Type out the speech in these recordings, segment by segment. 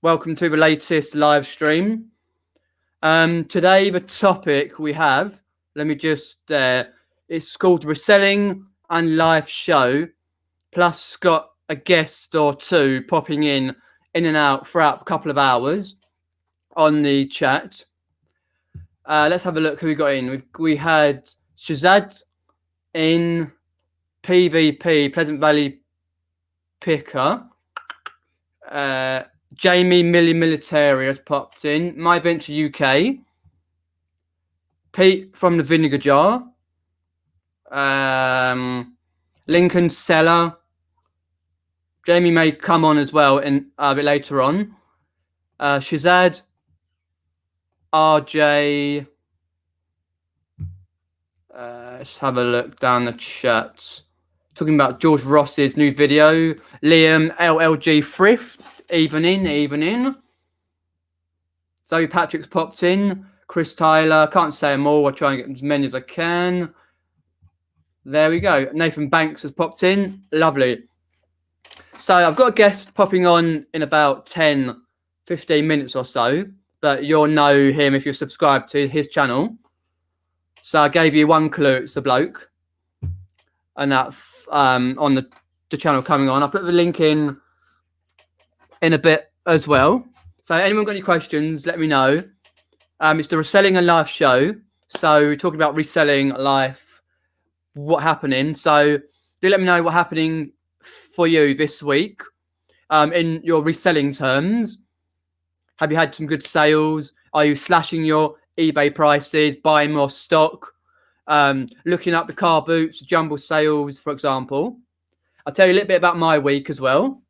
Welcome to the latest live stream. Today, the topic we have, let me just, it's called Reselling and Live Show, plus got a guest or two popping in and out throughout a couple of hours on the chat. Let's have a look who we got in. We had Shazad in PvP, Pleasant Valley Picker. Jamie Military has popped in. My Venture UK. Pete from the Vinegar Jar. Lincoln Seller. Jamie may come on as well in a bit later on. Shazad. RJ. Let's have a look down the chat. Talking about George Ross's new video. Liam LLG Thrift. Even in. Zoe Patrick's popped in. Chris Tyler. Can't say them all. I'll try and get as many as I can. There we go. Nathan Banks has popped in. Lovely. So I've got a guest popping on in about 10, 15 minutes or so. But you'll know him if you're subscribed to his channel. So I gave you one clue. It's the bloke. And that on the channel coming on. I'll put the link in a bit as well. So anyone got any questions, let me know. It's the Reselling and Life show. So we're talking about reselling life, what happening. So do let me know what happening for you this week in your reselling terms. Have you had some good sales? Are you slashing your eBay prices, buying more stock, looking up the car boots, jumble sales, for example? I'll tell you a little bit about my week as well.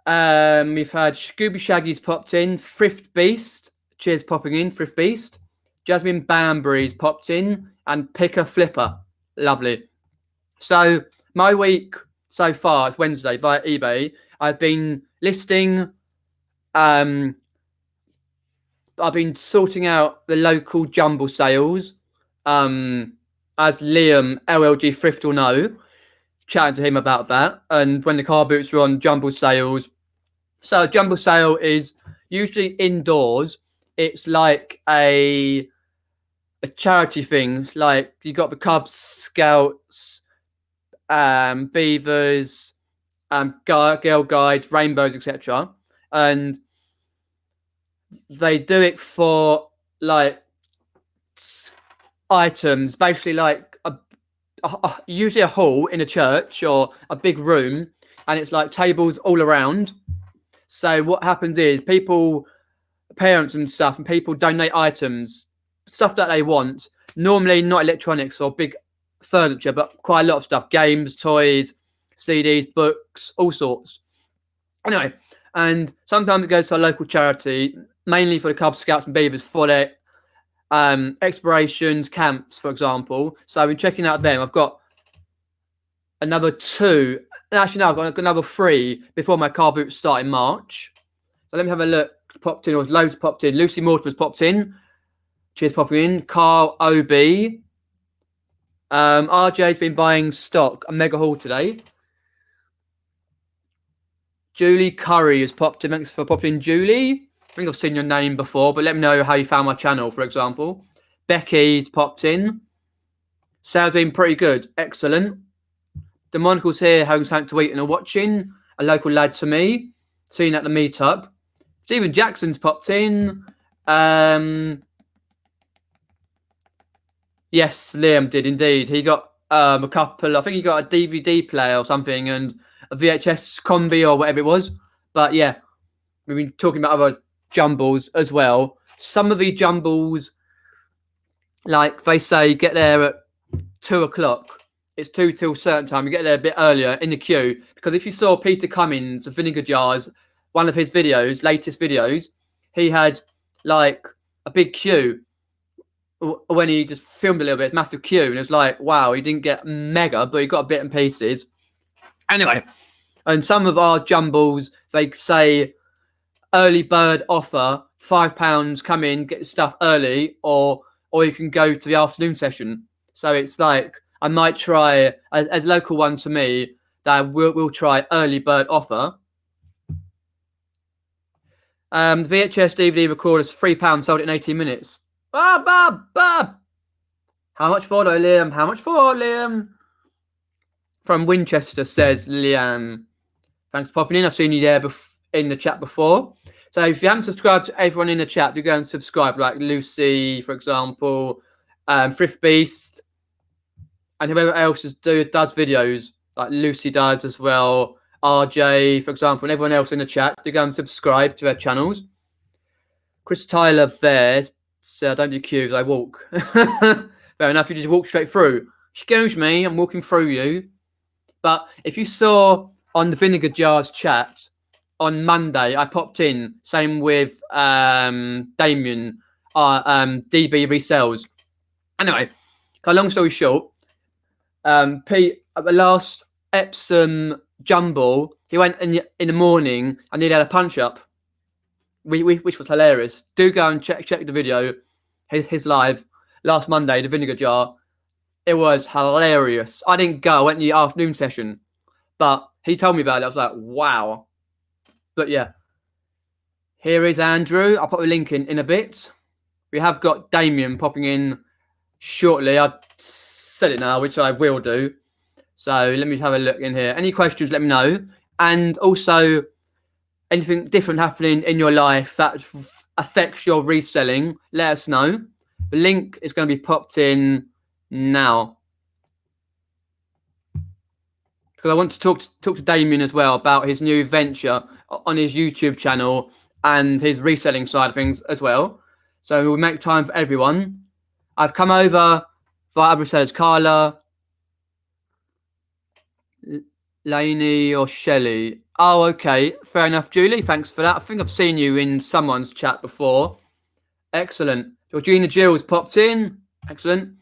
We've had Scooby Shaggy's popped in, Thrift Beast, cheers popping in, Thrift Beast. Jasmine Banbury's popped in, and Picker Flipper, lovely. So my week so far, it's Wednesday via eBay. I've been listing, I've been sorting out the local jumble sales, as Liam LLG Thrift will know. Chatting to him about that, and when the car boots are on jumble sales. So jumble sale is usually indoors. It's like a charity thing. Like you got the Cubs, Scouts, Beavers, Girl Guides, Rainbows, etc. And they do it for like items, basically like usually a hall in a church or a big room, and it's like tables all around. So what happens is people, parents and stuff, and people donate items, stuff that they want, normally not electronics or big furniture, but quite a lot of stuff, games, toys, CDs, books, all sorts. Anyway, and sometimes it goes to a local charity, mainly for the Cubs, Scouts and Beavers, for their explorations, camps, for example. So I've been checking out them. I've got another 2. Actually, no, I've got another 3 before my car boots start in March. So let me have a look. Popped in, or loads popped in. Lucy Mortimer's popped in. Cheers, popping in. Carl OB. RJ's been buying stock. A mega haul today. Julie Curry has popped in. Thanks for popping in, Julie. I think I've seen your name before, but let me know how you found my channel, for example. Becky's popped in. Sales been pretty good. Excellent. The Monocle's here, having something to eat and are watching. A local lad to me. Seen at the meetup. Stephen Jackson's popped in. Yes, Liam did indeed. He got a couple, I think he got a DVD player or something and a VHS combi or whatever it was. But yeah, we've been talking about other jumbles as well. Some of the jumbles, like they say, get there at 2 o'clock. It's 2 till certain time. You get there a bit earlier in the queue, because if you saw Peter Cummins of Vinegar Jars, one of his videos, latest videos, he had like a big queue when he just filmed a little bit, massive queue, and it was like, wow, he didn't get mega, but he got a bit in pieces. Anyway, and some of our jumbles, they say early bird offer, £5, come in, get stuff early, or you can go to the afternoon session. So it's like, I might try a local one to me that we'll try early bird offer. VHS DVD recorder's £3, sold it in 18 minutes. Bob. How much for, though, Liam? How much for, Liam? From Winchester, says Liam. Thanks for popping in. I've seen you there in the chat before. So if you haven't subscribed to everyone in the chat, do go and subscribe, like Lucy, for example, Thrift Beast, and whoever else does videos, like Lucy does as well, RJ, for example, and everyone else in the chat, do go and subscribe to their channels. Chris Tyler there, so don't do queues, I walk. Fair enough, you just walk straight through. Excuse me, I'm walking through you. But if you saw on the Vinegar Jars chat on Monday, I popped in, same with Damien, DB Resells. Anyway, long story short, Pete, at the last Epsom Jumble, he went in the morning and he had a punch up, which was hilarious. Do go and check the video, his live last Monday, the Vinegar Jar. It was hilarious. I didn't go. I went in the afternoon session, but he told me about it. I was like, wow. But yeah, here is Andrew. I'll put a link in a bit. We have got Damien popping in shortly. I said it now, which I will do. So let me have a look in here. Any questions, let me know. And also, anything different happening in your life that affects your reselling, let us know. The link is going to be popped in now. Because I want to talk to Damien as well about his new venture on his YouTube channel and his reselling side of things as well. So we'll make time for everyone. I've come over via other resellers, Carla, Lainey or Shelley. Oh, okay. Fair enough, Julie. Thanks for that. I think I've seen you in someone's chat before. Excellent. Georgina Gills popped in. Excellent.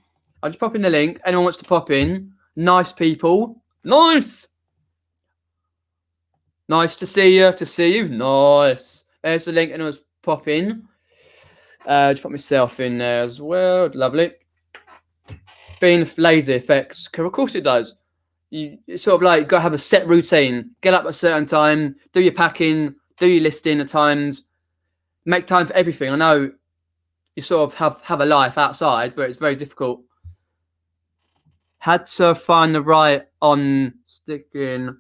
I'll just pop in the link. Anyone wants to pop in? Nice people. Nice. Nice to see you. Nice. There's the link. Anyone's pop in. Just put myself in there as well. Lovely. Being lazy affects. Of course it does. You sort of like got to have a set routine. Get up at a certain time. Do your packing. Do your listing at times. Make time for everything. I know you sort of have a life outside, but it's very difficult. Had to find the right on sticking.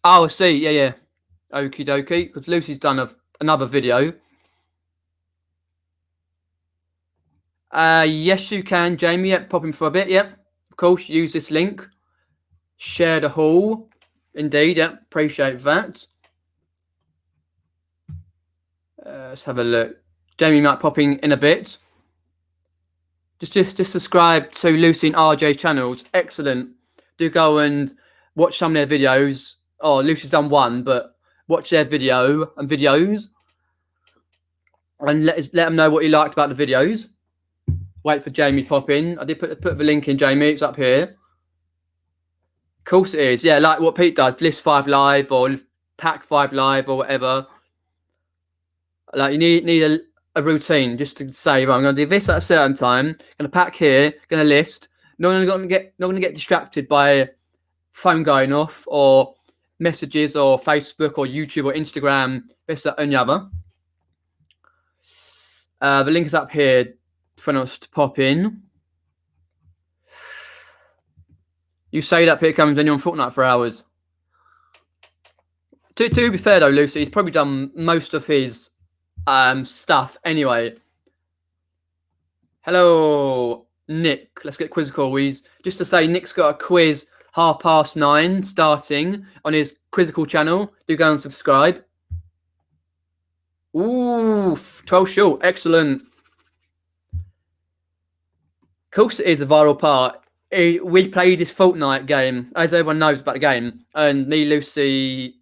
Oh, I see. Yeah. Okie dokie. Because Lucy's done another video. Yes, you can, Jamie. Yep, pop in for a bit. Yep, of course. Use this link. Share the haul. Indeed. Yep, appreciate that. Let's have a look. Jamie might pop in a bit. Just subscribe to Lucy and RJ channels. Excellent. Do go and watch some of their videos. Oh, Lucy's done one, but watch their videos and let them know what you liked about the videos. Wait for Jamie to pop in. I did put the link in, Jamie. It's up here. Of course it is. Yeah, like what Pete does. List 5 live or pack 5 live or whatever. Like you need a routine just to say, right, I'm going to do this at a certain time. Going to pack here. Going to list. Not going to get distracted by phone going off or messages or Facebook or YouTube or Instagram. This, that, and the other. The link is up here for us to pop in. You say that Pete comes in on Fortnite for hours. To be fair though, Lucy, he's probably done most of his stuff anyway. Hello, Nick. Let's get quizzical. Just to say, Nick's got a quiz 9:30 starting on his quizzical channel. Do go and subscribe. Ooh, 12 short. Excellent. Of course it is a viral part. We played this Fortnite game, as everyone knows about the game, and me, Lucy,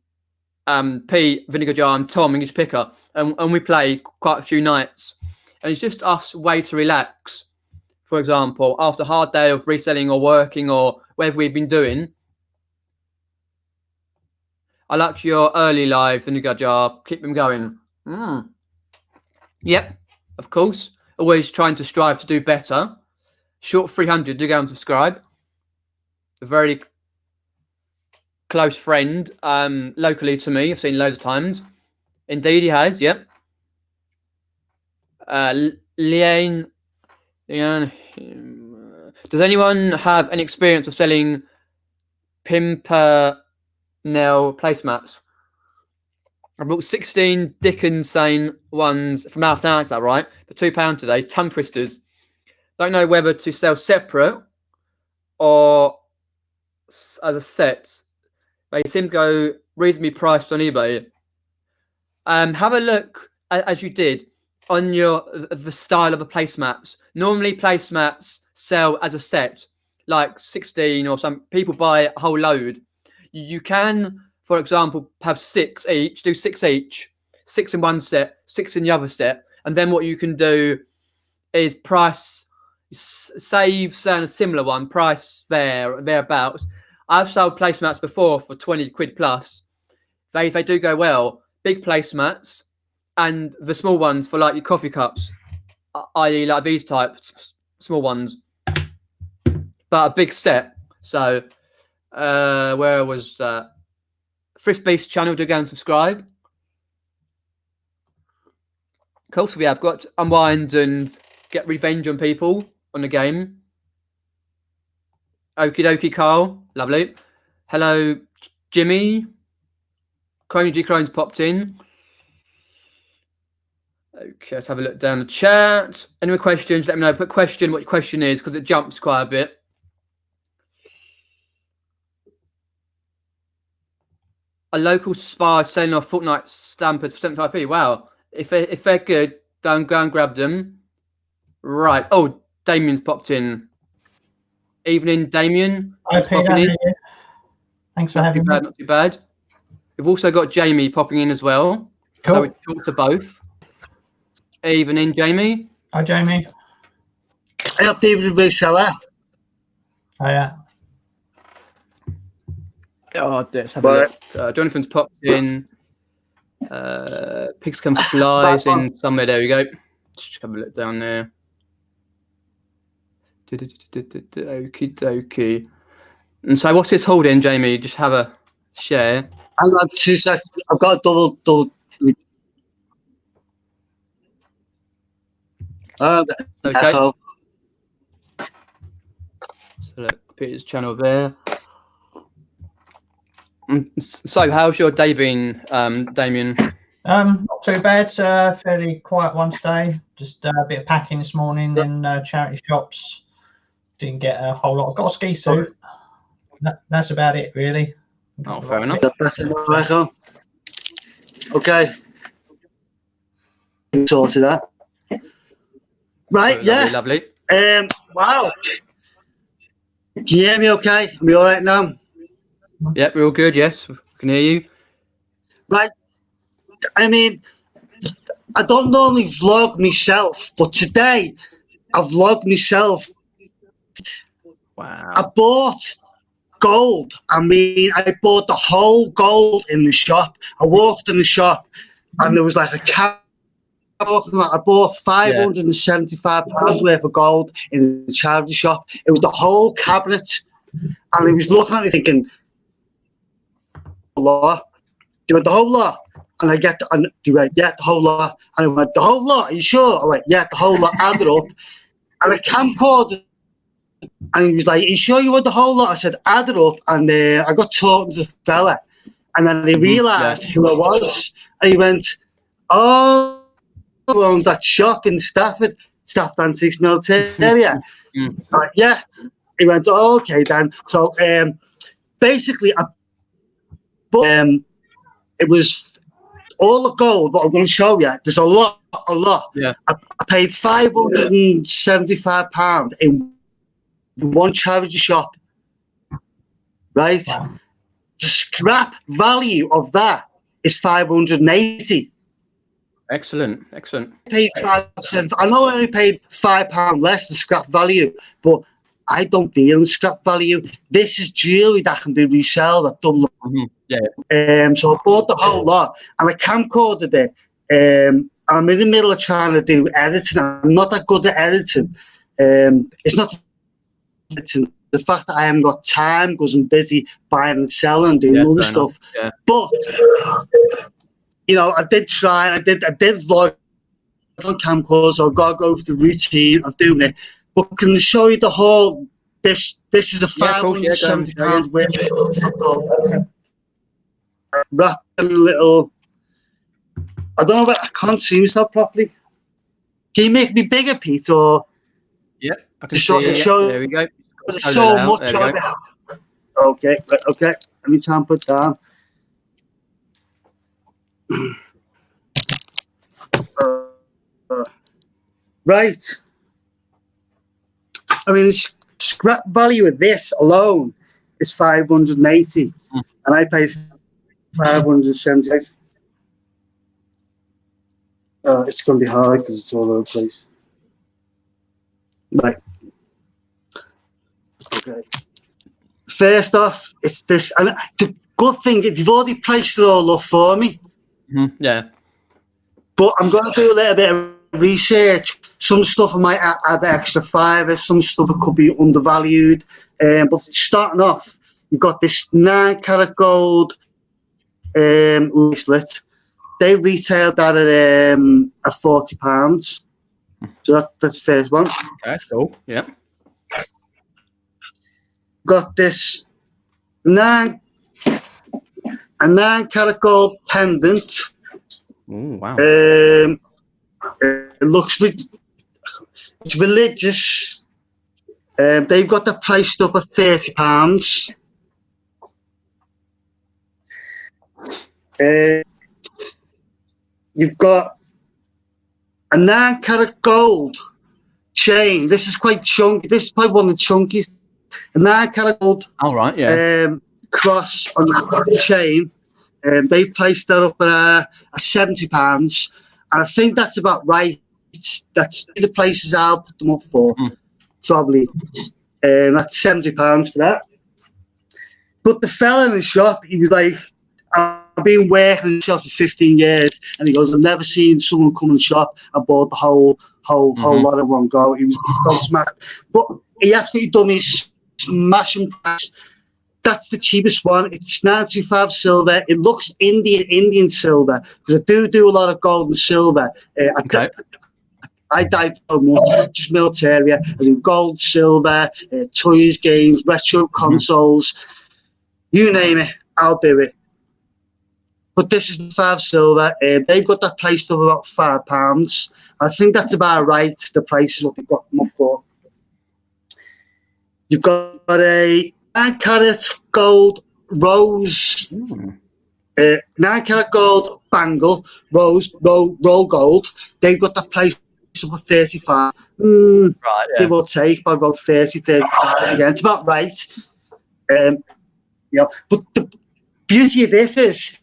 Pete, Vinegar Jar, and Tom, English Picker, and we play quite a few nights. And it's just us way to relax. For example, after a hard day of reselling or working or whatever we've been doing. I like your early live, Vinegar Jar. Keep them going. Yep, of course. Always trying to strive to do better. Short 300, do go and subscribe. close friend locally to me. I've seen loads of times. Indeed, he has. Yep. Leanne. Does anyone have any experience of selling Pimpernel placemats? I bought 16 Dickinson ones from Alf now, is that right? For £2 today. Tongue twisters. Don't know whether to sell separate or as a set. They seem to go reasonably priced on eBay. Have a look, as you did, on the style of the placemats. Normally, placemats sell as a set, like 16 or some. People buy a whole load. You can, for example, have 6 each. Do 6 each. 6 in one set, 6 in the other set, and then what you can do is save a similar one, price thereabouts. I've sold placemats before for 20 quid plus. They do go well. Big placemats and the small ones for like your coffee cups, i.e. like these types, small ones. But a big set. So where was that? Frisk Beast channel, do go and subscribe. Of course, we have got to unwind and get revenge on people on the game. Okie dokie, Carl. Lovely. Hello, Jimmy. Crony G Crone's popped in. Okay, let's have a look down the chat. Any more questions? Let me know. Put what your question is, because it jumps quite a bit. A local spa is selling off Fortnite stampers for 75p. Wow. If they're good, go and grab them. Right. Oh, Damien's popped in. Evening, Damien. Thanks for having me. Not too bad. We've also got Jamie popping in as well. Cool. So we talk to both. Evening, Jamie. Hi, Jamie. I updated Reseller. Oh, yeah. Oh, let's have a look. Jonathan's popped in. Pigs Can Flies in somewhere. There we go. Just have a look down there. Okie dokie. And so what's this holding, Jamie? Just have a share. I've got 2 seconds. I've got a double. Okay. So look, Peter's channel there. So how's your day been, Damien? Not too bad. Fairly quiet one today. Just a bit of packing this morning, then charity shops. Didn't get a whole lot. I've got a ski suit. That's about it, really. Oh, fair enough. Okay. Sorted that. Right, yeah. Lovely. Wow. Can you hear me okay? Are we all right now? Yep, we're all good, yes. We can hear you. Right. I mean, I don't normally vlog myself, but today I vlogged myself. Wow. I bought gold. I mean, I bought the whole gold in the shop. I walked in the shop and there was like a cabinet. I bought £575 worth of gold in the charity shop. It was the whole cabinet. And he was looking at me thinking, lot. Do you want the whole lot? And I get the, the whole lot. And I went, the whole lot? Are you sure? I went, yeah, the whole lot. Add it up. And I camcorded. And he was like, are you sure you want the whole lot? I said, add it up. And I got talking to the fella. And then he realised who I was. And he went, oh, who owns that shop in Stafford Antiques Military area? Like, yeah. He went, oh, okay then. So basically, it was all the gold. What I'm going to show you, there's a lot. Yeah. I paid £575 in one charity shop. Right? Wow. The scrap value of that is £580. Excellent. I paid I know I only paid £5 less than scrap value, but I don't deal in scrap value. This is jewellery that can be resold at double. Yeah. So I bought the whole lot and I camcorded it. I'm in the middle of trying to do editing. I'm not that good at editing. It's not editing the fact that I haven't got time because I'm busy buying and selling, doing other stuff. Yeah. But you know, I did try. I did vlog on camcorders. So I've got to go through the routine of doing it. But can I show you the whole? This is a £570 worth. Wrapped in a little. I don't know. I can't see myself properly. Can you make me bigger, Pete? Or yeah, I can see. There we go. There's so much of it. Okay, okay. Let me try and put down. Right. I mean, the scrap value of this alone is 580, and I paid 570. It's going to be hard because it's all over the place. Right. Okay. First off, it's this, and the good thing, if you've already priced it all up for me. Yeah. But I'm going to do a little bit of research. Some stuff I might add extra $5, some stuff it could be undervalued. But starting off, you've got this 9-carat gold bracelet. They retailed that at £40. So that's the first one. Okay, cool. Yeah. Got this 9-carat gold pendant. Oh, wow. It looks, it's religious. They've got the priced up at £30. You've got a 9-carat gold chain. This is quite chunky. This is probably one of the chunkiest. A 9-carat gold cross on the chain. They placed that up at £70, and I think that's about right. That's the places I'll put them up for, probably. That's £70 for that. But the fella in the shop, he was like, I've been working in the shop for 15 years, and he goes, I've never seen someone come in the shop and bought the whole lot in one go. He was gobsmacked. But he absolutely done me smashing price. That's the cheapest one. It's 925 silver. It looks Indian silver, because I do a lot of gold and silver. I dive so much, just military. I do gold, silver, toys, games, retro consoles. You name it, I'll do it. But this is the 5 silver. They've got that priced up about £5. I think that's about right. The price is what they've got them up for. You've got a 9-carat gold rose, 9-carat gold bangle, roll gold. They've got that price up for 35. Right, yeah. Give or take by about 30, 35 again. It's about right. Yeah, but the beauty of this is,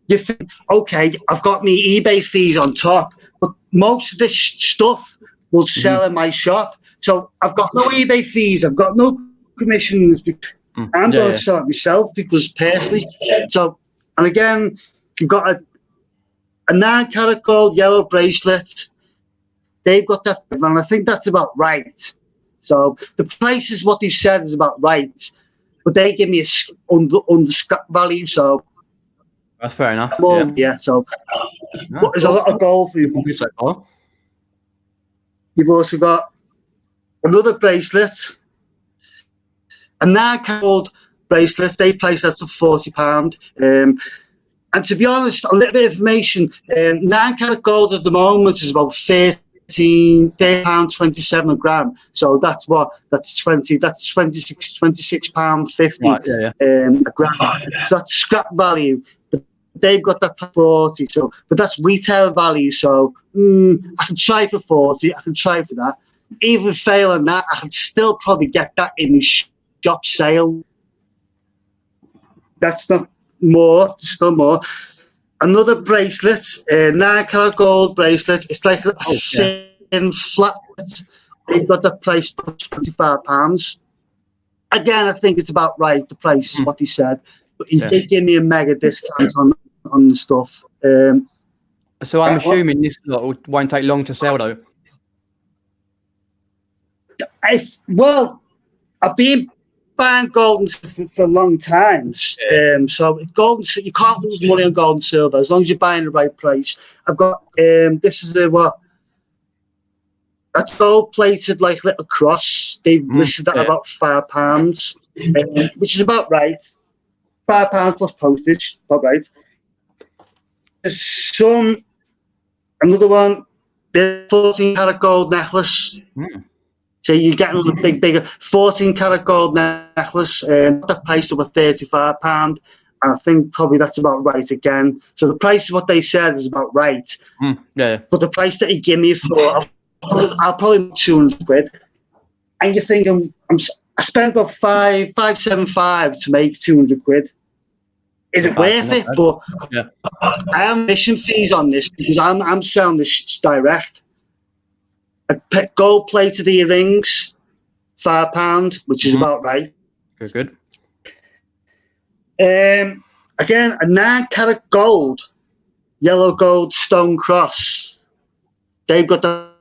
you think, okay, I've got my eBay fees on top, but most of this stuff will sell in my shop. So I've got no eBay fees, I've got no commissions. I'm going to sell it myself, because personally. So, and again, you've got a 9-carat gold yellow bracelet. They've got that, and I think that's about right. So the price is what they said is about right, but they give me a under scrap value. So that's fair enough. Yeah. So but there's a lot of gold for you. You've also got another bracelet, a 9-carat gold bracelet. They place that at £40. And to be honest, a little bit of information. 9-carat gold at the moment is about £30.27 a gram. So that's £26.50 a gram. So that's scrap value. But they've got that for 40. So, but that's retail value. So I can try for 40. I can try for that. Even failing that, I can still probably get that in my shop sale. That's not more. Still more. Another bracelet, 9-carat gold bracelet. It's like a thin flat. They've got the price for £25. Again, I think it's about right, the price, what he said. But he did give me a mega discount on the stuff. So I'm assuming this lot won't take long to sell, though. Well, I've been buying gold for long times. So gold, you can't lose money on gold and silver as long as you're buying the right price. I've got this is that's gold plated like little cross. They've listed at about £5, which is about right. £5 plus postage, about right. There's another one, the 14 karat gold necklace. So you're getting a bigger 14 karat gold necklace. The price of £35, and I think probably that's about right again. So the price of what they said is about right. But the price that he gave me for, I'll probably £200, and you're thinking I spent about 575 to make £200. Is it worth it? But I am mission fees on this because I'm selling this direct. I put gold plated earrings, £5, which is about right. Good. Again, a 9 karat gold, yellow gold stone cross. They've got the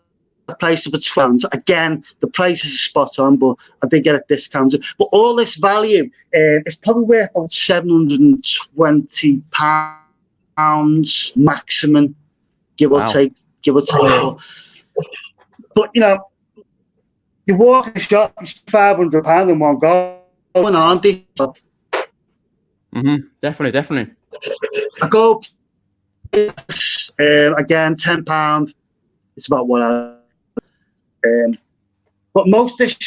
price of a £12. Again, the price is spot on, but I did get a discount. But all this value is probably worth about £720 maximum, give or take. But you know, you walk in the shop, it's £500 in one go, aren't they? Definitely. I go again, £10. It's about what I. But most of this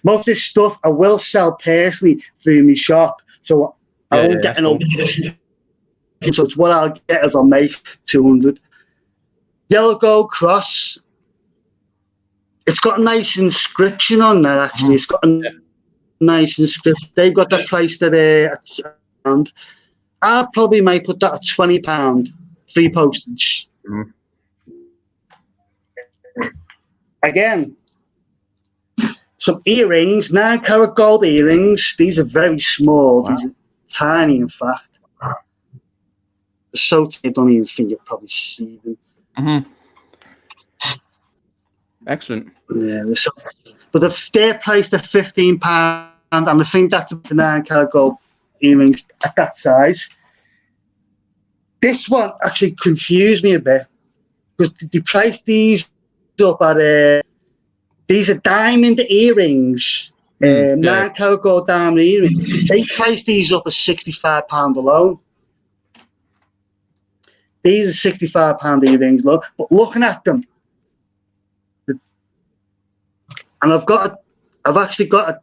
most of this stuff I will sell personally through my shop, so I won't get an So it's what I'll get as I'll make 200. Yellow gold cross. It's got a nice inscription on there. Actually, it's got a nice inscription. They've got that priced at £1. I probably might put that at £20, free postage. Again, some earrings, 9 karat gold earrings. These are very small. These are tiny, in fact. They're so tiny, I don't even think you'll probably see them. Excellent. Yeah, but they're priced at £15, and I think that's the 9 karat gold earrings at that size. This one actually confused me a bit because they priced these up at these are diamond earrings, 9 karat gold diamond earrings. They priced these up at £65 alone. These are £65 earrings, look. But looking at them, and I've actually got a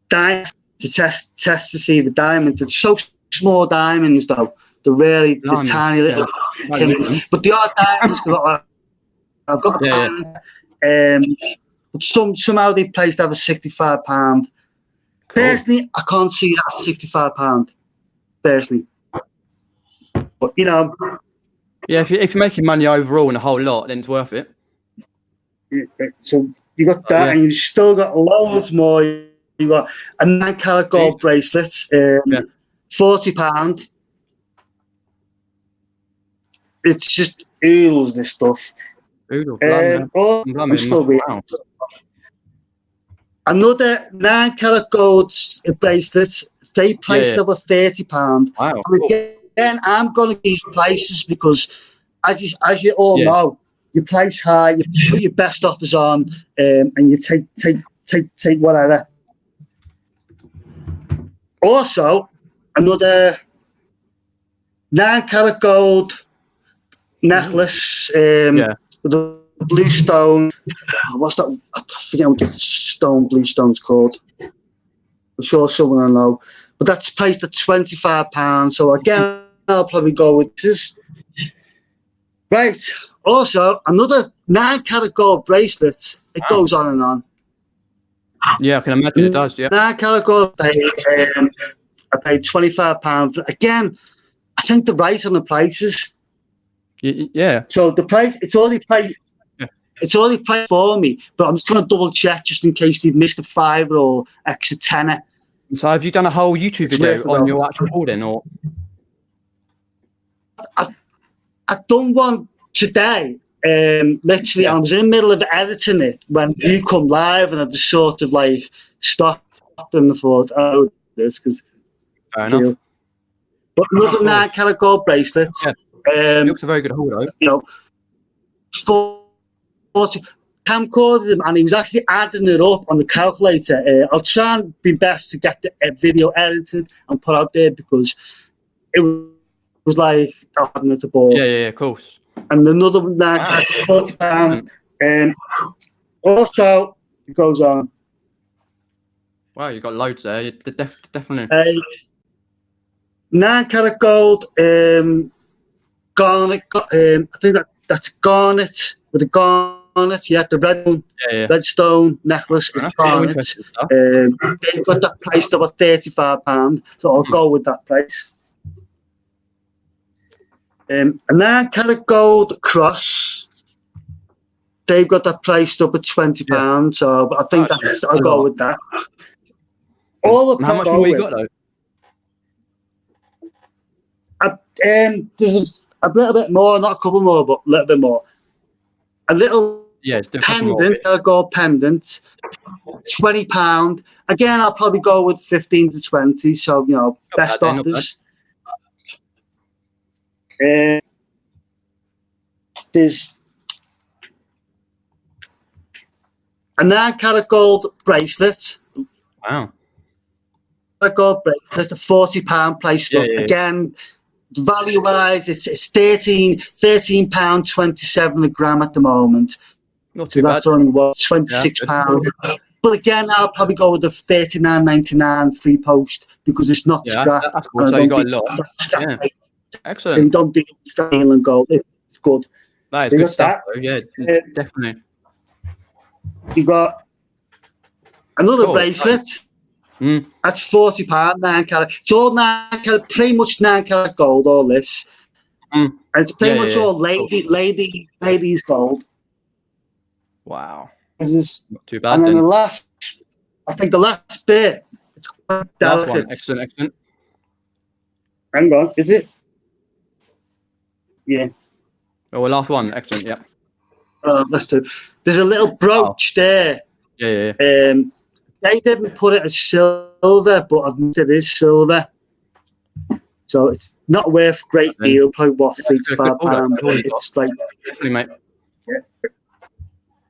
diamond to test to see the diamonds. It's so small diamonds though. They're really the tiny little pins. But the other diamonds, I've got a diamond. But somehow they placed over £65. Cool. Personally, I can't see that £65. Personally, but you know, if you're making money overall and a whole lot, then it's worth it. So you got that, and you still got loads more. You got a 9 karat gold bracelet, £40. It's just oodles, this stuff. I'm still waiting. Another 9 karat gold bracelet. They priced over £30. Wow. And again, I'm going to these prices because, as you all know, you price high, you put your best offers on, and you take whatever. Also, another 9 karat gold necklace with a blue stone. What's that? I forget what the blue stone's called. I'm sure someone will know. But that's priced at £25. So again, I'll probably go with this. Right. Also, another 9 karat gold bracelet. It goes on and on. Yeah, I can imagine it does. Yeah. 9 karat gold. I paid £25. Again, I think they're right on the prices. Yeah. So the price, it's already priced. It's already priced for me, but I'm just going to double check just in case you've missed a £5 or extra £10. So have you done a whole YouTube video on your actual hoarding, or? I've done one today literally, I was in the middle of editing it when you come live, and I just sort of like stopped and thought, oh, this because. Fair enough. But another 9 karat gold bracelet. Yeah. It looks a very good haul, though. You know, 40 camcorded him, and he was actually adding it up on the calculator. I'll try and be best to get the video edited and put out there because it was like having it aboard. Yeah, of course. And another 9 karat, £40. Also, it goes on. Wow, you got loads there. Definitely. 9 karat gold, garnet. I think that's garnet with a garnet. Yeah, the red one, red stone necklace is garnet. They've got that priced up at £35, so I'll go with that price. A 9 karat gold cross. They've got that priced up at £20, so I think I'll go with that. How much more you got though? There's a little bit more, not a couple more, but a little bit more. A little pendant, a gold pendant, £20. Again, I'll probably go with 15 to 20. So you know, best offers. There's a 9 karat gold bracelet. Wow. A gold bracelet, a £40 price. Again. Value wise, it's £13.27 a gram at the moment. Not too bad. That's only £26. But again, I'll probably go with the £39.99 free post because it's not scrap. That's cool. So you got a lot. Excellent. You don't do steel and gold. It's good. That is good stuff. Yeah, definitely. You got another bracelet. That's £40, 9 karat. It's all 9 karat, pretty much 9 karat gold, all this. And it's pretty much all ladies gold. Wow. This is not too bad. And then the last bit, it's quite delicate. Last one. Excellent. Hang on, is it? Yeah. Oh, well, last one. Excellent, yeah. Let's do. There's a little brooch there. Yeah. They didn't put it as silver, but I think it is silver. So it's not worth a great deal, probably what, £35. It's like, definitely, mate.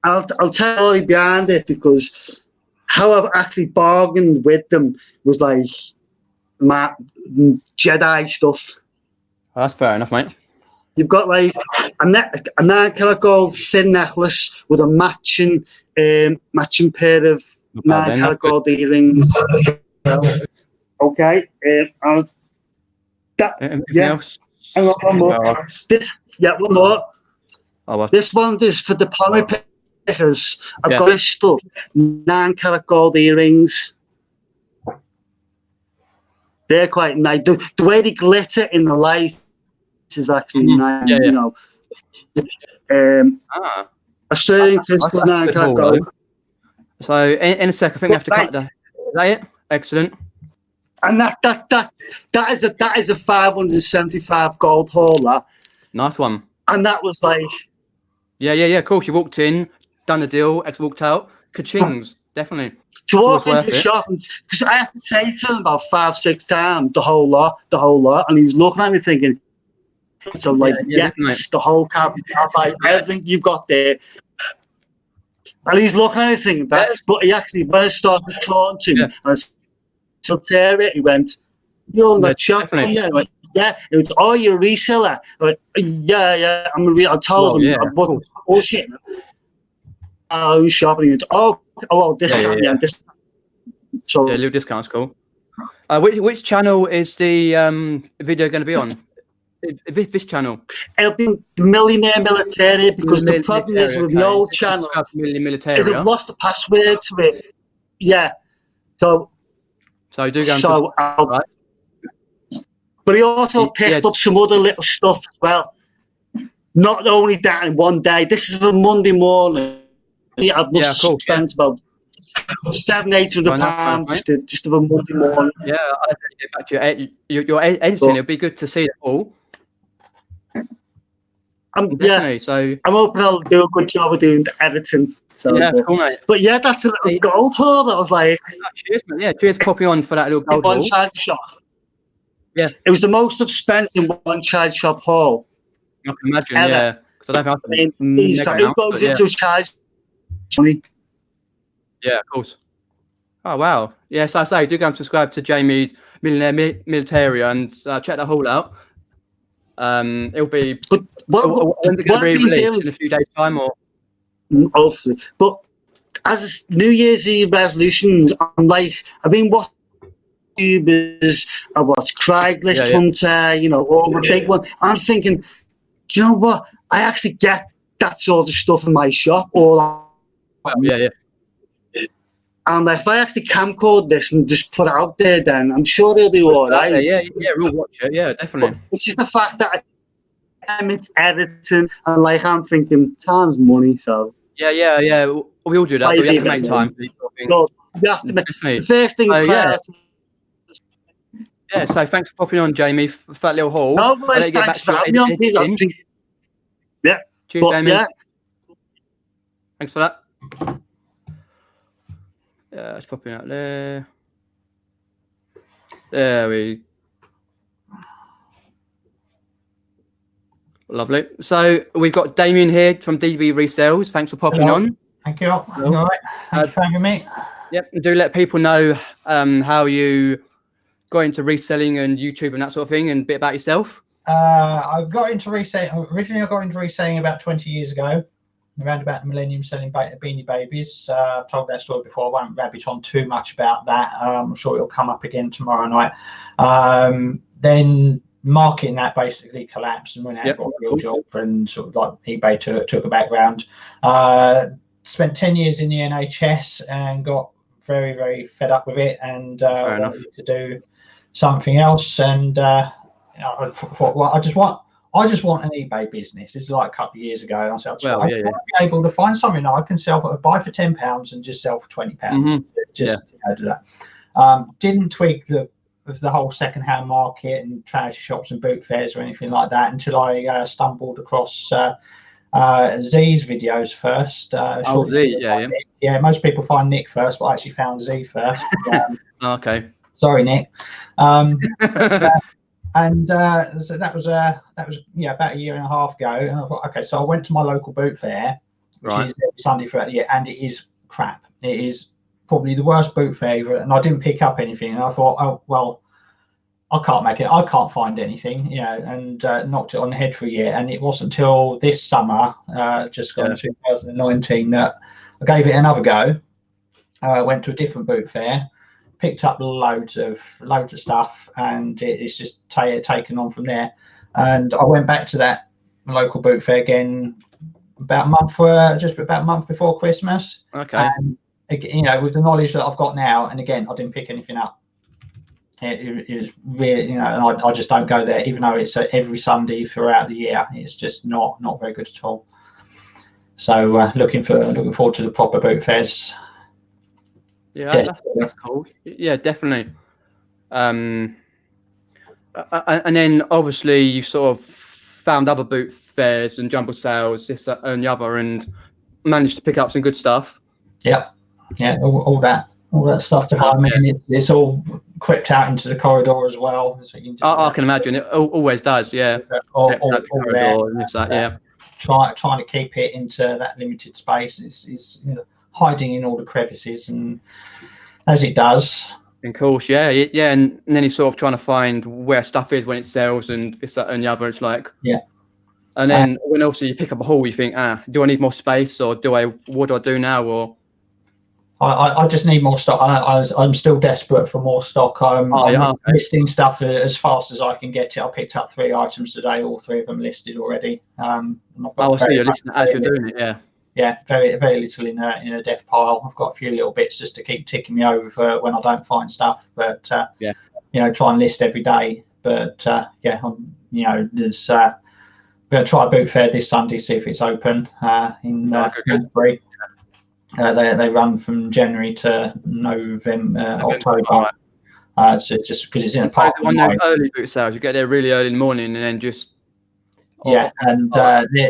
I'll tell you behind it because how I've actually bargained with them was like my Jedi stuff. Oh, that's fair enough, mate. You've got like a 9 karat gold thin necklace with a matching pair of 9 karat gold earrings. Okay. Anything else? Hang on, one more. One more. Oh, this one is for the palmy pickers. I've got this stuff. 9 karat gold earrings. They're quite nice. The way they glitter in the light is actually nice. You know. Australian crystal 9 karat gold. So in a sec, I think I have to cut the. Is that it? Excellent. And that is a £575 gold haul. Nice one. And that was like. Yeah. Of course, you walked in, done the deal, walked out. Ka-chings, definitely. To walk into the shop, because I had to say to him about 5-6 times the whole lot, and he was looking at me thinking. So like, the whole cabinet, like everything you've got there. And he's looking at anything back, but he actually, when I started talking to him, and I still tear it, he went, "You're on that shop?" Yeah, like, yeah. It was, "Oh, you're a reseller?" I went, "Yeah, I'm a reseller." I told him, I wasn't bullshit. I was shopping. He went, "Oh, discount, this." So little discount's cool. Which channel is the video going to be on? This channel. It'll be Millionaire Military because the problem is with the old channel is I've lost the password to it. Yeah. So do go right. But he also picked up some other little stuff as well. Not only that in one day. This is a Monday morning. I must spend about £700-800 just of a Monday morning. Yeah, I get back to your editing. It'll be good to see it all. Definitely. So I'm hoping I'll do a good job of doing the editing. So, yeah, that's cool, mate. But yeah, that's a little gold haul. That was like, cheers, mate. Yeah, cheers for popping on for that little gold one haul. charge shop. Yeah, it was the most I've spent in one charge shop haul. I can imagine. Ever. Yeah, because I don't I mean, think who goes into a charge money? Yeah, of course. Oh wow. Yes, I say do go and subscribe to Jamie's Millionaire Military and check the haul out. It'll be. But when's it going to be released in a few days' time, or? Hopefully, but as New Year's Eve resolutions, I'm like, I've been watching YouTubers, I watch Craigslist Hunter, you know, all the big ones. I'm thinking, do you know what? I actually get that sort of stuff in my shop, and if I actually camcord this and just put it out there, then I'm sure they'll do all right. Yeah, we'll watch it. Yeah, definitely. But it's just the fact that it's editing, and like I'm thinking, time's money, so. Yeah. We all do that, but we have to make time. No, you have to make the first thing. Yeah, so thanks for popping on, Jamie, for that little haul. No, thanks for having me on. Yeah. Cheers, Jamie. Yeah. Thanks for that. Yeah, it's popping out there. There we Lovely. So we've got Damien here from DB Resells. Thanks for popping on. Thank you. All right. Thanks for having me. Yep. Do let people know how you got into reselling and YouTube and that sort of thing, and a bit about yourself. I got into reselling. Originally, I got into reselling about 20 years ago, around about the millennium, selling Beanie Babies. I've told that story before. I won't rabbit on too much about that. I'm sure it'll come up again tomorrow night. Then marketing that basically collapsed, and when I got a real job, and sort of like eBay took a background. Spent 10 years in the NHS and got very, very fed up with it, and wanted to do something else. And I thought, well, I just want an eBay business. This is like a couple of years ago, and I said, I want to be able to find something that I can sell, buy for £10 and just sell for £20. Do that. Didn't tweak the whole second-hand market and charity shops and boot fairs or anything like that until I stumbled across Z's videos first. Z, most people find Nick first, but I actually found Z first. Okay. Sorry, Nick. So that was about a year and a half ago, and I thought, okay, so I went to my local boot fair, which is every Sunday throughout the year, and it is crap. It is probably the worst boot fair ever, and I didn't pick up anything. And I thought, oh well, I can't make it. I can't find anything, and knocked it on the head for a year. And it wasn't until this summer, just gone 2019, that I gave it another go. Went to a different boot fair, picked up loads of stuff, and it's just taken on from there. And I went back to that local boot fair again about a month before Christmas. Okay. And, with the knowledge that I've got now, and again, I didn't pick anything up. It was really, and I just don't go there, even though it's every Sunday throughout the year. It's just not very good at all. So looking forward to the proper boot fairs. Yeah, that's cool. Yeah, definitely. And then obviously you sort of found other boot fairs and jumble sales, this and the other, and managed to pick up some good stuff. Yeah, all that stuff behind me. It's all crept out into the corridor as well. So you can I can imagine it always does. Yeah. Trying to keep it into that limited space is hiding in all the crevices, and as it does. Of course, yeah, and then you're sort of trying to find where stuff is when it sells, and this that, and the other. It's like and then when also you pick up a haul, you think, do I need more space, or what do I do now, or I just need more stock. I'm still desperate for more stock. I'm listing stuff as fast as I can get it. I picked up 3 items today, all 3 of them listed already. I see you're listing as you're doing it. Yeah, very, very little in a death pile. I've got a few little bits just to keep ticking me over when I don't find stuff. But try and list every day. But there's we're going to try a boot fair this Sunday, see if it's open in Wray. They run from January to October. So just because it's in a park. One of those early boot sales, you get there really early in the morning, and then just Yeah, and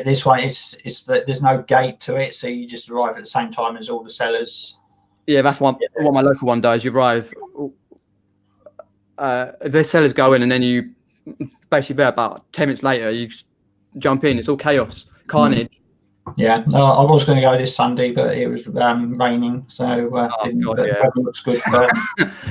this one it's that there's no gate to it, so you just arrive at the same time as all the sellers. Yeah, that's what my local one does. You arrive, the sellers go in, and then you basically there about 10 minutes later, you jump in. It's all chaos, carnage. Yeah, no, I was going to go this Sunday, but it was raining, so the weather looks good.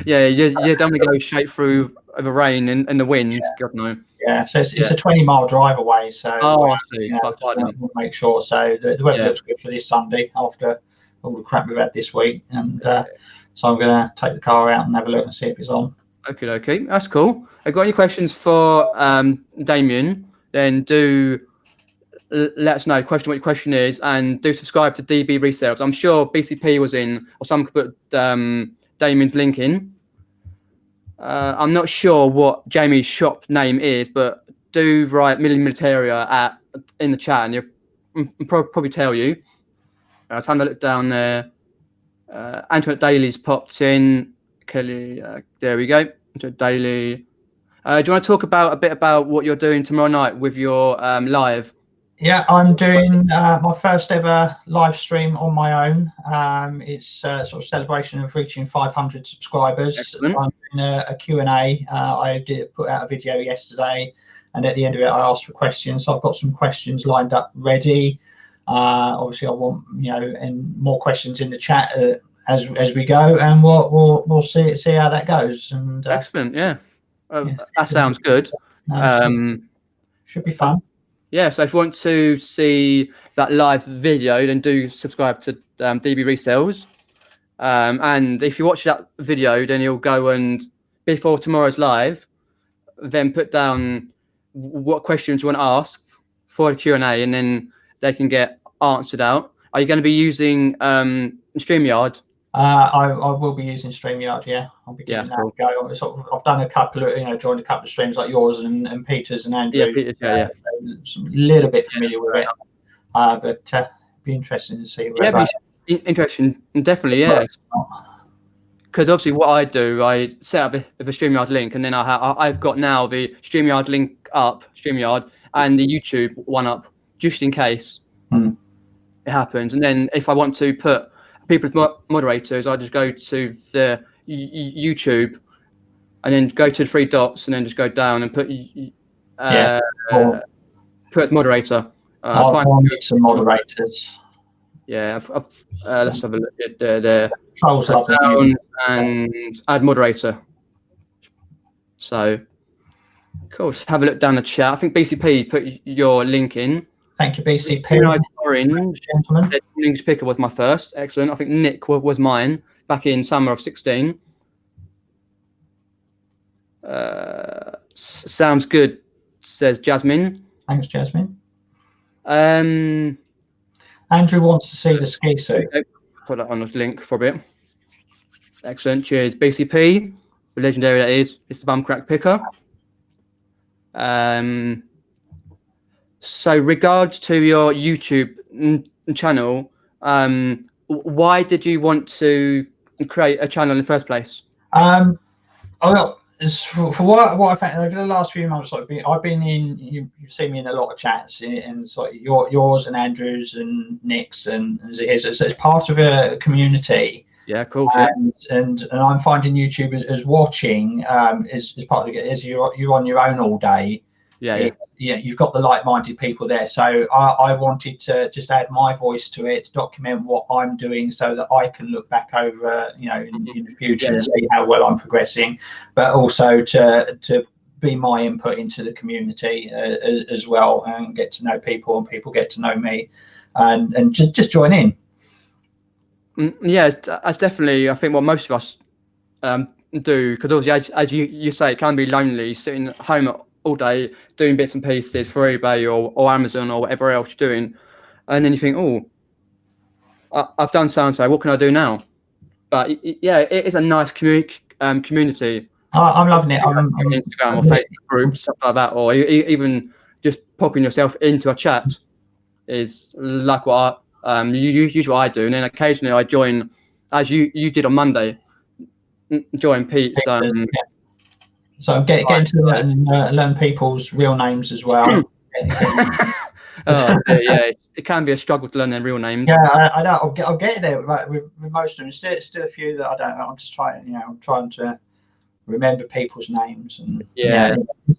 Yeah, you don't want to go straight through the rain and the wind. Yeah. God no. Yeah, so it's a 20-mile drive away. So I see. We'll make sure. So the weather looks good for this Sunday after all the crap we've had this week, and so I'm going to take the car out and have a look and see if it's on. Okay, that's cool. I've got any questions for Damien? Then do let us know what your question is, and do subscribe to DB Resales. I'm sure BCP was in, or someone could put Damien's link in. I'm not sure what Jamie's shop name is, but do write Militaria in the chat, and you'll probably tell you. Time to look down there. Antoinette Daly's popped in. Kelly, there we go. Antoinette Daly. Do you want to talk a bit about what you're doing tomorrow night with your live? Yeah, I'm doing my first ever live stream on my own. It's a sort of celebration of reaching 500 subscribers. Excellent. I'm doing a Q&A. I did put out a video yesterday, and at the end of it, I asked for questions. So I've got some questions lined up ready. Obviously, I want and more questions in the chat as we go, and we'll see how that goes. And excellent, yeah. That sounds good. Should be fun. Yeah, so if you want to see that live video, then do subscribe to DB Resales. And if you watch that video, then you'll go and, before tomorrow's live, then put down what questions you want to ask for the Q&A, and then they can get answered out. Are you going to be using StreamYard? I will be using StreamYard. Yeah, I'll be giving that cool. a go. I've done a couple of, joined a couple of streams like yours and Peter's and Andrew's. Yeah, a little bit familiar with it, but be interesting to see. Interesting, definitely, yeah. Because obviously, what I do, I set up a StreamYard link, and then I've got now the StreamYard link up, StreamYard, and the YouTube one up, just in case it happens. And then if I want to put people as moderators, I just go to the YouTube, and then go to the three dots, and then just go down and put put as moderator. I'll need some moderators. Yeah, let's have a look at the Trolls and add moderator. So, cool. Let's have a look down the chat. I think BCP put your link in. Thank you, BCP. Orange, gentlemen. Orange picker was my first. Excellent. I think Nick was mine back in summer of 16. Sounds good, says Jasmine. Thanks, Jasmine. Andrew wants to see the ski suit. Put that on the link for a bit. Excellent. Cheers, BCP. The legendary that is. It's the bum crack picker. So, regards to your YouTube channel, why did you want to create a channel in the first place? Well, for what I found over the last few months, I've been in. You've seen me in a lot of chats, and so yours and Andrew's and Nick's and Zahir's. So it's part of a community. Yeah, cool. And I'm finding YouTube as watching is part of it. As you're on your own all day. Yeah, you've got the like-minded people there. So I wanted to just add my voice to it, to document what I'm doing, so that I can look back over, in the future and see how well I'm progressing, but also to be my input into the community as well, and get to know people, and people get to know me, and just join in. Yeah, that's definitely, I think, what most of us do, because obviously, as you say, it can be lonely sitting at home all day doing bits and pieces for eBay or Amazon or whatever else you're doing, and then you think, I've done so and so, what can I do now? But yeah, it is a nice community. I'm loving it. I'm Instagram or Facebook groups, stuff like that, or even just popping yourself into a chat is like what usually what I do, and then occasionally I join, as you did on Monday, join Pete's. So I'm getting to learn people's real names as well. Oh, yeah, it can be a struggle to learn their real names. Yeah, I know. I'll get there with most of them. Still a few that I don't know. I'm just trying, I'm trying to remember people's names, and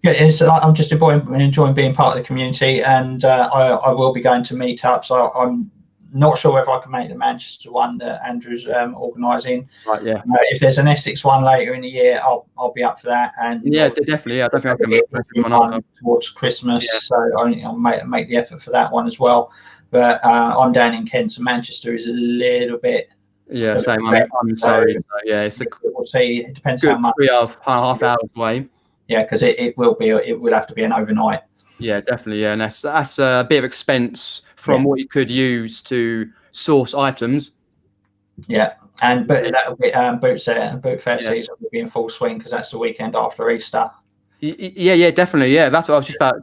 I'm just enjoying being part of the community, and I will be going to meetups. I'm not sure whether I can make the Manchester one that Andrew's organising. Right, yeah. If there's an Essex one later in the year, I'll be up for that. And yeah, definitely. Yeah, I don't think I can make one towards Christmas, so I'll make the effort for that one as well. But I'm down in Kent, so Manchester is a little bit. Yeah, same. I'm sorry. So, yeah, it's we'll see. It depends good how much. 3.5 hours away. Yeah, because it will have to be an overnight. Yeah, definitely. Yeah, and that's a bit of expense from what you could use to source items. Yeah, but that'll be boot fair season will be in full swing because that's the weekend after Easter. Yeah, definitely. Yeah, that's what I was just about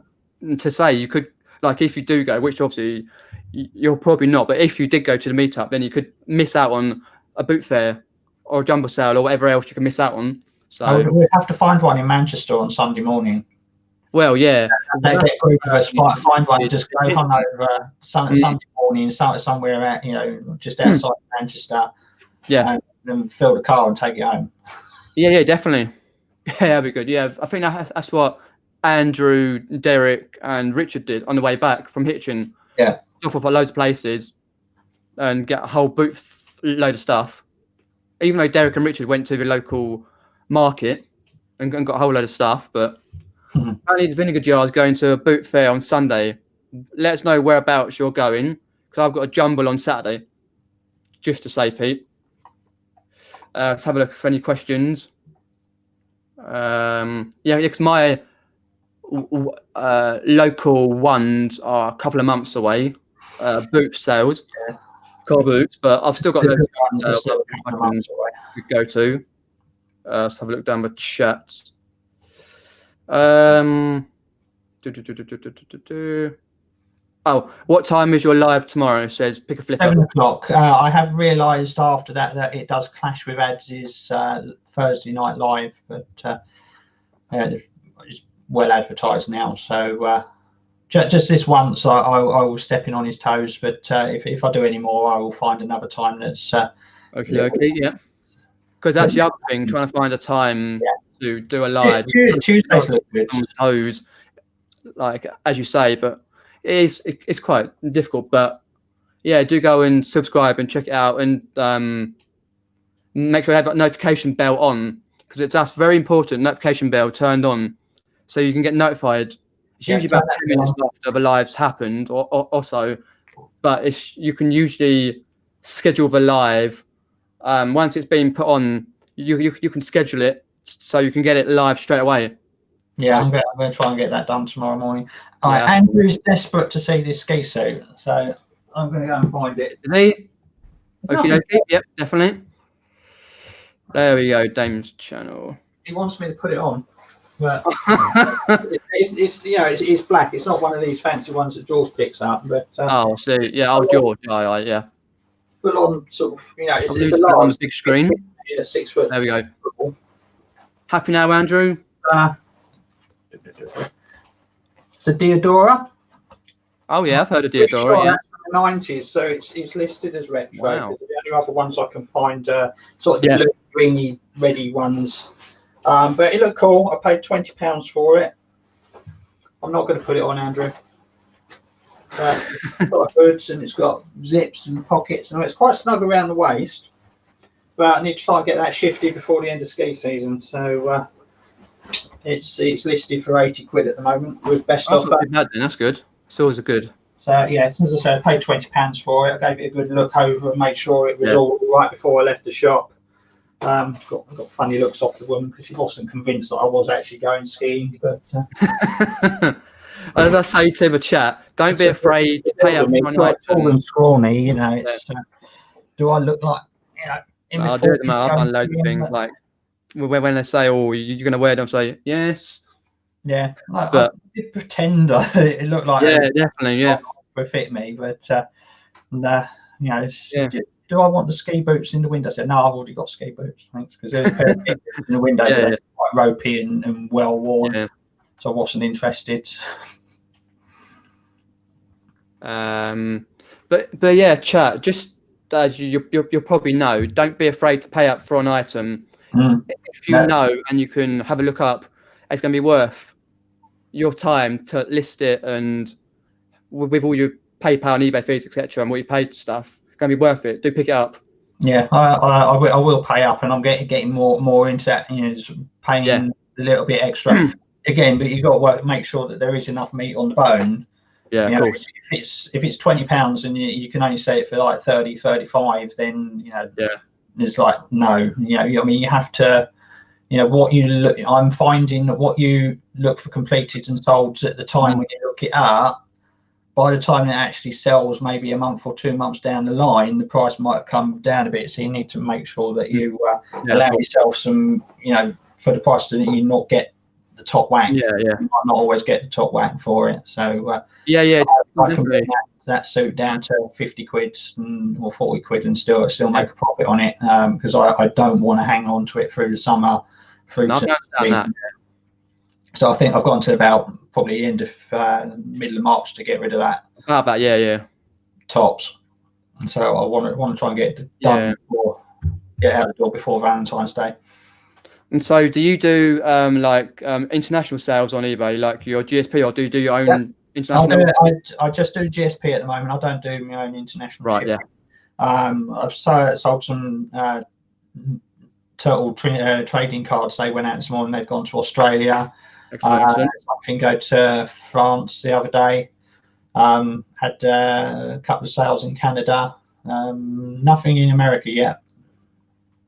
to say. You could, like, if you do go, which obviously you're probably not, but if you did go to the meetup, then you could miss out on a boot fair or a jumble sale or whatever else you can miss out on. So we'd have to find one in Manchester on Sunday morning. Well, yeah. Get a group of us, find one, just go on over Sunday morning, somewhere at, just outside Manchester. Yeah. And then fill the car and take it home. Yeah, definitely. Yeah, that'd be good. Yeah, I think that's what Andrew, Derek, and Richard did on the way back from Hitchin. Yeah. Stop off at loads of places and get a whole boot load of stuff. Even though Derek and Richard went to the local market and got a whole load of stuff, but apparently the Vinegar Jar is going to a boot fair on Sunday. Let us know whereabouts you're going, because I've got a jumble on Saturday. Just to say, Pete. Let's have a look for any questions. Because my local ones are a couple of months away. Boot sales, car boots, but I've still got loads of sales I can go to. Let's have a look down the chat. Oh, what time is your live tomorrow? It says pick a flipper. 7 o'clock. I have realised after that it does clash with Ads' Thursday night live, but it's well advertised now. So just this once, I will step in on his toes. But if I do any more, I will find another time that's okay, yeah. Because that's the other thing, trying to find a time to do a live. Tuesdays look good. On toes, like as you say, but it's quite difficult. But yeah, do go and subscribe and check it out, and make sure you have that notification bell on, because that's very important. Notification bell turned on, so you can get notified. It's usually about 10 minutes after the live's happened, or so. But you can usually schedule the live. Once it's been put on, you can schedule it so you can get it live straight away. Yeah, I'm going to try and get that done tomorrow morning. All right, Andrew's desperate to see this ski suit, so I'm going to go and find it. Is he? Okay, yep, definitely. There we go, Dame's channel. He wants me to put it on, but it's black. It's not one of these fancy ones that George picks up. But George, yeah. Full on sort of, it's a lot on the big screen. Yeah, 6 foot. There we go. Happy now, Andrew? It's a Diodora. Oh yeah, I've heard of Diodora. Yeah. 90s, so it's listed as retro. Wow. The only other ones I can find sort of the little greeny, ready ones. But it looked cool. I paid £20 for it. I'm not going to put it on, Andrew. It's got hoods and it's got zips and pockets, and it's quite snug around the waist. But I need to try and get that shifted before the end of ski season. So it's listed for 80 quid at the moment with best offer. That's good. It's always a good. So yeah, as I said, I paid £20 for it. I gave it a good look over and made sure it was all right before I left the shop. Got funny looks off the woman because she wasn't convinced that I was actually going skiing. But as I say to the chat, don't be afraid to pay up for an item. Tall and scrawny, it's do I look like I'll do it. I've done loads of things like when they say, "Oh, you're going to wear them," I say, "Yes." Yeah, I did pretend it looked like definitely, would fit me, but do I want the ski boots in the window? I said, no, I've already got ski boots, thanks, because in the window they're quite ropey and well worn, so I wasn't interested. But yeah, chat. Just as you'll probably know, don't be afraid to pay up for an item. If you know and you can have a look up, it's going to be worth your time to list it, and with all your PayPal and eBay fees, etc., and what you paid stuff, it's going to be worth it. Do pick it up. Yeah, I will pay up, and I'm getting more into that. Just paying a little bit extra again, but you've got to make sure that there is enough meat on the bone. Yeah, of course. If it's £20 and you can only sell it for like 30, 35, then it's like no. I mean, you have to. What you look. I'm finding that what you look for completed and sold at the time when you look it up, by the time it actually sells, maybe a month or 2 months down the line, the price might have come down a bit. So you need to make sure that you allow yourself some, for the price that you not get the top whack. Yeah. You might not always get the top whack for it. So I can bring that suit down to 50 quid or 40 quid and still make a profit on it, because I don't want to hang on to it through the summer. So I think I've gone to about probably end of middle of March to get rid of that. Tops, and so I want to try and get it done before get out the door before Valentine's Day. And so, do you do international sales on eBay, like your GSP, or do you do your own international? I just do GSP at the moment. I don't do my own international. Right. Shipping. I've sold some turtle trading cards. They went out this morning. They've gone to Australia. Excellent. I can go to France the other day. Had a couple of sales in Canada. Nothing in America yet.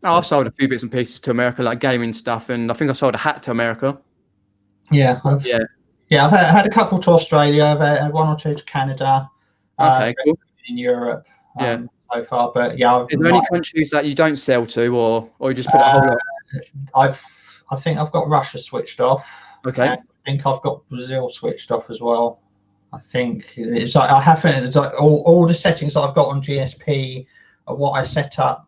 I've sold a few bits and pieces to America, like gaming stuff, and I think I sold a hat to America. Yeah, I've had a couple to Australia. I've had one or two to Canada. Okay, cool. In Europe. So far, but is there any countries that you don't sell to, or you just put a whole lot? I think I've got Russia switched off. Okay. I think I've got Brazil switched off as well. I think it's like I haven't. It's like all the settings that I've got on GSP are what I set up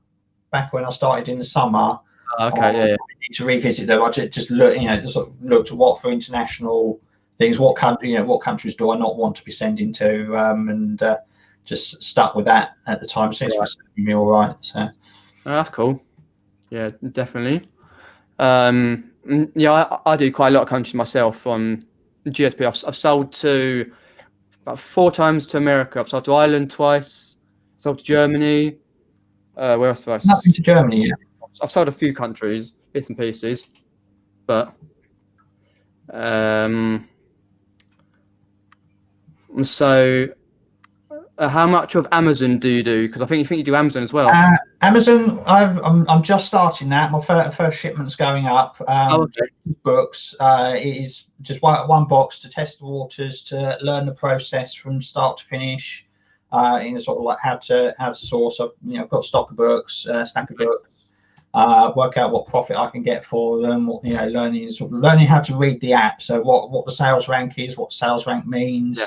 back when I started in the summer. Okay. I need to revisit them. I just look, sort of looked at what for international things, what countries do I not want to be sending to, and just stuck with that at the time. Seems to be me all right. So that's cool. Yeah, definitely. I do quite a lot of countries myself on GSP. I've sold to about 4 times to America. I've sold to Ireland twice. Sold to Germany. Where else have I? Nothing to Germany yet. I've sold a few countries, bits and pieces, but so. How much of Amazon do you do? Because I think you do Amazon as well. Amazon, I'm just starting that. My first shipment's going up. Books. It is just one box to test the waters, to learn the process from start to finish. Sort of like how to source. I've got stock of books, stack of books. Work out what profit I can get for them. Learning how to read the app. So what the sales rank is, what sales rank means. Yeah.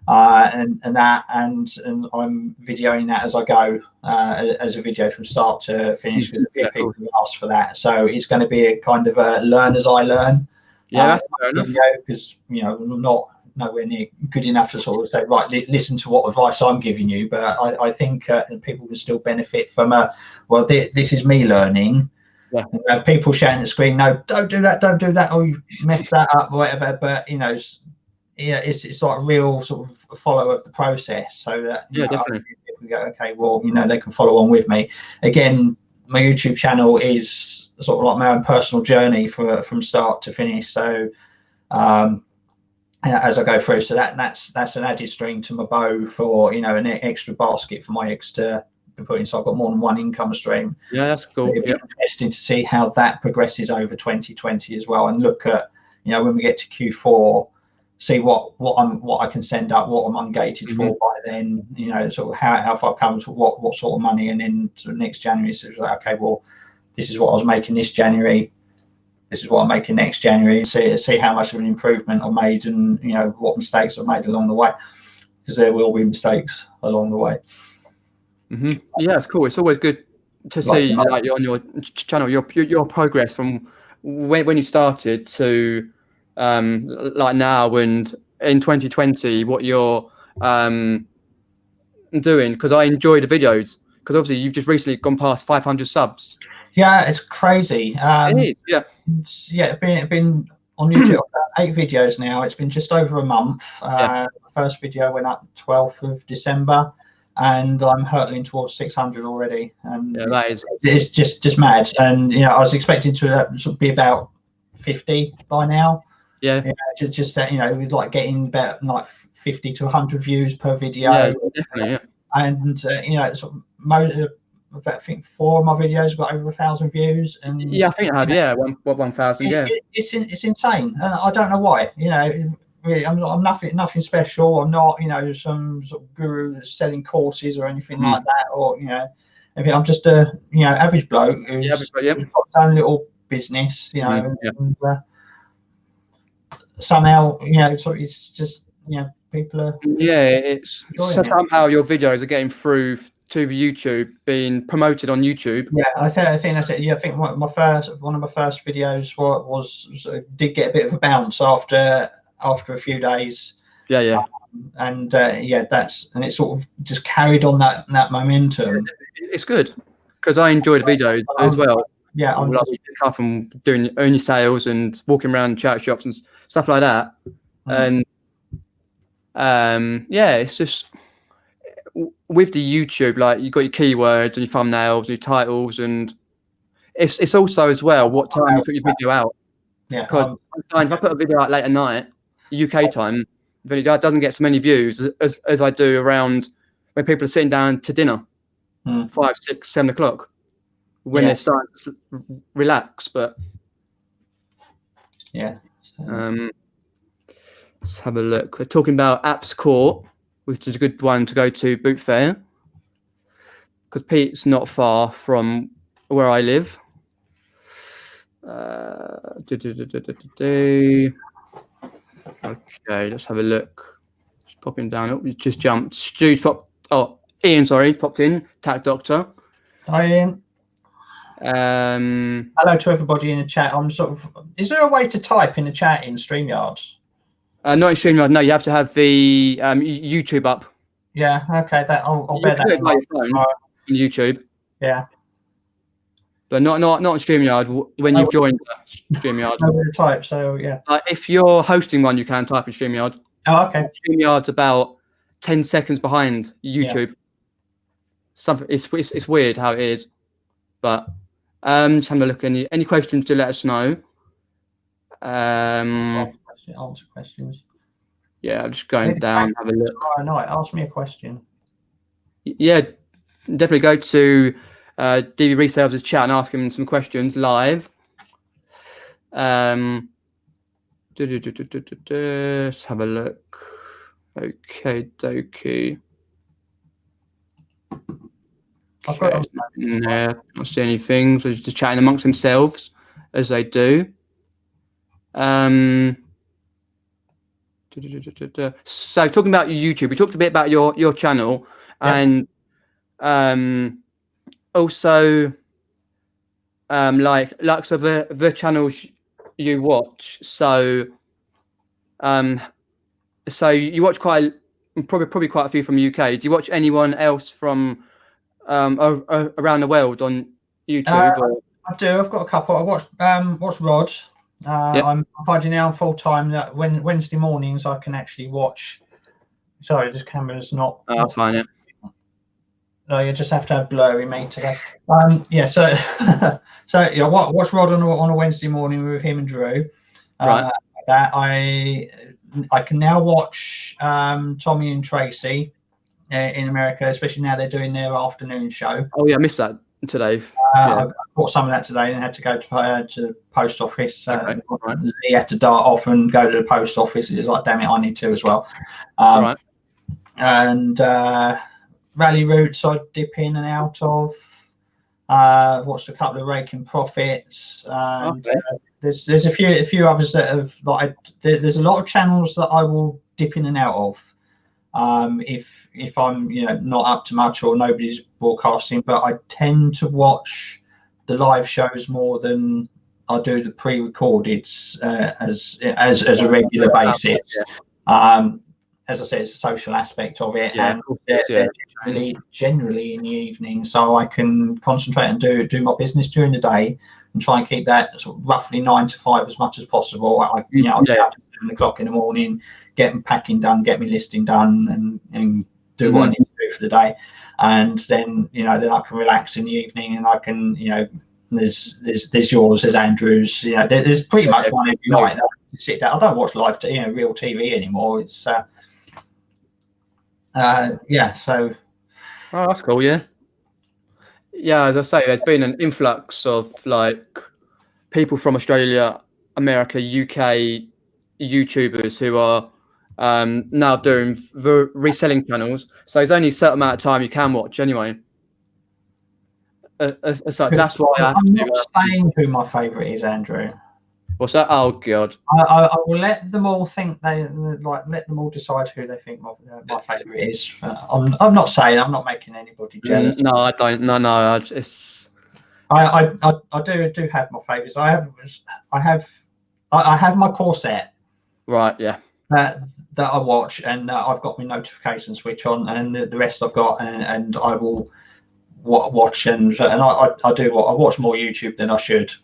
And I'm videoing that as I go, as a video from start to finish, because people ask for that. So it's going to be a kind of a learn as I learn. Yeah, that's fair enough. Because I'm not nowhere near good enough to sort of say, right, listen to what advice I'm giving you. But I think people can still benefit from this is me learning. Yeah. And people shouting at the screen, no, don't do that, or you messed that up, or whatever. But it's like a real sort of follow of the process, so that definitely people go, okay, well, they can follow on with me. Again, my YouTube channel is sort of like my own personal journey from start to finish. So as I go through, so that's an added string to my bow for an extra basket for my eggs to put in. So I've got more than one income stream. Yeah, that's cool. It'll be interesting to see how that progresses over 2020 as well, and look at when we get to Q4. See what I can send up, what I'm ungated for by then, sort of how far come to what sort of money, and then sort of next January, so it's like, okay, well, this is what I was making this January, this is what I'm making next January. See how much of an improvement I've made, and what mistakes I've made along the way, because there will be mistakes along the way. Yeah, it's cool. It's always good to see on your channel your progress from when you started to like now, and in 2020 what your doing because I enjoy the videos. Because obviously you've just recently gone past 500 subs. Yeah, it's crazy. It is, yeah. Yeah, been on YouTube 8 videos now. It's been just over a month. The first video went up 12th of December, and I'm hurtling towards 600 already. And it's just mad. And I was expecting to sort of be about 50 by now. Yeah. Just it was like getting about like 50 to 100 views per video. Yeah, definitely. Yeah. And sort of I think 4 of my videos got over 1,000 views. And yeah, I think I have. Yeah, 1,000. Yeah, it's insane. I don't know why. Really, I'm nothing special. I'm not some sort of guru that's selling courses or anything like that. Or I'm just a average bloke who's got his own little business. And, somehow it's just people are it's somehow your videos are getting through to the YouTube, being promoted on YouTube. Yeah, I think that's it. Yeah, I think one of my first videos did get a bit of a bounce after a few days. Yeah. And it sort of just carried on that momentum. It's good because I enjoy the videos as well. Yeah, I'm like pick up and doing only sales and walking around charity shops and stuff like that. And it's just with the YouTube, like you got your keywords and your thumbnails and your titles, and it's also as well what time you put your video out. Yeah, because if I put a video out late at night, UK time, then it doesn't get so many views as I do around when people are sitting down to dinner, 5, 6, 7 o'clock, when they're starting to relax. But let's have a look. We're talking about Apps Court, which is a good one to go to, Boot Fair, because Pete's not far from where I live. Okay, let's have a look. Just popping down. Oh, it just jumped. Stu's popped. Oh, Ian, sorry, popped in. Tack Doctor. Hi, Ian. Hello to everybody in the chat. Is there a way to type in the chat in StreamYard? Not in StreamYard. No, you have to have the YouTube up. Yeah. Okay. I'll bear that in mind. On YouTube. Yeah. But not on StreamYard when you've joined StreamYard. No way to type. So yeah. If you're hosting one, you can type in StreamYard. Oh, okay. StreamYard's about 10 seconds behind YouTube. Something it's weird how it is, but just having a look. Any questions to let us know. Answer questions. Yeah, I'm just going down. Have a look. Tomorrow night, ask me a question. Yeah, definitely go to DB Resales' chat and ask him some questions live. Let's have a look. Okay, dokie. Okay. Not see anything. So just chatting amongst themselves as they do. So talking about your YouTube, we talked a bit about your channel and also like so the channels you watch. So so you watch probably quite a few from UK. Do you watch anyone else from around the world on YouTube? I do. I've got a couple. I watch Rod. I'm finding now full time that when Wednesday mornings I can actually watch. Sorry, this camera's not. Oh, that's fine. Yeah. No, you just have to have blurry mate today. So watch Rod on a Wednesday morning with him and Drew. Right. That I can now watch Tommy and Tracy in America, especially now they're doing their afternoon show. Oh yeah, I missed that today. I bought some of that today and had to go to the post office. Right. He had to dart off and go to the post office. It was like, damn it, I need to as well. Right. And Rally Routes I dip in and out of. Watched a couple of Raking Profits. And, there's a few others that have there's a lot of channels that I will dip in and out of. If I'm not up to much or nobody's broadcasting, but I tend to watch the live shows more than I do the pre-recorded as a regular basis. as I said, it's a social aspect of it, Yeah, and of course, they're generally in the evening, so I can concentrate and do my business during the day, and try and keep that sort of roughly 9 to 5 as much as possible. I get up at 7 o'clock in the morning, get my packing done, get my listing done, and do what I need to do for the day, and then then I can relax in the evening, and I can there's yours, there's Andrew's, there's pretty much one every night that I can sit down. I don't watch live real TV anymore. It's so oh, that's cool. Yeah, as I say, there's been an influx of like people from Australia, America, UK YouTubers who are now doing reselling channels. So there's only a certain amount of time you can watch anyway. As such, that's why I'm not saying who my favourite is, Andrew. What's that? Oh God! I will let them all think let them all decide who they think my favourite is. I'm not saying, I'm not making anybody jealous. No, I don't. No. I do have my favourites. I have my core set. Right. Yeah. That I watch, and I've got my notification switch on, and the rest I've got, and I will watch, and I watch more YouTube than I should.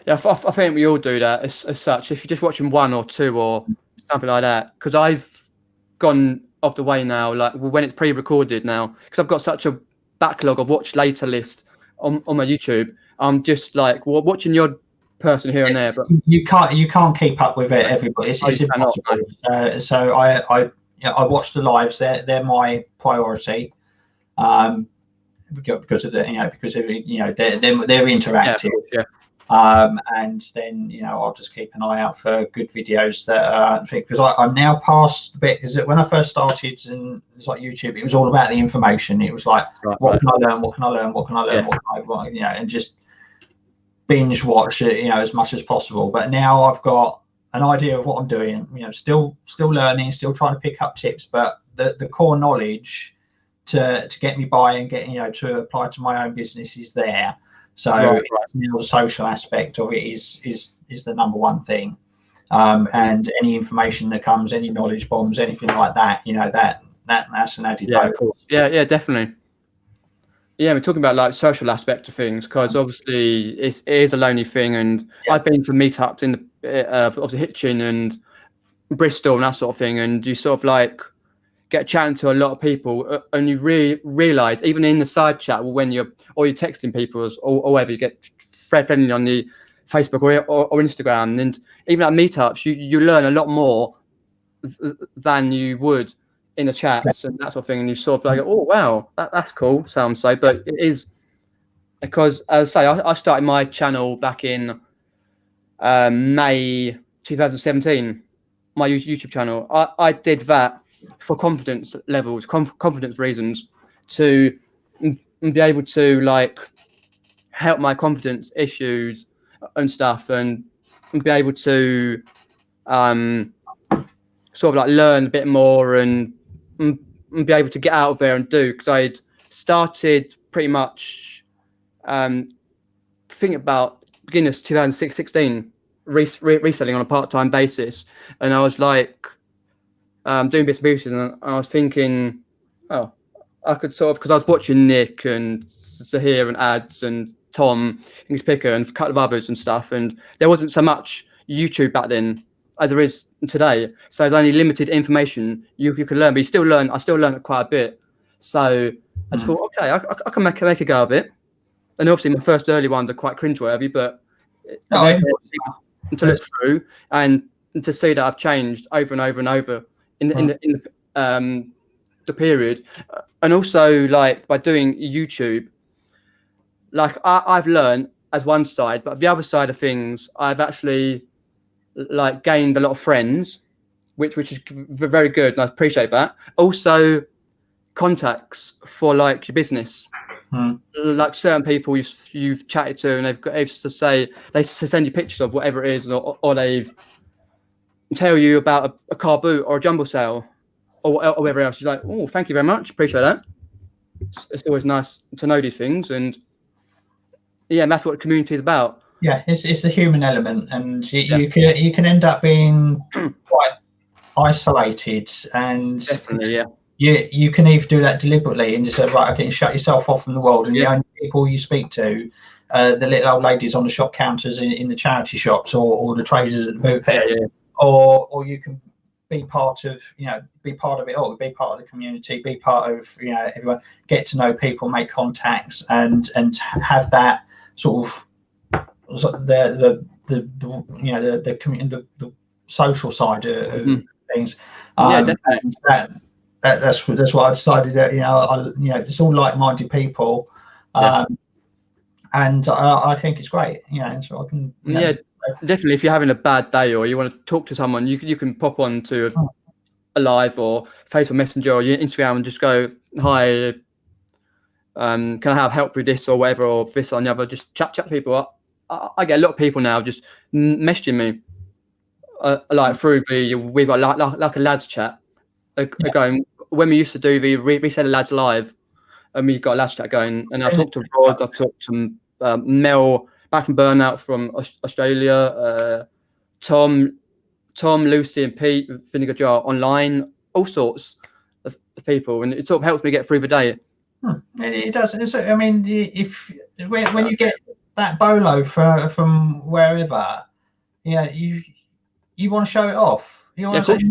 Yeah, I think we all do that as such. If you're just watching one or two or something like that, because I've gone off the way now, like when it's pre-recorded now, because I've got such a backlog of watch later list on my YouTube. I'm just like watching your person here and there, but you can't keep up with it, everybody. It's impossible. So I watch the lives. They're my priority. Because of they're interactive. Yeah. And then I'll just keep an eye out for good videos that because I'm now past the bit, because when I first started, and it's like YouTube, it was all about the information. It was like, what can I learn, and just binge watch it as much as possible. But now I've got an idea of what I'm doing, still learning, still trying to pick up tips, but the core knowledge to get me by and get to apply to my own business is there. So the social aspect of it is the number one thing, and any information that comes, any knowledge bombs, anything like that, that's an added bonus. Of course. Yeah, definitely. Yeah, we're talking about like social aspect of things, because obviously it is a lonely thing, and I've been to meetups in obviously Hitchin and Bristol and that sort of thing, and you sort of like get chatting to a lot of people, and you realize even in the side chat when you're texting people or whatever, you get friendly on the Facebook or Instagram, and even at meetups you learn a lot more than you would in the chats and that sort of thing, and you sort of like, oh wow, that's cool, sounds so. But it is because, as I say, I started my channel back in May 2017, my YouTube channel. I did that for confidence levels, confidence reasons, to be able to like help my confidence issues and stuff, and be able to sort of like learn a bit more and be able to get out of there and do, because I'd started pretty much thinking about beginning of 2016 reselling on a part-time basis, and I was like doing bits and pieces, and I was thinking, oh, I could sort of, because I was watching Nick and Zahir and Ads and Tom, English Picker, and a couple of others and stuff, and there wasn't so much YouTube back then as there is today. So there's only limited information you can learn, but I still learn quite a bit. So I just thought, okay, I can make a go of it. And obviously my first early ones are quite cringeworthy, but to look through and to see that I've changed over and over and over in the period, and also like by doing YouTube, like I've learned as one side, but the other side of things, I've actually like gained a lot of friends, which is very good, and I appreciate that. Also, contacts for like your business, like certain people you've chatted to, and they've to say, they send you pictures of whatever it is, or they've tell you about a car boot or a jumble sale or whatever else. You're like, oh, thank you very much, appreciate that. It's always nice to know these things, and that's what the community is about. It's the human element, and you can end up being isolated, and Definitely, yeah. you can either do that deliberately and just say, right, okay, shut yourself off from the world, and the only people you speak to, the little old ladies on the shop counters in the charity shops, or the traders at the boot fairs, or you can be part of, be part of it all, be part of the community, be part of, everyone, get to know people, make contacts, and have that sort of the social side of things. Definitely. And that's what I decided that, it's all like-minded people, and I think it's great, so I can definitely. If you're having a bad day or you want to talk to someone, you can pop on to a live or Facebook Messenger or your Instagram and just go, hi, can I have help with this or whatever, or this or the other. Just chat to people. I get a lot of people now just messaging me through we've got like a lads chat going. When we used to do the Reselling Lads Live, and we've got a lads chat going, and I talked to Rod, I've talked to Mel back from Burnout from Australia, Tom, Lucy, and Pete, Vinegar Jar online, all sorts of people, and it sort of helps me get through the day. It does. I mean, when you get that bolo from wherever, you want to show it off. You want to say,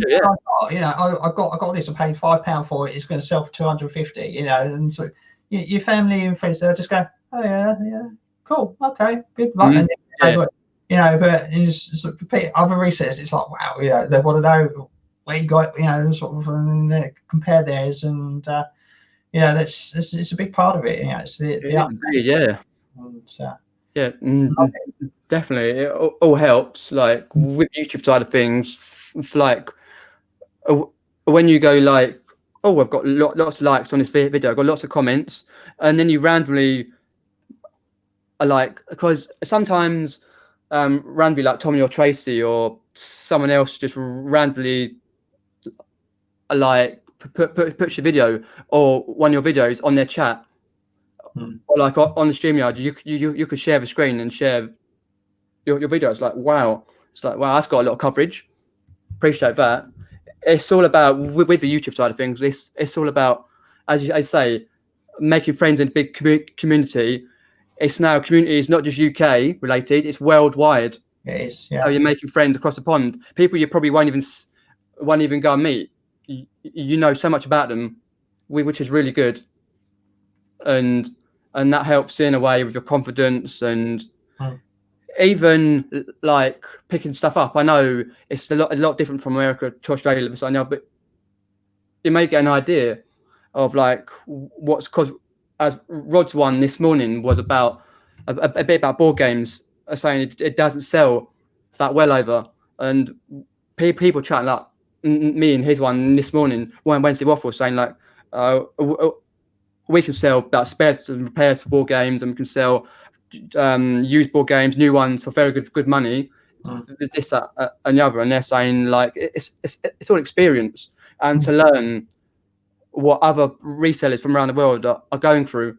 I got this. I paid £5 for it. It's going to sell for 250. And so your family and friends, they'll just go, oh yeah, cool, okay, good luck. But it's other resellers, it's like, wow, they want to know where you got, sort of, and compare theirs, and it's a big part of it. It's definitely. It all helps. Like with YouTube side of things, like when you go like, oh, I've got lots of likes on this video, I've got lots of comments, and then you randomly are like, because sometimes randomly like Tommy or Tracy or someone else just randomly like puts your video or one of your videos on their chat, or like on the StreamYard, you could share the screen and share your video. It's like, wow, that's got a lot of coverage. Appreciate that. It's all about with the YouTube side of things. It's all about, as I say, making friends in a big community. It's now community is not just UK related; it's worldwide. It is. Yeah. So you're making friends across the pond. People you probably won't even go and meet. You know so much about them, which is really good, and that helps in a way with your confidence and. Even like picking stuff up. I know it's a lot different from America to Australia, I know, but you may get an idea of like what's, because as Rod's one this morning was about a bit about board games, saying it doesn't sell that well over, and people chatting like me and his one this morning, one Wednesday Waffle, saying like we can sell about spares and repairs for board games, and we can sell used board games, new ones for very good money. This, that, and the other, and they're saying like it's all experience and to learn what other resellers from around the world are going through.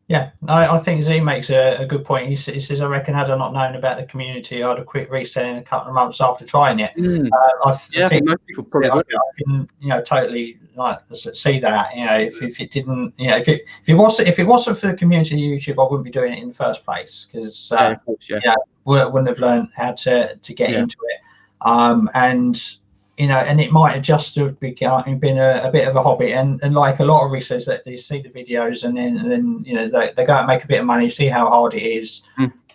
Yeah, I think Z makes a good point. He says, I reckon had I not known about the community, I'd have quit reselling a couple of months after trying it. I think most people probably would. I can, totally like see that. If it didn't, if it wasn't for the community of YouTube, I wouldn't be doing it in the first place, because wouldn't have learned how to get into it. And it might have just have been a bit of a hobby, and like a lot of resellers, that they see the videos and then they go and make a bit of money, see how hard it is,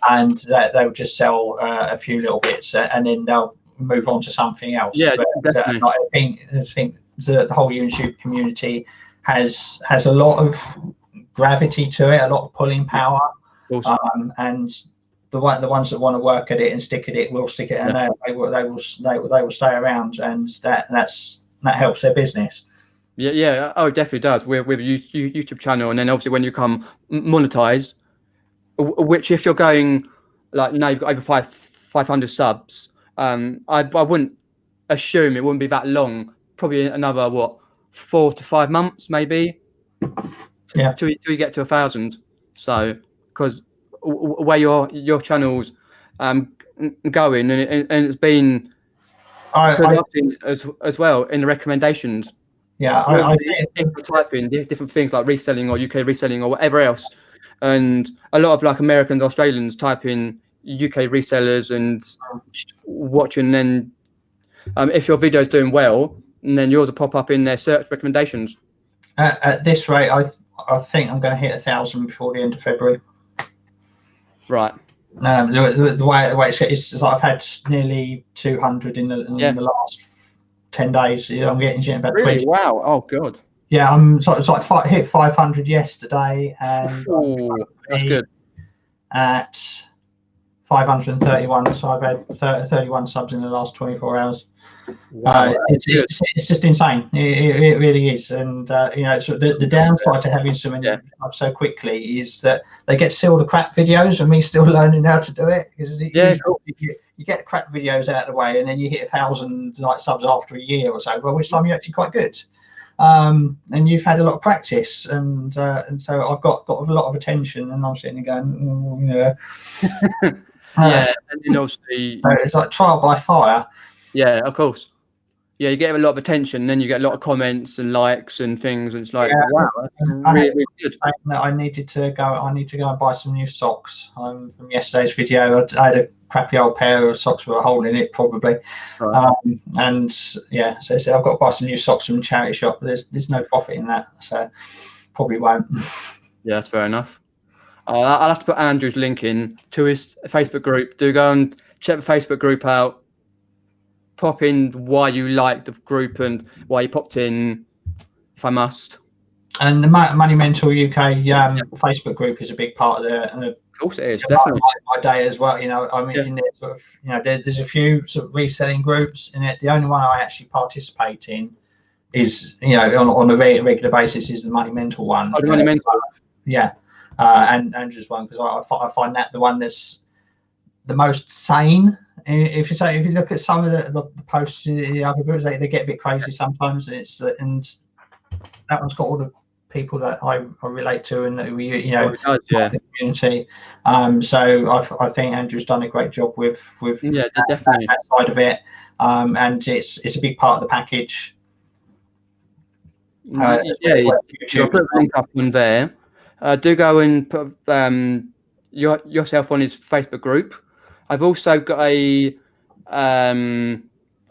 and that they'll just sell a few little bits, and then they'll move on to something else. But I think the whole YouTube community has a lot of gravity to it, a lot of pulling power, and the ones that want to work at it and stick at it will stick at it, and they will stay around, and that helps their business. Oh, it definitely does with YouTube channel, and then obviously when you come monetized, which if you're going like now you've got over 500 subs, I wouldn't assume it wouldn't be that long, probably another 4 to 5 months maybe, till you get to 1,000. So because where your channel's going, and it's been I as well in the recommendations. yeah, People type in different things like reselling or UK reselling or whatever else, and a lot of like Americans, Australians type in UK resellers and watching. Then if your video is doing well, and then yours will pop up in their search recommendations. At this rate, I think I'm going to hit 1,000 before the end of February. Right. The way it's like I've had nearly 200 in the last 10 days. I'm getting about 20. Wow. Oh god. Yeah, I'm hit 500 yesterday, and that's good. At 531, so I've had 31 subs in the last 24 hours. Wow, it's just insane. It really is, and so the downside to having so many up so quickly is that they get to see all the crap videos and me still learning how to do it. Because you get the crap videos out of the way, and then you hit 1,000 subs after a year or so, by which time you're actually quite good. And you've had a lot of practice, and so I've got a lot of attention, and I'm sitting there going, and then obviously it's like trial by fire. Yeah, of course. Yeah, you get a lot of attention, and then you get a lot of comments and likes and things, and it's like, wow, that's really good. I need to go and buy some new socks. From yesterday's video, I had a crappy old pair of socks with a hole in it, probably. Right. And so I've got to buy some new socks from a charity shop. But there's no profit in that, so probably won't. Yeah, that's fair enough. I'll have to put Andrew's link in to his Facebook group. Do go and check the Facebook group out. Pop in why you like the group and why you popped in, if I must. And the Money Mentor UK Facebook group is a big part of the. Of course, it is definitely my day as well. In there, there's a few sort of reselling groups in it. The only one I actually participate in is on a regular basis is the Money Mentor one. Oh, the Money Mentor. Yeah, and Andrew's one, because I find that the one that's the most sane. If you look at some of the posts in the other groups, they get a bit crazy sometimes, and that one's got all the people that I relate to and that we the community. So I think Andrew's done a great job with definitely that side of it, and it's a big part of the package. I'll put a link up on there. Do go and put yourself on his Facebook group. I've also got a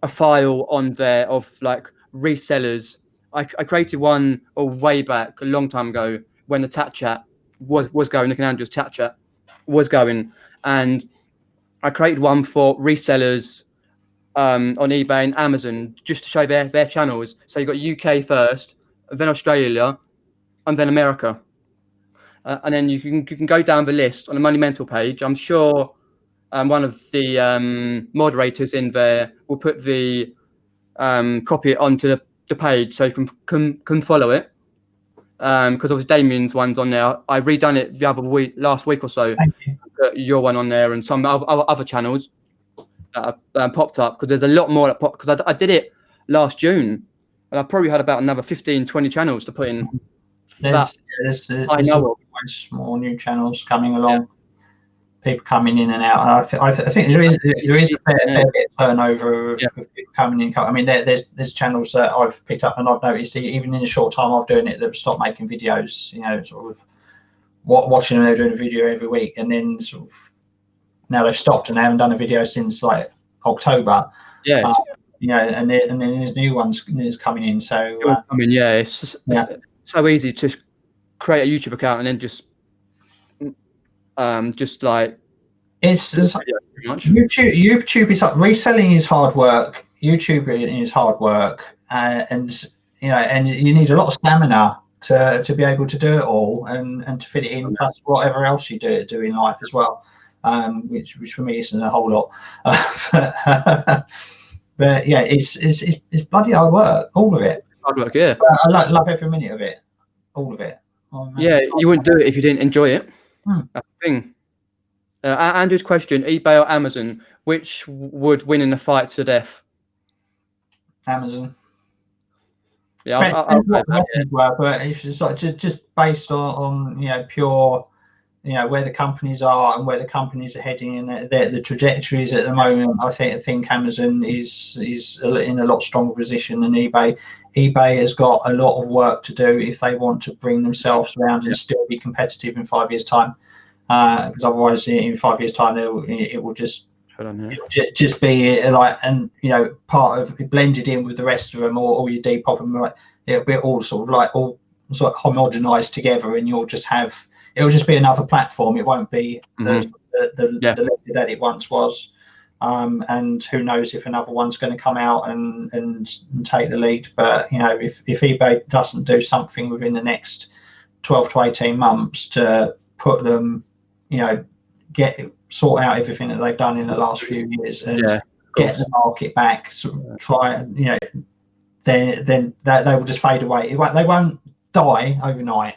file on there of like resellers. I created one way back a long time ago when the chat was going. Nick and Andrew's chat was going, and I created one for resellers on eBay and Amazon just to show their channels. So you got UK first, then Australia, and then America, and then you can go down the list on the Money Mental page. I'm sure. One of the moderators in there will put the copy onto the page so you can follow it. Because obviously Damien's one's on there. I redone it the last week or so. Put your one on there and some other channels that popped up, because there's a lot more that popped. Because I did it last June, and I probably had about another 15-20 channels to put in. There's always more new channels coming along. Yeah. People coming in and out. And I think there is a fair bit of turnover of people coming in. I mean, there's channels that I've picked up and I've noticed even in the short time I've doing it, they've stopped making videos. Sort of watching them, they're doing a video every week, and then sort of now they've stopped and they haven't done a video since like October. Yeah. And then there's new ones coming in. So it's so easy to create a YouTube account and then just like it's YouTube is like, reselling is hard work. YouTube is hard work, and you need a lot of stamina to be able to do it all and to fit it in, plus whatever else you do in life as well, which for me isn't a whole lot. But yeah, it's bloody hard work, all of it. Hard work, yeah. I love every minute of it, all of it. You wouldn't do it if you didn't enjoy it. That's the thing. Andrew's question: eBay or Amazon? Which would win in a fight to death? Amazon. Yeah, but if it's like just based on pure where the companies are and where the companies are heading, and the trajectories at the moment, I think Amazon is in a lot stronger position than eBay. eBay has got a lot of work to do if they want to bring themselves around and still be competitive in 5 years' time, because otherwise in 5 years' time it will just be like, and part of it blended in with the rest of them, or your Depop, and like it'll be all sort of homogenized together, and it'll just be another platform. It won't be the level that it once was. And who knows if another one's going to come out and take the lead. But if eBay doesn't do something within the next 12 to 18 months to put them, sort out everything that they've done in the last few years and get the market back, then they will just fade away. They won't die overnight.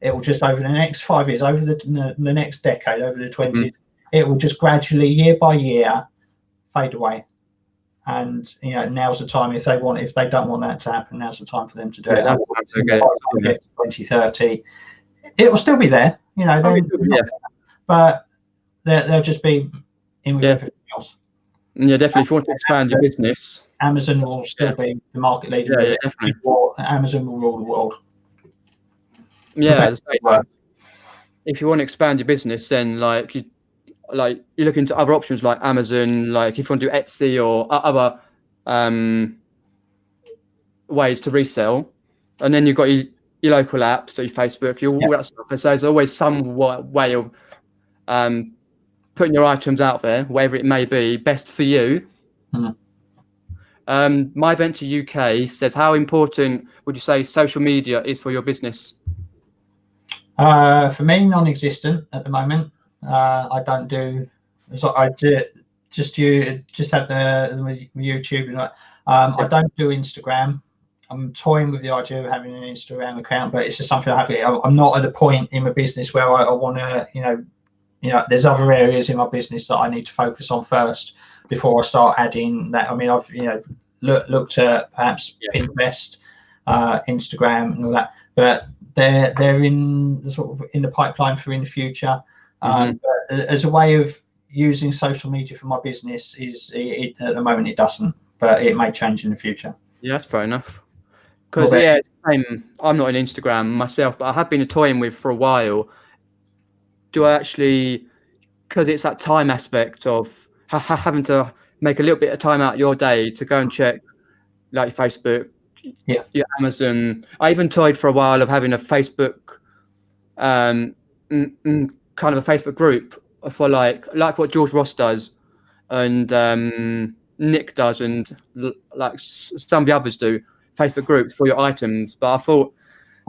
It will just, over the next 5 years, over the next decade, over the 20s, it will just gradually, year by year, fade away. And now's the time, if they don't want that to happen, now's the time for them to do it. 2030, it will still be there, but they'll just be in with everything else. Yeah, definitely. If you want to expand your business, Amazon will still be the market leader. Yeah, definitely. Amazon will rule the world. Yeah, if you want to expand your business, then you look into other options like Amazon, like if you want to do Etsy or other ways to resell, and then you've got your local apps, so your Facebook, all that stuff. So there's always some way of putting your items out there, whatever it may be, best for you. My Venture UK says, how important would you say social media is for your business? For me, non-existent at the moment. I don't do. So I do just have the YouTube. I don't do Instagram. I'm toying with the idea of having an Instagram account, but it's just something I have. I'm not at a point in my business where I want to, there's other areas in my business that I need to focus on first before I start adding that. I mean, I've looked at perhaps Pinterest, Instagram, and all that, but they're in the pipeline for in the future. But as a way of using social media for my business, at the moment it doesn't, but it may change in the future. Yeah, that's fair enough. Because it's the same. I'm not on Instagram myself, but I have been toying with for a while. Do I actually? Because it's that time aspect of having to make a little bit of time out of your day to go and check, like Facebook, your Amazon. I even toyed for a while of having a Facebook, kind of a Facebook group for like what George Ross does, and Nick does, and like some of the others do, Facebook groups for your items. But I thought,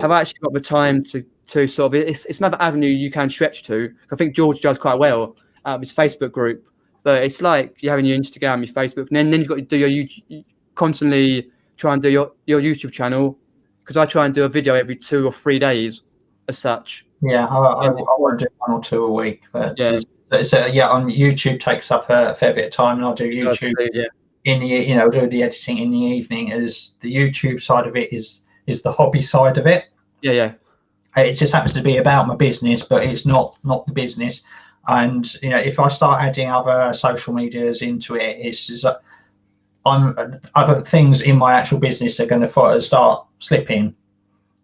have I actually got the time to sort of, it's another avenue you can stretch to. I think George does quite well out of his Facebook group, but it's like you're having your Instagram, your Facebook, and then you've got to do your YouTube, constantly try and do your YouTube channel, because I try and do a video every 2 or 3 days as such. Yeah, I want to do 1 or 2 a week, but on YouTube takes up a fair bit of time, and I'll do YouTube in the do the editing in the evening, as the YouTube side of it is the hobby side of it. It just happens to be about my business, but it's not the business. And if I start adding other social medias into it, it's other things in my actual business are going to start slipping.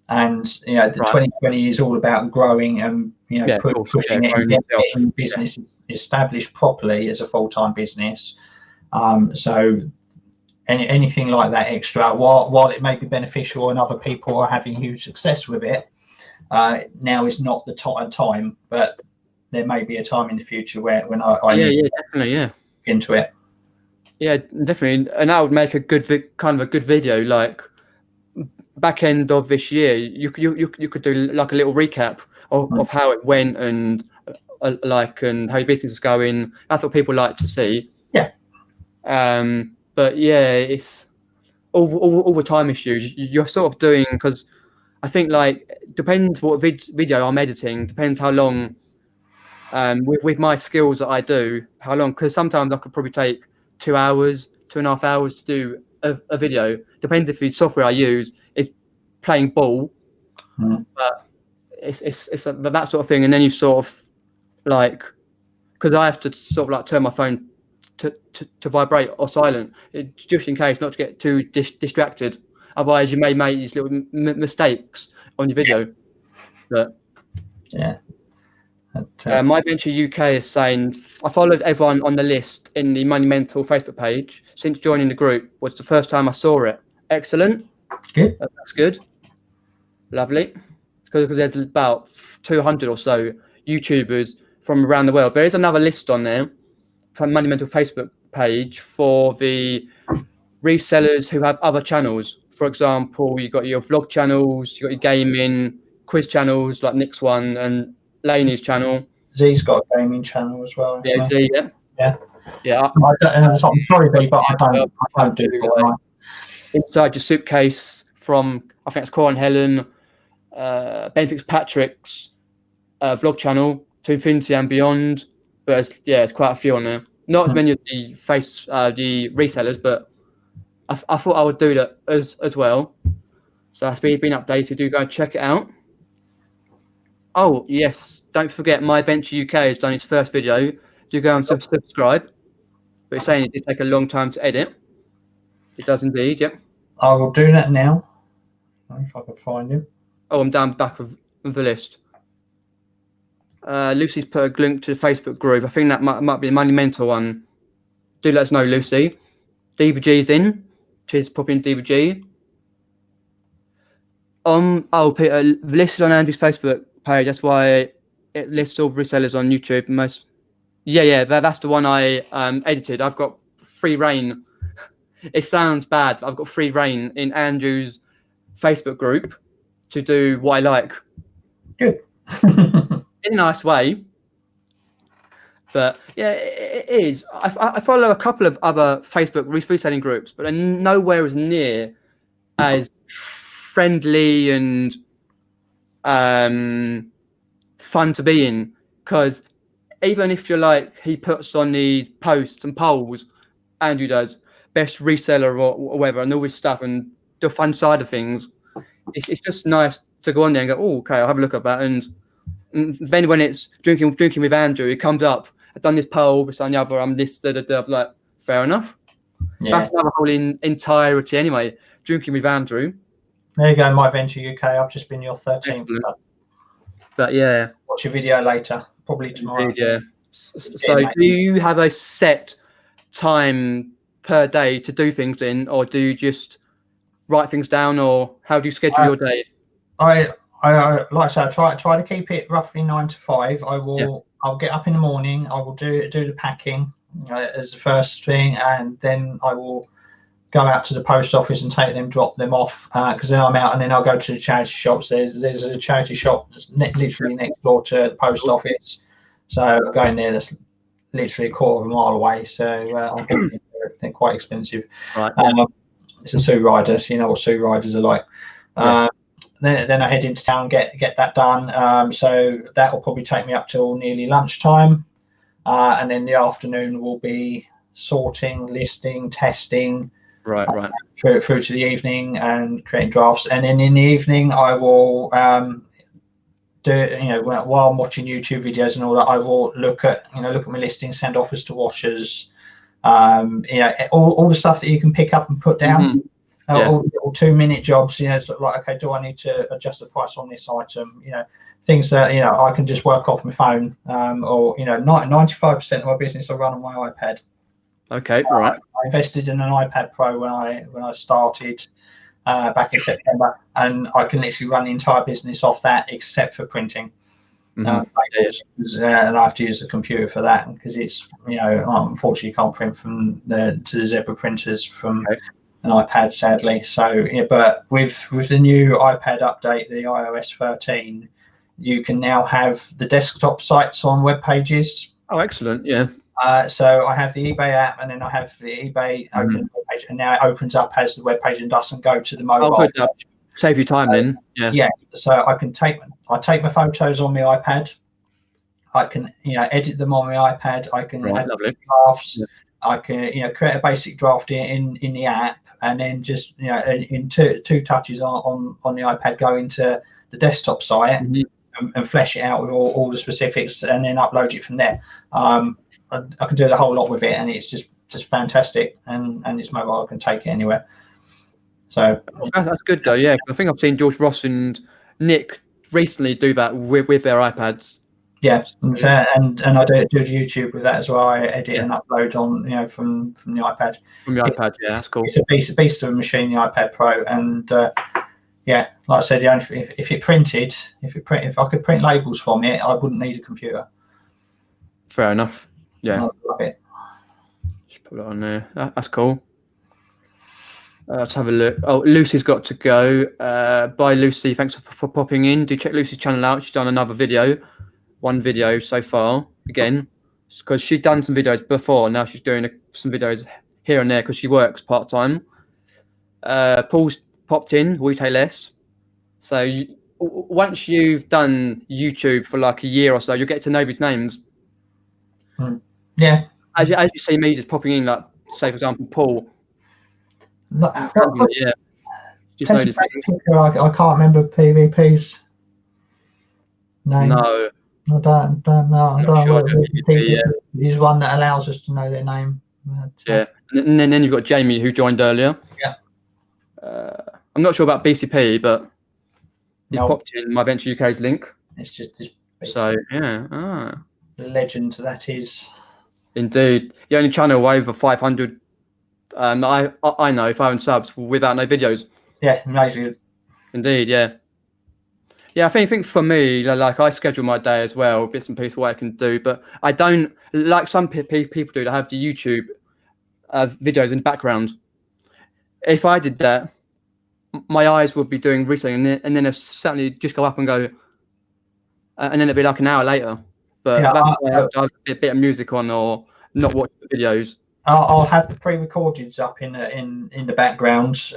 And the 2020 is all about growing and pushing it and getting business established properly as a full-time business. So anything like that extra, while it may be beneficial and other people are having huge success with it, now is not the time, but there may be a time in the future when I definitely into it. Yeah, definitely, and that would make a good video. Like back end of this year, you could do like a little recap of how it went and and how your business is going. That's what people like to see. But it's all the time issues you're sort of doing, because I think depends what video I'm editing, depends how long, with my skills that I do, how long, because sometimes I could probably take 2 hours, 2.5 hours to do a video. Depends if the software I use is playing ball, but it's that sort of thing. And then you sort of like, because I have to sort of like turn my phone to vibrate or silent, just in case not to get too distracted. Otherwise, you may make these little mistakes on your video. But Yeah. My Venture UK is saying, I followed everyone on the list in the Monumental Facebook page since joining the group. Was the first time I saw it. Excellent. Good. That's good. Lovely. Because there's about 200 or so YouTubers from around the world. There is another list on there from Monumental Facebook page for the resellers who have other channels. For example, you've got your vlog channels, you've got your gaming, quiz channels like Nick's one and Laney's channel. Z's got a gaming channel as well. Yeah, Z, yeah. Yeah. I'm sorry, B, but I don't do it. Inside Your Suitcase from, I think it's Corin Helen, Ben Fitzpatrick's vlog channel, To Infinity and Beyond. But it's quite a few on there. Not as many of the the resellers, but I thought I would do that as well. So that's been updated. Do go and check it out. Oh yes, don't forget My Venture UK has done its first video. Do go and subscribe. But it's saying it did take a long time to edit. It does indeed. Yep. I will do that now. If I can find him. Oh, I'm down back of the list. Lucy's put a link to the Facebook group. I think that might be a Monumental one. Do let us know, Lucy. DBG's in. She's popping DBG. Peter, listed on Andy's Facebook page. That's why it lists all resellers on YouTube. That's the one I edited. I've got free reign. It sounds bad, but I've got free reign in Andrew's Facebook group to do what I like. Good. In a nice way. But yeah, it is. I follow a couple of other Facebook reselling groups, but they're nowhere as near as friendly and fun to be in. Because even if you're like, he puts on these posts and polls, Andrew does, best reseller or whatever, and all this stuff, and the fun side of things, it's just nice to go on there and go, oh, okay, I'll have a look at that. And then when it's drinking with Andrew, it comes up, I've done this poll, this and the other, I'm this, I'm like, fair enough. Yeah. That's another whole entirety anyway, drinking with Andrew. There you go, My Venture UK. I've just been your 13th. But yeah. Watch your video later, probably tomorrow. Indeed, yeah. So do you have a set time per day to do things in, or do you just write things down, or how do you schedule your day? I like I said, I try to keep it roughly 9 to 5. I'll get up in the morning. I will do the packing as the first thing, and then I will go out to the post office and drop them off, because then I'm out, and then I'll go to the charity shops. There's a charity shop that's literally next door to the post office, so going there, that's literally a quarter of a mile away. So they're quite expensive. Right. It's a Sue Rider, so you know what Sue Riders are like. Then I head into town, get that done. So that will probably take me up till nearly lunchtime, and then the afternoon will be sorting, listing, testing. Right. Through to the evening and creating drafts, and then in the evening I will do, while I'm watching YouTube videos and all that, I will look at my listings, send offers to washers, all the stuff that you can pick up and put down. All 2-minute jobs, sort of like, okay, do I need to adjust the price on this item? Things that I can just work off my phone, or 95% of my business I run on my iPad. Okay, right. I invested in an iPad Pro when I started back in September, and I can literally run the entire business off that except for printing. And I have to use the computer for that, because it's unfortunately you can't print from to the Zebra printers from an iPad, sadly. So but with the new iPad update, the iOS 13, you can now have the desktop sites on web pages. Oh, excellent! Yeah. So I have the eBay app, and then I have the eBay open web page, and now it opens up as the web page and doesn't go to the mobile. Oh, good. Save you time then. Yeah. So I can take my photos on my iPad. I can edit them on my iPad. I can add drafts. Yeah. I can create a basic draft in the app, and then just in two touches on the iPad go into the desktop site. and flesh it out with all the specifics, and then upload it from there. I can do the whole lot with it, and it's just fantastic, and it's mobile. I can take it anywhere. So that's good though. Yeah, I think I've seen George Ross and Nick recently do that with their iPads. Yeah, and I do YouTube with that as well. I edit and upload on from the iPad. From the iPad, yeah, that's cool. It's a beast of a machine, the iPad Pro, and yeah, like I said, if I could print labels from it, I wouldn't need a computer. Fair enough. Yeah. I love it. Just put it on there. That's cool. Let's have a look. Oh, Lucy's got to go. Bye, Lucy. Thanks for popping in. Do check Lucy's channel out. She's done another video. One video so far. Again, because she's done some videos before. Now she's doing some videos here and there because she works part-time. Paul's popped in. We take less. So once you've done YouTube for like a year or so, you'll get to know these names. Yeah. As you see me just popping in, like, say, for example, Paul. Yeah. Just know the things. I can't remember PvP's name. No. I don't know. I don't sure know. He's one that allows us to know their name. Yeah. And then you've got Jamie, who joined earlier. Yeah. I'm not sure about BCP, but he's popped in my Venture UK's link. It's just this. So, yeah. The legend that is. Indeed. The only channel over 500, I know, 500 subs without no videos. Yeah, amazing. Indeed, yeah. Yeah, I think for me, like, I schedule my day as well, bits and pieces of what I can do, but I don't, like some people do, that have the YouTube videos in the background. If I did that, my eyes would be doing reselling, and then it'd suddenly just go up and go, and then it'd be like an hour later. But yeah, I'll have a bit of music on or not watch the videos. I'll have the pre-recordeds up in the background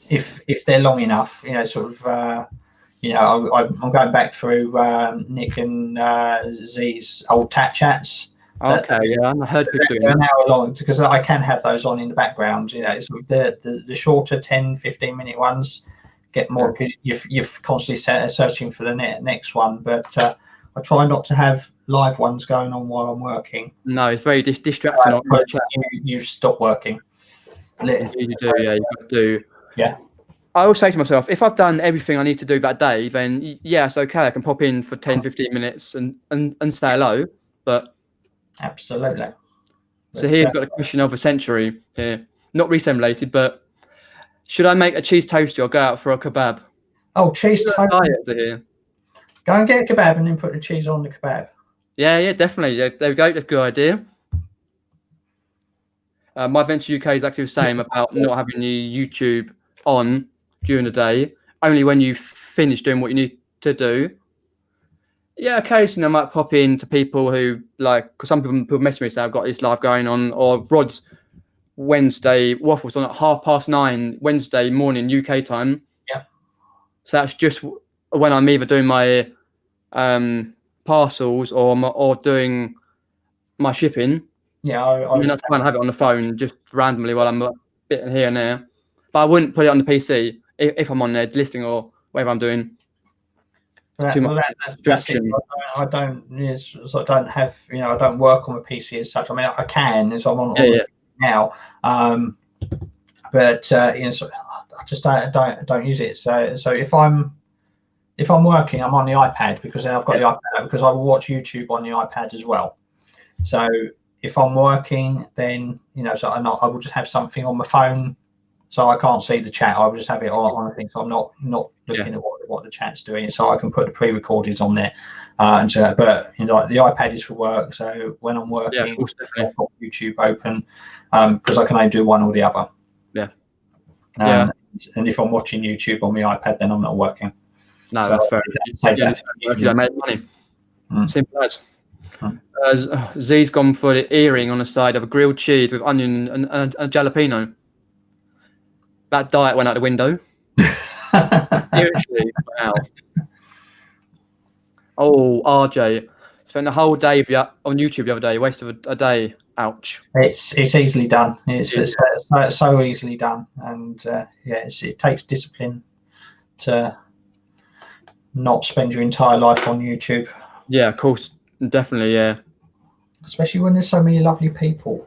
if they're long enough. Sort of. I'm going back through Nick and Z's old chat chats. Okay, yeah, I heard people doing an hour long because I can have those on in the background. Sort of the shorter 10-15 minute ones get more because you're constantly searching for the next one, but. I try not to have live ones going on while I'm working. No, it's very distracting. You stop working. You do, yeah. You do. Yeah. I always say to myself, if I've done everything I need to do that day, then yeah, it's okay. I can pop in for 10-15 minutes and say hello. But absolutely. So here's got a question of a century here. Not recent related, but should I make a cheese toastie or go out for a kebab? Oh, cheese toastie. Here. Go and get a kebab and then put the cheese on the kebab. Yeah, definitely. Yeah, there we go. That's a good idea. My Venture UK is actually the same about not having the YouTube on during the day. Only when you finish doing what you need to do. Yeah, occasionally I might pop in to people who like, because some people message me say I've got this live going on, or Rod's Wednesday waffles on at 9:30 Wednesday morning UK time. Yeah. So that's just when I'm either doing my parcels or doing my shipping. Yeah, I that's fine. Have it on the phone just randomly while I'm a bit here and there, but I wouldn't put it on the PC if I'm on there listing or whatever I'm doing. That's it. I don't have, I don't work on a PC as such. I mean, I can as I'm on now, but I just don't use it. So if I'm working, I'm on the iPad because then I've got the iPad because I will watch YouTube on the iPad as well. So if I'm working, then I will just have something on my phone, so I can't see the chat. I will just have it on a thing, so I'm not looking at what the chat's doing. So I can put the pre-recordeds on there. But the iPad is for work. So when I'm working, I've got YouTube open because I can only do one or the other. Yeah. And if I'm watching YouTube on my iPad, then I'm not working. No, so that's fair. You don't make money. Simple as. Z's gone for the earring on the side of a grilled cheese with onion and jalapeno. That diet went out the window. Seriously, wow. Oh, RJ spent the whole day on YouTube the other day. Wasted a day. Ouch. It's easily done. It's so easily done, and it takes discipline to not spend your entire life on YouTube. Yeah, of course, definitely, yeah. Especially when there's so many lovely people.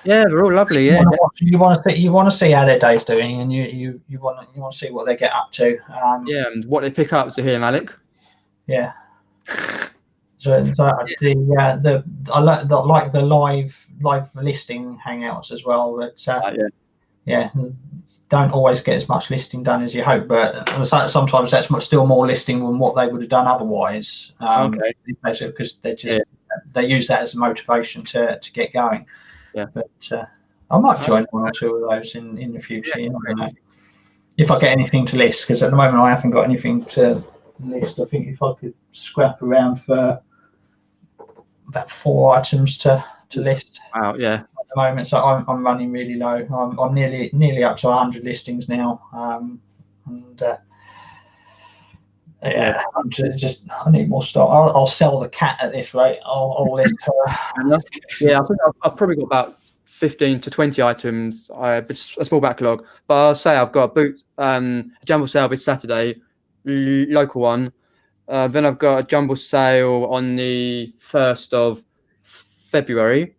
Yeah, they're all lovely. Yeah, You want to see how their day's doing, and you want to see what they get up to. Yeah, and what they pick up to hear, Malik. Yeah. So I like the live listing hangouts as well. But yeah, don't always get as much listing done as you hope, but sometimes that's still more listing than what they would have done otherwise. Okay. Because they use that as a motivation to get going. Yeah. But I might join one or two of those in the future. Yeah. You never know. If I get anything to list, because at the moment I haven't got anything to list. I think if I could scrap around for about 4 items to list. Wow, yeah. At the moment, so I'm running really low. I'm nearly up to 100 listings now, yeah. I need more stock. I'll sell the cat at this rate. I'll list her. Yeah, I think I've probably got about 15 to 20 items. A small backlog, but I'll say I've got a boot jumble sale this Saturday, local one. Then I've got a jumble sale on the 1st of February.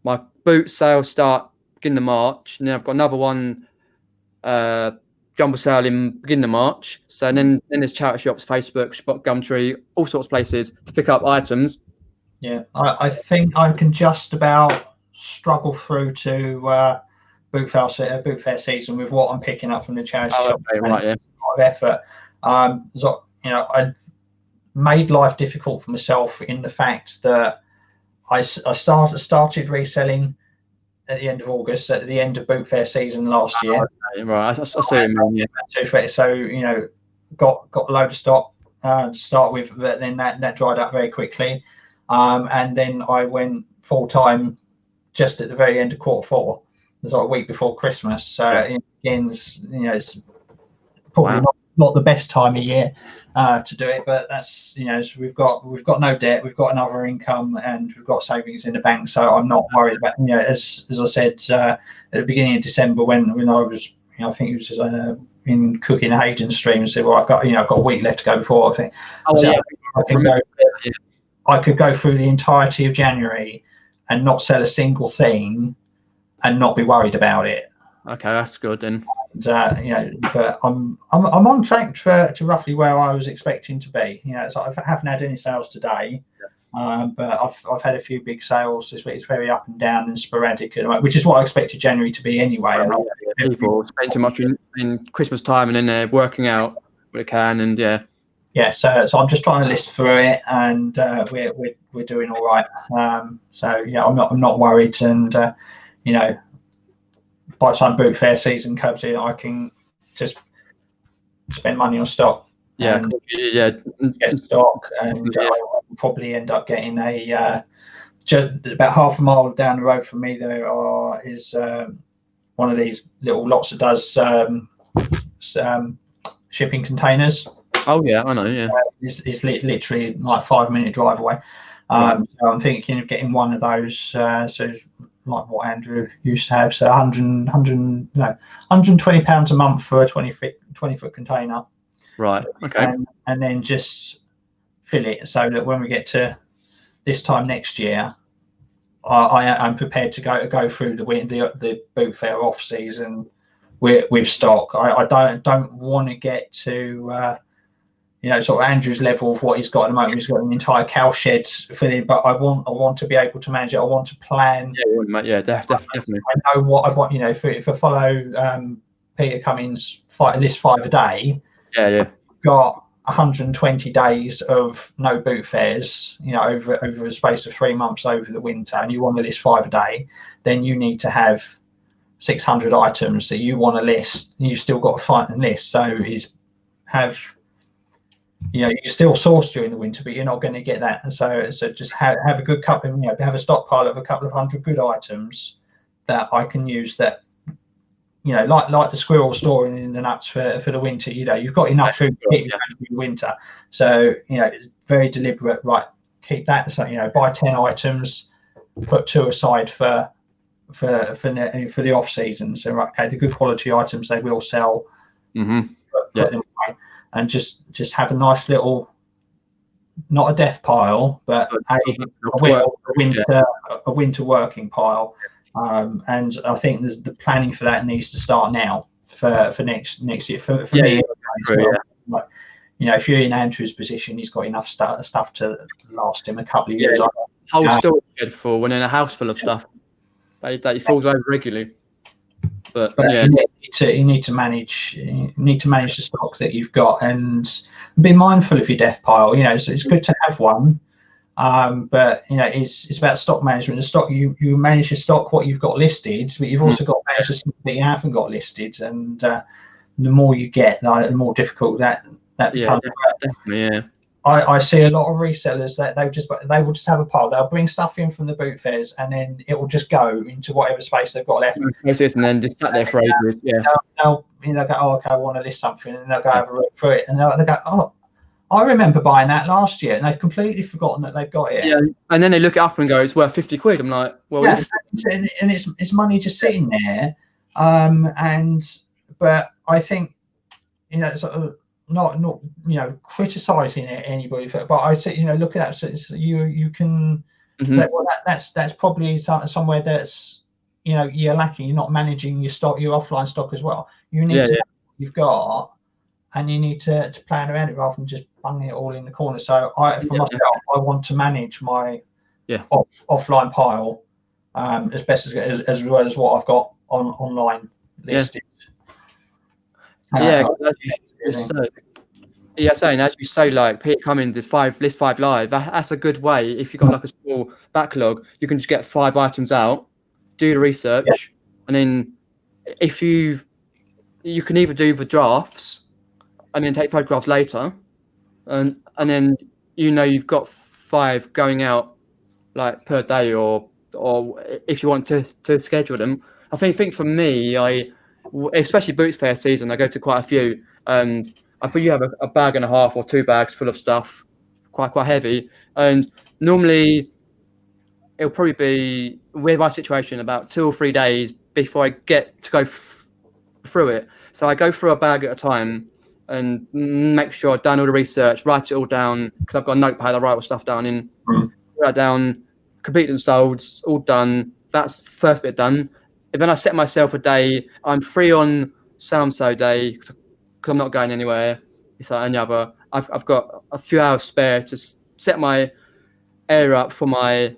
My boot sale start beginning of March, and then I've got another one jumble sale in beginning of March. So then there's charity shops, Facebook, Spot, Gumtree, all sorts of places to pick up items. Yeah, I think I can just about struggle through to boot fair season with what I'm picking up from the charity shop. Okay, right, yeah. A lot of effort. So, I've made life difficult for myself in the fact that I started reselling at the end of August, at the end of boot fair season last year. Okay, right, I see what you mean, yeah. So, got a load of stock to start with, but then that dried up very quickly. And then I went full time just at the very end of quarter 4. It was like a week before Christmas. So again, it's probably not the best time of year to do it, but that's so we've got no debt, we've got another income, and we've got savings in the bank. So I'm not worried about as I said at the beginning of December when I was I think it was in Cooking Hayden stream and said, well, I've got a week left to go before I think. I could go through the entirety of January and not sell a single thing and not be worried about it. Okay, that's good then. And, but I'm on track to roughly where I was expecting to be. So I haven't had any sales today, but I've had a few big sales this week. It's very up and down and sporadic, which is what I expected January to be anyway. People spend too much in Christmas time, and then they're working out what they can, and yeah. So I'm just trying to list through it, and we're doing all right. So yeah, I'm not worried, and by the time boot fair season comes in, I can just spend money on stock. Yeah, get stock, and I'll probably end up getting just about half a mile down the road from me. There is one of these little lots that does shipping containers. Oh yeah, I know. Yeah, it's literally like 5-minute drive away. So I'm thinking of getting one of those. So like what Andrew used to have, so 120 pounds a month for a 20-foot container. Right. Okay. And then just fill it so that when we get to this time next year, I'm prepared to go through the boot fair off season with stock. I don't want to get to sort of Andrew's level of what he's got at the moment. He's got an entire cow shed filling, but I want to be able to manage it. I want to plan. Yeah, definitely. I know what I want. If I follow Peter Cummings' list 5 a day. Yeah. Got 120 days of no boot fairs. Over a space of 3 months over the winter, and you want to list 5 a day, then you need to have 600 items that you want to list. You've still got to find and list. So you still source during the winter, but you're not going to get that. So just have a good couple, have a stockpile of a couple of 100 good items that I can use. That like the squirrel storing in the nuts for the winter. You've got enough food to keep you through the winter. So it's very deliberate. Right, keep that. So buy 10 items, put 2 aside for the off season. So right, okay, the good quality items they will sell. Mm-hmm. Put them away. and just have a nice little, not a death pile, but a winter working pile. And I think the planning for that needs to start now for next year. For me, like, you know, if you're in Andrew's position, he's got enough stuff to last him a couple of years. Whole storage shed full, and then a house full of stuff that he falls over regularly. But yeah, you need to manage the stock that you've got and be mindful of your death pile. You know, so it's good to have one, but you know, it's about stock management. The stock you manage your stock, what you've got listed, but you've also got to manage the stock that you haven't got listed. And the more you get, the more difficult that becomes. Definitely, yeah. I see a lot of resellers that they will just have a pile. They'll bring stuff in from the boot fairs, and then it will just go into whatever space they've got left. And then just sat there for ages. Yeah. They'll go, oh, okay, I want to list something, and they'll go have a look through it, and they'll go, oh, I remember buying that last year, and they've completely forgotten that they've got it. Yeah, and then they look it up and go, it's worth 50 quid. I'm like, well, yeah, and it's money just sitting there. But I think, you know, sort of. Not you know, criticizing anybody for it, but I say, you know, look at that, so you can say, well, that's probably somewhere that's, you know, you're lacking. You're not managing your stock, your offline stock as well. You need to know what you've got, and you need to plan around it rather than just bunging it all in the corner. So myself, I want to manage my offline pile as best as well as what I've got online listed. Saying as you say, like Pete Cummins is list 5 live. That's a good way. If you've got like a small backlog, you can just get 5 items out, do the research, and then if you can either do the drafts and then take photographs later, and then you know you've got 5 going out like per day, or if you want to schedule them. I think for me, especially Boots Fair season, I go to quite a few, and I put you have a bag and a half or 2 bags full of stuff, quite heavy, and normally it'll probably be, with my situation, about 2 or 3 days before I get to go through it. So I go through a bag at a time and make sure I've done all the research, write it all down, because I've got a notepad, I write all stuff down in, write down, completed and sold, all done. That's the first bit done. And then I set myself a day. I'm free on so day because I'm not going anywhere. It's like any other. I've got a few hours spare to set my area up for my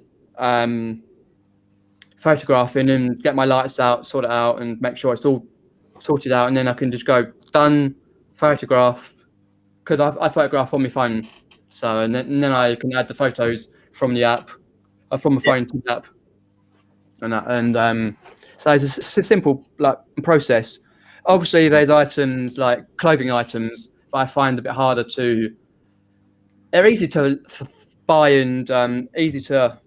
photographing and get my lights out, sort it out, and make sure it's all sorted out. And then I can just go done, photograph, because I photograph on my phone. So and then I can add the photos from the app, from the phone to the app, and so it's a simple like process. Obviously, there's items like clothing items that I find a bit harder to. They're easy to buy and easy to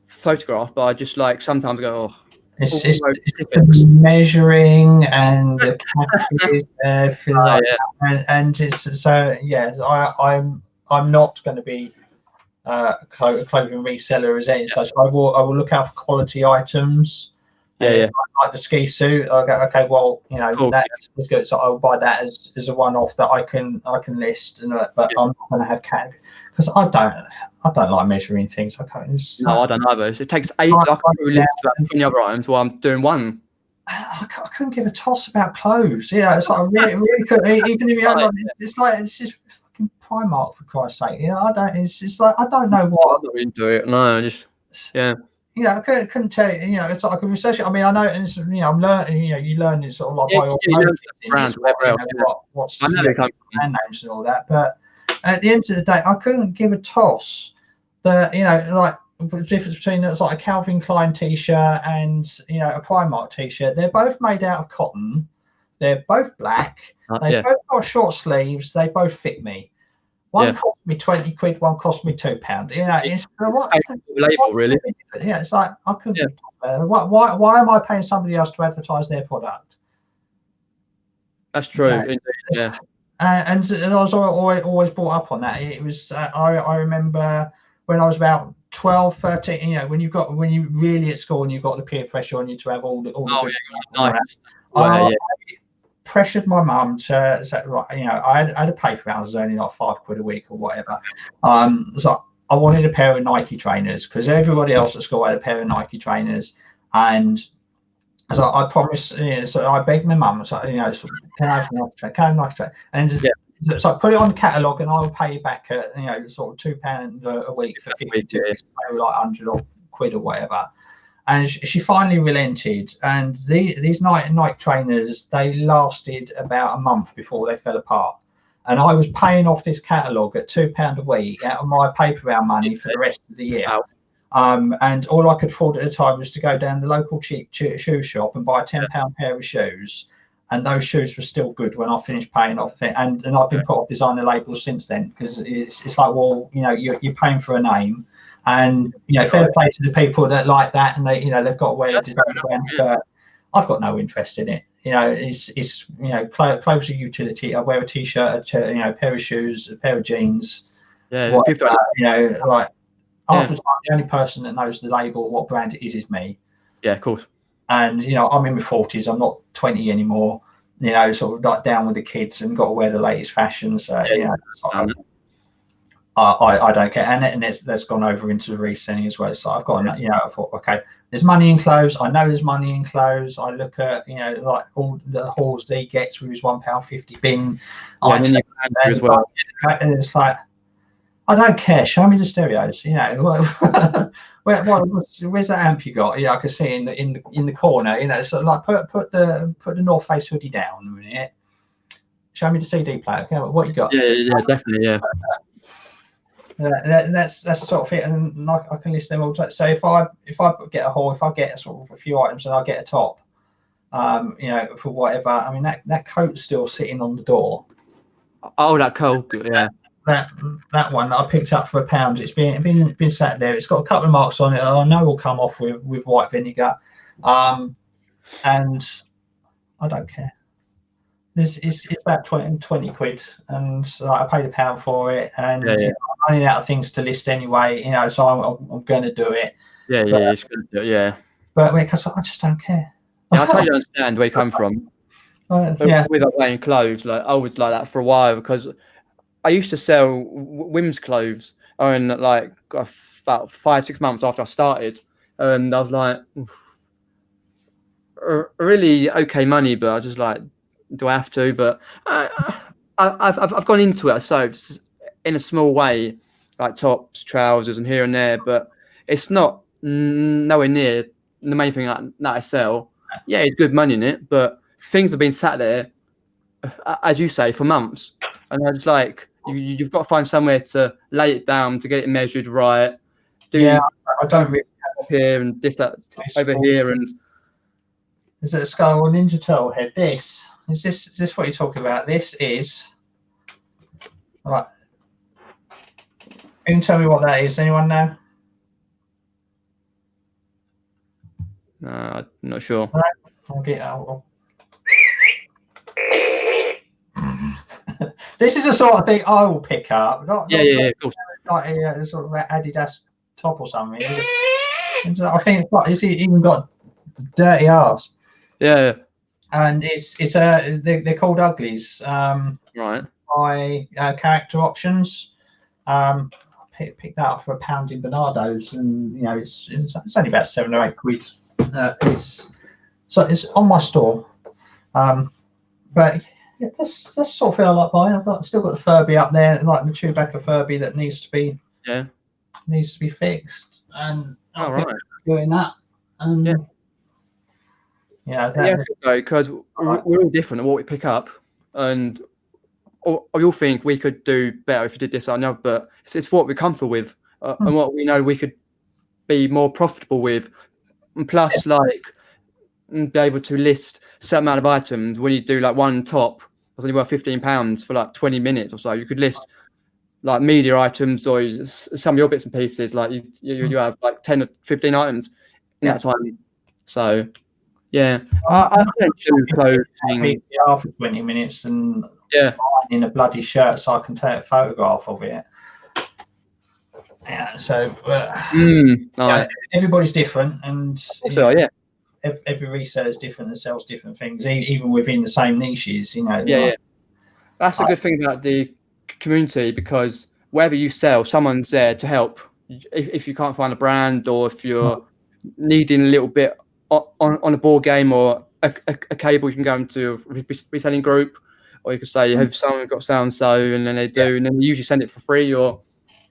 photograph, but I just like sometimes go, oh. It's the measuring and the categories, and it's so yes. I'm not going to be a clothing reseller as any such. I will look out for quality items. Like the ski suit, I go, okay, well, you know, cool, that's good. So I'll buy that as a one-off that I can list, but I'm not going to have category because I don't like measuring things. I don't either. It takes 8. I can't list about 20 other items while I'm doing one. I couldn't give a toss about clothes. Yeah, it's like I really couldn't. Even if it's just fucking Primark, for Christ's sake. You know, it's like I don't know what. I'm not into it. No, just I couldn't tell you. You know, it's like I can research it. I mean, I know, and you know, I'm learning. You know, you learn it sort of like what's brand names and all that. But at the end of the day, I couldn't give a toss. That, you know, like the difference between it's like a Calvin Klein t-shirt and, you know, a Primark t-shirt. They're both made out of cotton. They're both black. They both got short sleeves. They both fit me. One cost me 20 quid, one cost me £2. You know, it's label, really. Yeah, it's like I couldn't. Why am I paying somebody else to advertise their product? That's true. Indeed, yeah. And I was always brought up on that. It was I remember when I was about 12, 13. You know, when you really at school and you've got the peer pressure on you to have all the. Nice. pressured my mum to say, right, you know, I had to pay for it. I was only like £5 a week or whatever. So I wanted a pair of Nike trainers because everybody else at school had a pair of Nike trainers, and so I promised. You know, so I begged my mum, so, you know, so, can I have a Nike trainer? Can I have a Nike trainer? And so I put it on the catalogue, and I'll pay you back at, you know, sort of £2 a week for 52 weeks, like £100 or whatever. And she finally relented, and these Nike trainers, they lasted about a month before they fell apart. And I was paying off this catalogue at £2 a week out of my paper round money for the rest of the year. And all I could afford at the time was to go down the local cheap shoe shop and buy a £10 pair of shoes. And those shoes were still good when I finished paying off it. And I've been put off designer labels since then, because it's like, well, you know, you're paying for a name. And, you know, fair play to the people that like that, and they, you know, they've got a way of designing brand, but I've got no interest in it. You know, it's you know, clothes are utility. I wear a t-shirt, you know, a pair of shoes, a pair of jeans. Yeah, people, you know, like half the time, the only person that knows the label, what brand it is me. Yeah, of course. And, you know, I'm in my 40s. I'm not 20 anymore. You know, sort of like down with the kids and got to wear the latest fashion. So, you know, I don't care, and that's gone over into the reselling as well. So I've got, you know, I thought, okay, there's money in clothes. I know there's money in clothes. I look at, you know, like all the hauls that he gets with his £1.50 bin. As well. And it's like, I don't care. Show me the stereos. You know, where's that amp you got? Yeah, I can see in the corner. You know, so like put the North Face hoodie down a minute. Show me the CD player. Okay, what you got? Yeah, definitely, yeah. That's the sort of thing, and I can list them all. So if I get a haul, if I get sort of a few items, and I get a top, you know, for whatever. I mean, that coat's still sitting on the door. Oh, that coat, yeah. That one that I picked up for £1. It's been sat there. It's got a couple of marks on it. I know will come off with white vinegar, and I don't care. It's about 20 quid, and like, I paid £1 for it, and you know, I'm running out of things to list anyway, you know, so I'm going to do it. It's good to do it, yeah. But because I just don't care. Yeah, I totally understand where you come from. With wearing clothes, like I was like that for a while, because I used to sell women's clothes, and like about 5-6 months after I started, and I was like, really okay money, but I just like, do I have to? But I've gone into it, so just in a small way, like tops, trousers, and here and there. But it's not nowhere near the main thing that I sell. Yeah, it's good money in it, but things have been sat there, as you say, for months, and I was like, you've got to find somewhere to lay it down to get it measured right. I don't really up here and this that over here, and is it a Skull or Ninja Turtle head? Is this what you're talking about? This is right. Can you tell me what that is? Anyone know? I'm not sure. No? I'll get out. This is the sort of thing I will pick up. Not of course. Like a sort of Adidas top or something. I think it's even got dirty arse. Yeah. And they're called Uglies. Right. By Character Options. I picked that up for £1 in Bernardo's, and you know it's only about 7 or 8 quid. It's on my store. But yeah, that's the sort of thing I like buying. I've still got the Furby up there, like the Chewbacca Furby that needs to be fixed, and I'm doing that. And because we're all different at what we pick up, and we all think we could do better if you did this or another, but it's what we're comfortable with, and what we know we could be more profitable with, and plus like be able to list a certain amount of items. When you do like one top was only worth £15 for like 20 minutes or so, you could list like media items or some of your bits and pieces, like you have like 10 or 15 items in that time. So I don't do clothing after 20 minutes and in a bloody shirt so I can take a photograph of it. Yeah, so everybody's different, and every reseller is different and sells different things, even within the same niches. You know. Yeah. That's a good thing about the community, because wherever you sell, someone's there to help. If you can't find a brand, or if you're needing a little bit on a board game or a cable, you can go into a reselling group, or you can say, have someone got so and so, and then they do, and then you usually send it for free. Or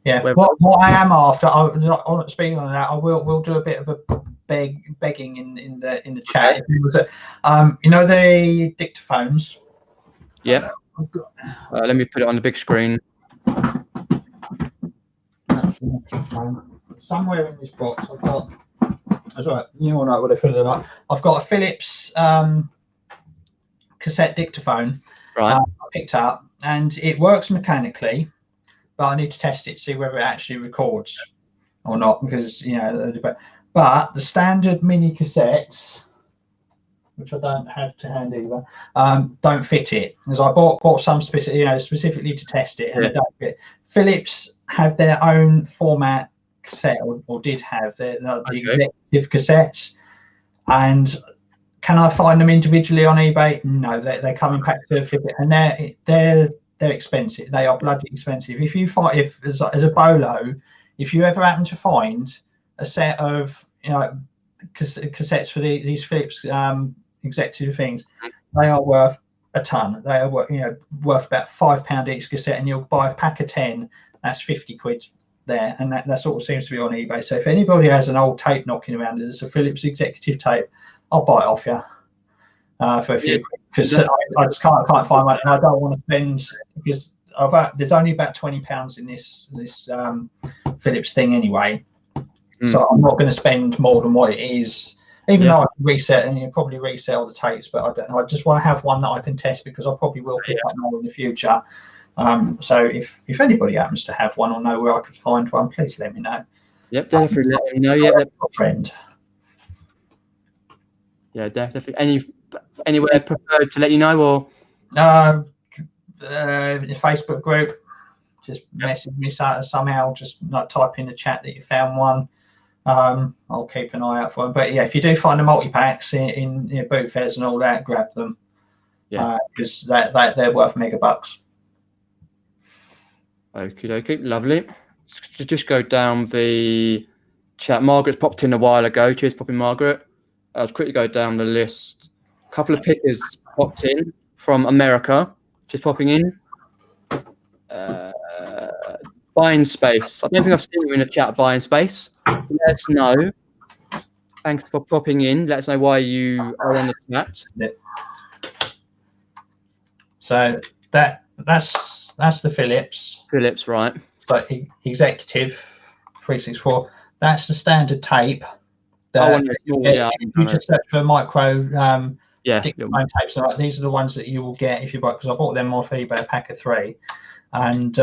what I am after, speaking on that, we'll do a bit of a begging in the chat. Okay. You know the dictaphones. Yeah. Let me put it on the big screen. Somewhere in this box, I've got. That's right. You all know what I feel like. I've got a Philips cassette dictaphone. Right. I picked up, and it works mechanically, but I need to test it to see whether it actually records or not, because but the standard mini cassettes, which I don't have to hand either, don't fit it, because I bought some specifically to test it, and they don't fit. Philips have their own format cassette, or did have the executive cassettes, and can I find them individually on eBay? No, they come in packs to fit, and they're expensive. They are bloody expensive. If you find, as a bolo, if you ever happen to find a set of cassettes for these Philips executive things, they are worth a ton. They are worth about £5 each cassette, and you'll buy a pack of 10. That's 50 quid there, and that sort of seems to be on eBay. So if anybody has an old tape knocking around, there's a Philips executive tape, I'll buy it off you for a few, because I just can't find one, and I don't want to spend, because there's only about £20 in this Philips thing anyway. So I'm not going to spend more than what it is, even though I can reset, and you probably resell the tapes, but I just want to have one that I can test, because I probably will pick up more in the future. So if anybody happens to have one or know where I could find one, please let me know. Yep, definitely let me know. Yeah, friend. Yeah, definitely. Anywhere preferred to let you know, or the Facebook group, just message me somehow, just like type in the chat that you found one. I'll keep an eye out for them. But yeah, if you do find the multi-packs in boot fairs and all that, grab them. Yeah, because they're worth megabucks. Okay, lovely. Just go down the chat. Margaret's popped in a while ago. Cheers, popping Margaret. I'll quickly go down the list. A couple of pickers popped in from America. Just popping in. Buying space. I don't think I've seen you in the chat. Buying space. Let us know. Thanks for popping in. Let us know why you are on the chat. So that's the Philips. Philips, right? But executive 364. That's the standard tape. You just search for micro dictaphone tapes. Right, these are the ones that you will get if you buy, because I bought them off eBay, a pack of 3, and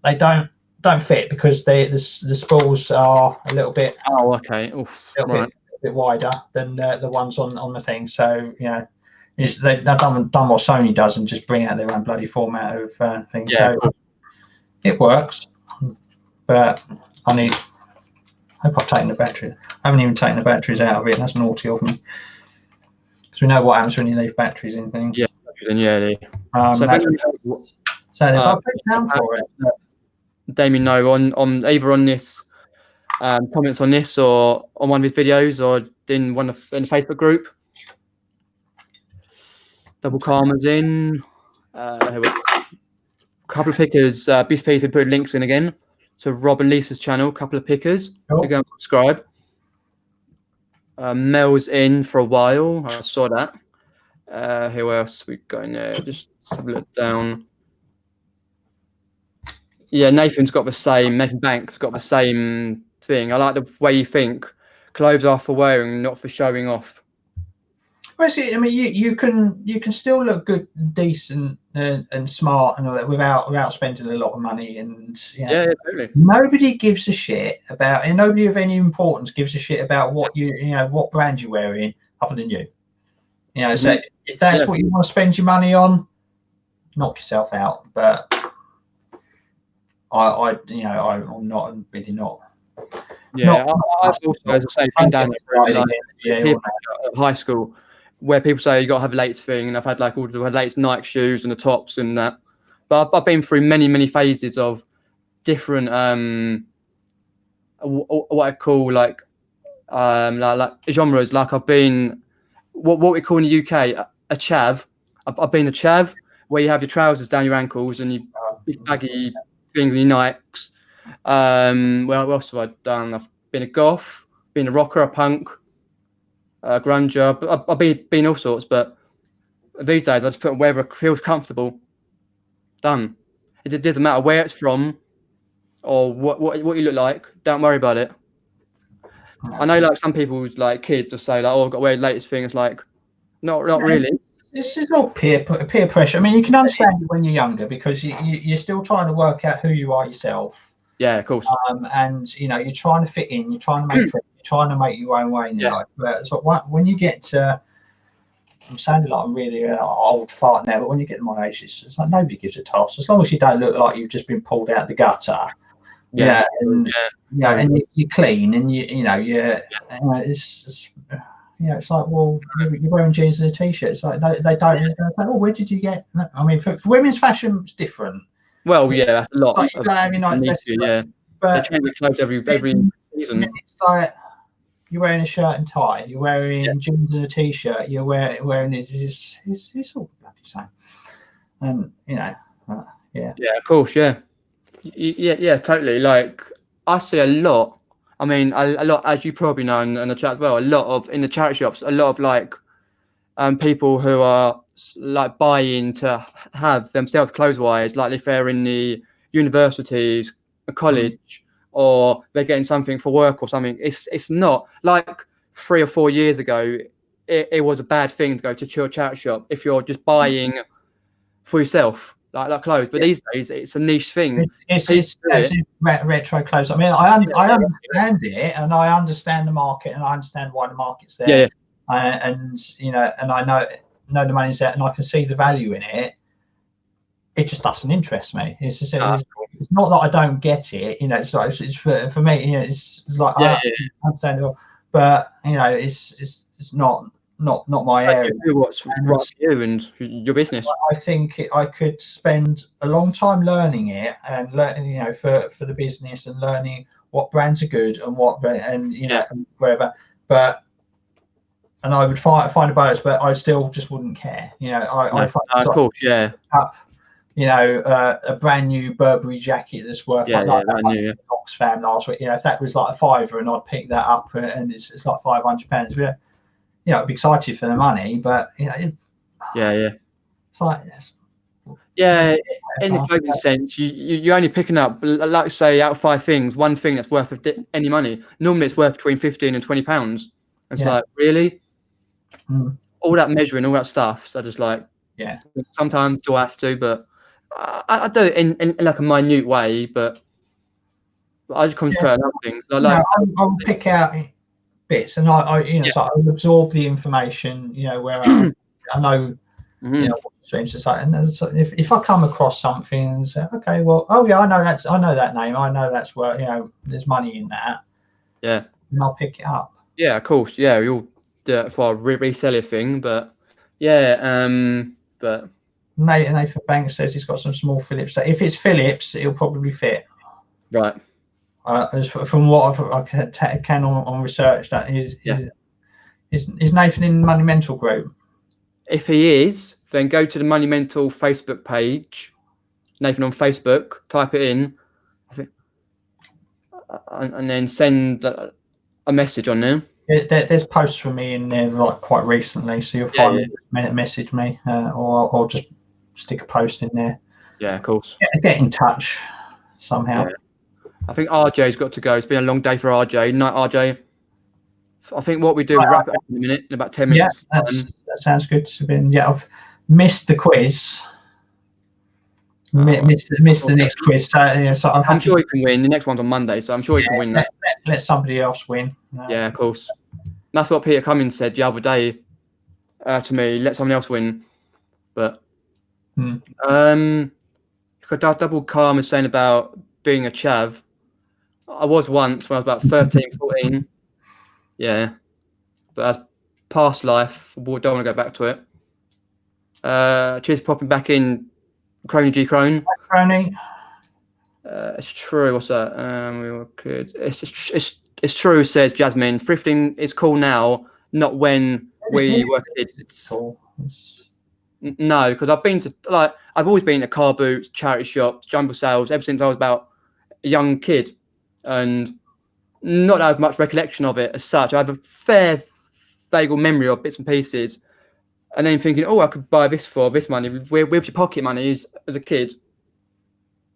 they don't fit, because the spools are a little bit bit wider than the ones on the thing. So they've done what Sony does and just bring out their own bloody format of things. So it works, but I hope I've taken the battery. I haven't even taken the batteries out of it. That's naughty of me, because we know what happens when you leave batteries in things. Yeah, so if I put down for it, Damien, know on either on this comments on this, or on one of his videos, or in the Facebook group. Double Karma's in. A couple of pickers. BSP put links in again to Rob and Lisa's channel. Couple of pickers. Cool. Go and subscribe. Mel's in for a while. I saw that. Who else we got in there? Just have a look down. Yeah, Nathan Bank's got the same thing. I like the way you think. Clothes are for wearing, not for showing off. Well, see, I mean, you can still look good, decent, and smart, and all that without spending a lot of money. And yeah, totally. Nobody gives a shit about, and nobody of any importance gives a shit about what what brand you're wearing, other than you. So if that's what you want to spend your money on, knock yourself out. But I'm not really not. Yeah, Not- I've also, as I say, been down there like, Yeah, people at high school where people say you got to have the latest thing, and I've had like all the latest Nike shoes and the tops and that. But I've been through many phases of different what I call like genres. Like I've been what we call in the UK a chav. I've been a chav where you have your trousers down your ankles and you big baggy things and your Nikes. Well, what else have I done? I've been a goth, been a rocker, a punk, a grunger. I've been all sorts, but these days I just put on wherever it feels comfortable. Done. It doesn't matter where it's from or what you look like. Don't worry about it. I know, like some people, like kids, just say like, "Oh, I've got to wear the latest thing." It's like, not really. This is all peer pressure. I mean, you can understand it when you're younger because you're still trying to work out who you are yourself. Yeah, of course. And you know, you're trying to fit in. You're trying to make friends. You're trying to make your own way in your life. But so when you get to, I'm sounding like I'm really old fart now, but when you get to my age, it's like nobody gives a toss as long as you don't look like you've just been pulled out the gutter. Yeah, and you're clean, and it's it's like, well, you're wearing jeans and a t-shirt. It's like they don't. Like, oh, where did you get? I mean, for women's fashion, it's different. Well, yeah, that's a lot. Like you don't have your nice vest, but they change the clothes every season. It's like you're wearing a shirt and tie. You're wearing jeans and a t-shirt. You're wearing this. It's all bloody same. And yeah, of course, yeah, totally. Like I see a lot. I mean, a lot, as you probably know in the chat as well. A lot of in the charity shops, a lot of like people who are like buying to have themselves clothes-wise, like if they're in the universities, a college, or they're getting something for work or something. It's not like 3 or 4 years ago. It was a bad thing to go to a charity shop if you're just buying for yourself. Like clothes, but these days it's a niche thing. It's retro clothes. I mean, I understand it, and I understand the market, and I understand why the market's there. And and I know the money's there, and I can see the value in it. It just doesn't interest me. It's just it's not that I don't get it. It's like it's for me. It's like I understand it all, but it's not my area. What's right for you and your business? I think I could spend a long time learning it and learning, for the business and learning what brands are good and and wherever. And I would find a balance, but I still just wouldn't care. Of course, yeah. A brand new Burberry jacket that's worth Oxfam last week. If that was like a £5 and I'd pick that up and it's like £500. I'd be excited for the money, but it's like in the clothing sense, you're only picking up, like say, out of 5 things, one thing that's worth any money. Normally, it's worth between £15 and £20. It's like, really, all that measuring, all that stuff. So just like, sometimes do I have to, but I do it in like a minute way, but I just concentrate on other things. I'll pick out bits, and so I'll absorb the information. Where I know, what streams to say, and so if I come across something and say, okay, well, I know that name, I know that's where there's money in that. Yeah, and I'll pick it up. Yeah, of course. Yeah, we all do it for a reseller thing, but but Nathan Banks says he's got some small Phillips. So if it's Phillips, it'll probably fit. Right. From what I can on research, that is Nathan in the Monumental group? If he is, then go to the Monumental Facebook page, Nathan on Facebook, type it in, and then send a message on there. There's posts from me in there like quite recently, so you'll find message me or I'll just stick a post in there. Yeah, of course. Get in touch somehow. Yeah. I think RJ's got to go. It's been a long day for RJ. Night, RJ. I think what we do, we wrap it up in a minute, in about 10 minutes. Yeah, that sounds good. I've missed the quiz. Missed the next quiz. So I'm sure you can win. The next one's on Monday, so I'm sure you can win that. Let somebody else win. Yeah, of course. That's what Peter Cummins said the other day to me. Let someone else win. But double calm is saying about being a chav. I was once when I was about 13, 14. Yeah, but as past life, I don't want to go back to it. Cheers, popping back in, Crony G Crone. Crony. It's true. What's that? It's true. Says Jasmine. Thrifting is cool now, not when we were kids. Cool. No, because I've always been to car boots, charity shops, jumble sales ever since I was about a young kid, and not have much recollection of it as such. I have a fair vague memory of bits and pieces, and then thinking, oh, I could buy this for this money with your pocket money as a kid.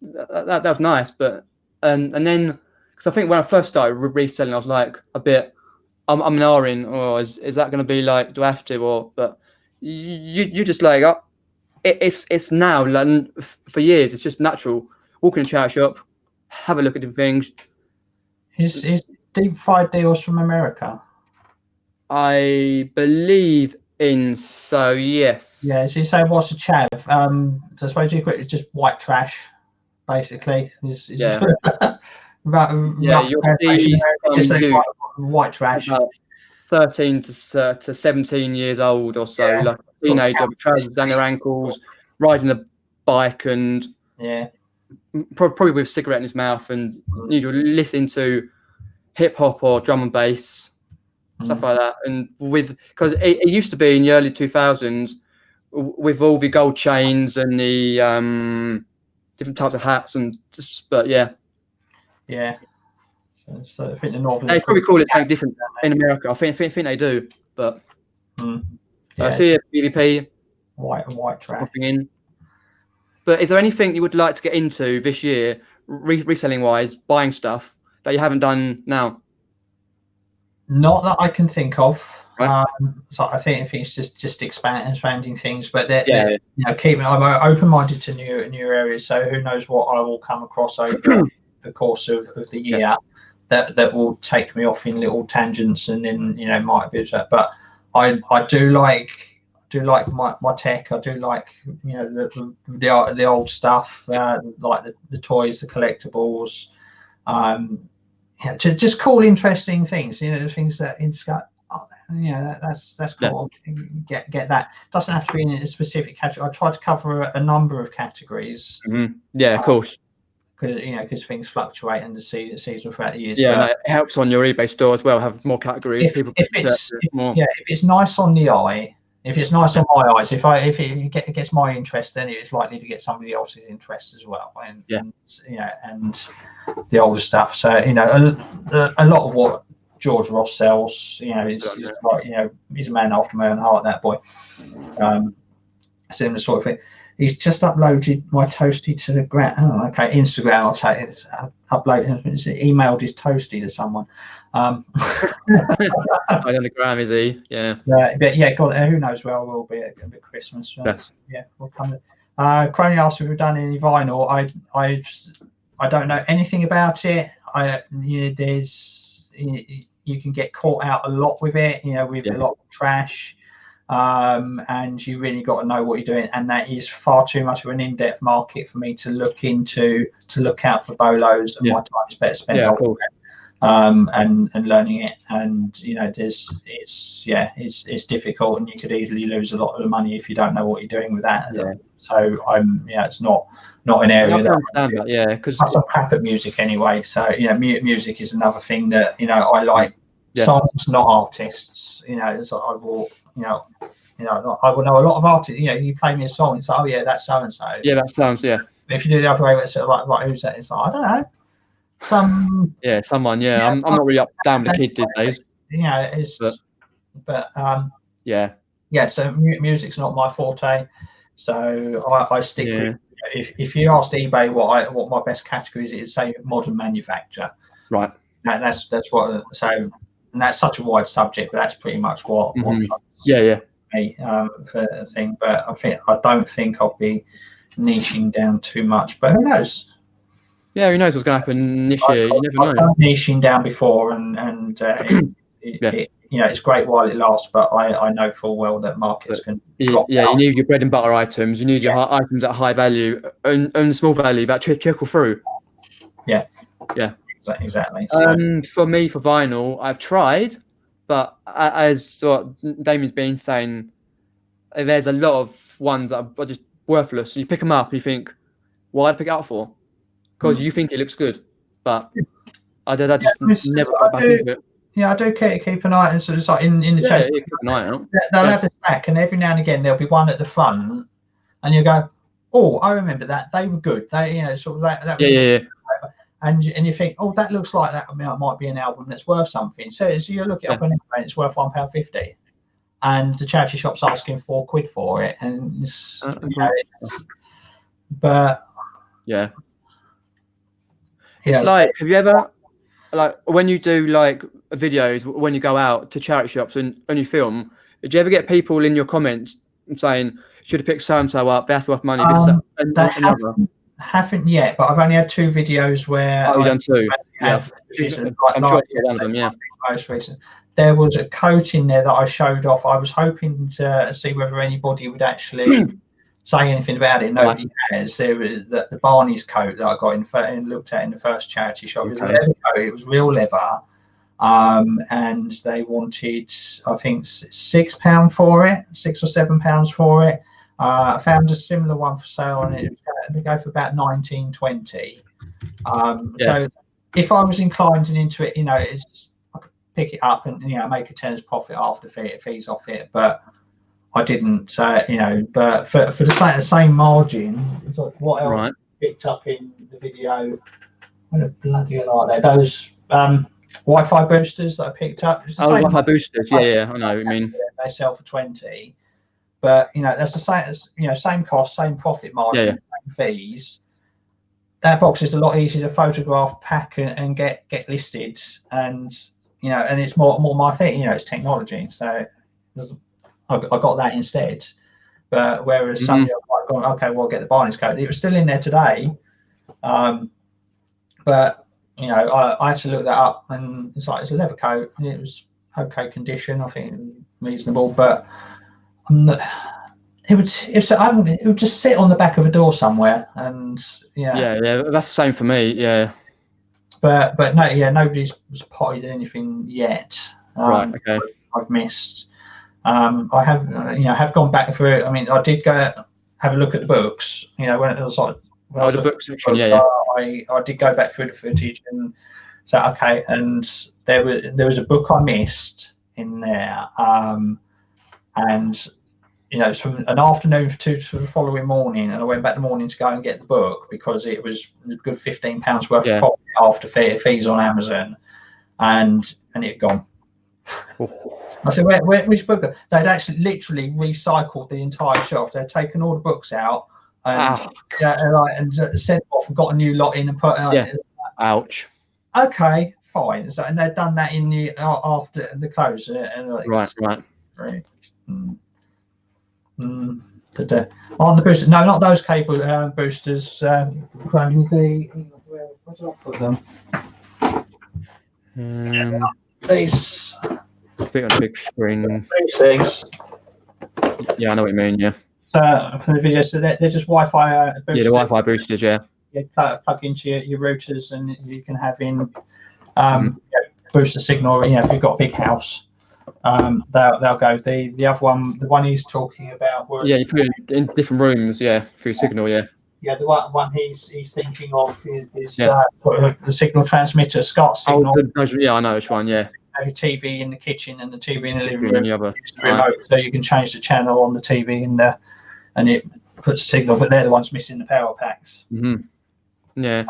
That was nice, but and then because I think when I first started reselling, I was like a bit, I'm an R-in, or is that going to be like, do I have to, or but you just like it's now like, for years it's just natural. Walk in a charity shop, have a look at the things. Is deep fried deals from America? I believe in so, yes. Yeah. So you say what's a chav? So I suppose it's just white trash, basically. Yeah. You'll see just say white trash. About 13 to 17 years old or so, Yeah. like a teenager with trousers down their ankles, riding a bike, and probably with a cigarette in his mouth, and usually listening to hip hop or drum and bass, stuff like that. And because it used to be in the early 2000s with all the gold chains and the different types of hats, and just, but yeah. So I think the Northern. They probably call it something different in America. I think they do, but I see a BVP white trash popping in. But is there anything you would like to get into this year, reselling wise, buying stuff that you haven't done now? Not that I can think of. Right. So I think it's just expanding things, but Yeah. I'm open-minded to new areas. So who knows what I will come across over the course of the year that will take me off in little tangents, and then might be that. But I do like my tech. I do like the old stuff, like the toys, the collectibles. Just cool, interesting things. The things that it's got. That's cool. Yeah. Get that. Doesn't have to be in a specific category. I try to cover a number of categories. Yeah, of course. Because things fluctuate and the season throughout the years. Yeah, it helps on your eBay store as well. Have more categories. If it's nice on the eye, if it's nice on my eyes, if it gets my interest, then it's likely to get somebody else's interest as well. And the older stuff. So a lot of what George Ross sells, is like, he's a man after my own heart, that boy. Similar sort of thing. He's just uploaded my toasty to the Instagram. I'll take it. Emailed his toasty to someone. On the gram, is he? Yeah. But yeah, God, who knows where I will be at Christmas. We'll come. Crony asked if we've done any vinyl. I don't know anything about it. You can get caught out a lot with it, with a lot of trash, and you really got to know what you're doing. And that is far too much of an in-depth market for me to look into, to look out for bolos. And my time is better spent and learning it. And it's difficult, and you could easily lose a lot of the money if you don't know what you're doing with that. So it's not an area because I'm crap at music anyway. So music is another thing that I like. Songs, not artists. So I will I will know a lot of artists. You play me a song, it's like, oh yeah, that's so and so. Yeah, that sounds But if you do the other way, it's sort of like, right, who's that? It's like, I don't know. Someone. I'm not really up down with the kid these days. So music's not my forte. So I stick with. If you asked eBay what my best category is, it'd say modern manufacture. Right. That's what. So, and that's such a wide subject, but that's pretty much what. For the thing, but I don't think I'll be niching down too much. But who knows? Yeah, who knows what's going to happen this year? You never know. I've done niching down before, and it's great while it lasts, but I know full well that markets can drop down. You need your bread and butter items. You need your items at high value and small value that trickle through. Exactly. So. For me, for vinyl, I've tried, but as sort of Damien's been saying, there's a lot of ones that are just worthless. You pick them up, you think, why did I pick it up for? Because you think it looks good, but I just never got back into it. Yeah, I do keep an eye, and so it's like in the chest. Keep an eye out. They'll have the stack, and every now and again there'll be one at the front, and you go, "Oh, I remember that. They were good. They, sort of that was yeah. And you think, oh, that looks like that might be an album that's worth something. So you look it up and it's worth £1.50, and the charity shop's asking £4 for it, and but yeah. It's like, have you ever, like, when you do like videos, when you go out to charity shops and you film, did you ever get people in your comments saying, should have picked so and so up, that's worth money? Haven't yet, but I've only had 2 videos where you've done 2. I'm sure one of them. Most recent. There was a coat in there that I showed off. I was hoping to see whether anybody would actually say anything about it. Nobody has. There was the Barney's coat that I got and looked at in the first charity shop. It was a leather coat. It was real leather, and they wanted, I think, £6 for it, £6 or £7 for it. I found a similar one for sale, and it would go for about $19.20. So if I was inclined and into it, I could pick it up and make a tenner's profit after fees off it. But I didn't, But for the same margin, it's like what else I picked up in the video? What a bloody hell are they? Those Wi-Fi boosters that I picked up. Wi-Fi boosters. Yeah, I know what you mean. They sell for 20. But that's the same as same cost, same profit margin, same fees. That box is a lot easier to photograph, pack, and get listed, and and it's more my thing. It's technology, so I got that instead. But whereas somebody might have gone, okay, well, I'll get the Barney's coat. It was still in there today, but I had to look that up, and it's a leather coat, and it was okay condition. I think reasonable, but. It would just sit on the back of a door somewhere, and yeah, that's the same for me. Yeah, but no, nobody's potted anything yet. Right, okay. I've missed. I have gone back through it. I mean, I did go have a look at the books. When it was like the book section. I did go back through the footage and say okay, and there was a book I missed in there. And it's from an afternoon to the following morning, and I went back the morning to go and get the book because it was a good £15 worth of profit after fees on Amazon, and it had gone. I said, which book? They'd actually literally recycled the entire shop. They'd taken all the books out and sent off and got a new lot in and put out. Ouch. Okay, fine. So, and they'd done that in the after the close. Right. On the booster, no, not those cable boosters. Where did I put them? These. Big on a big screen. These things. Yeah, I know what you mean. Yeah. So for the video, so they're just Wi-Fi boosters. Yeah, the Wi-Fi boosters. Yeah. Yeah, plug into your routers, and you can have in booster signal. If you've got a big house. They'll go. The other one, the one he's talking about was you put it in different rooms, through signal, the one he's thinking of is the signal transmitter, SCART signal. I know which one. Yeah, have your TV in the kitchen and the TV in the living room. Remote, so you can change the channel on the TV and it puts a signal. But they're the ones missing the power packs. Yeah,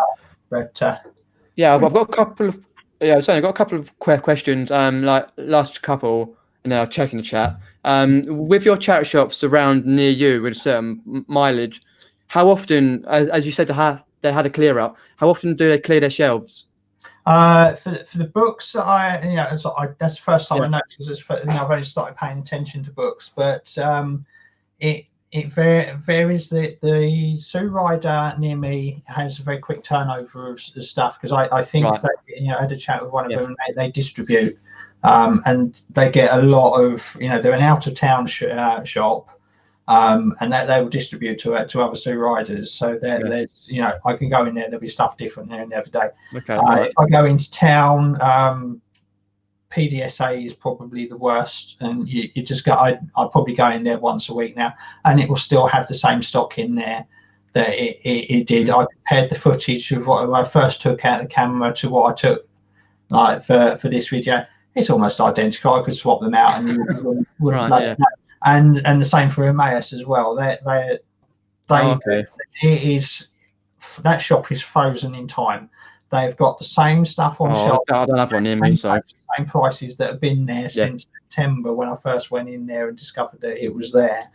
but I've got a couple of. Yeah, I've got a couple of questions. Like last couple, and I'll check in the chat. With your charity shops around near you with a certain mileage, how often, as you said, they had a clear up. How often do they clear their shelves? For the books, that's the first time I noticed because I've only started paying attention to books, but it varies. The Sue Rider near me has a very quick turnover of stuff because I think that I had a chat with one of them. And they distribute, and they get a lot of they're an out of town shop, and that they will distribute to other Zoo riders. So there's, you know, I can go in there. There'll be stuff different there every day. Okay. Right. If I go into town, PDSA is probably the worst, and you just go. I'd probably go in there once a week now, and it will still have the same stock in there that it did. I compared the footage of what I first took out of the camera to what I took like for this video. It's almost identical. I could swap them out, and you wouldn't Right, yeah. And the same for Emmaus as well. It is, that shop is frozen in time. They've got the same stuff on shop. I don't have one near me, so same prices that have been there since September when I first went in there and discovered that it was there.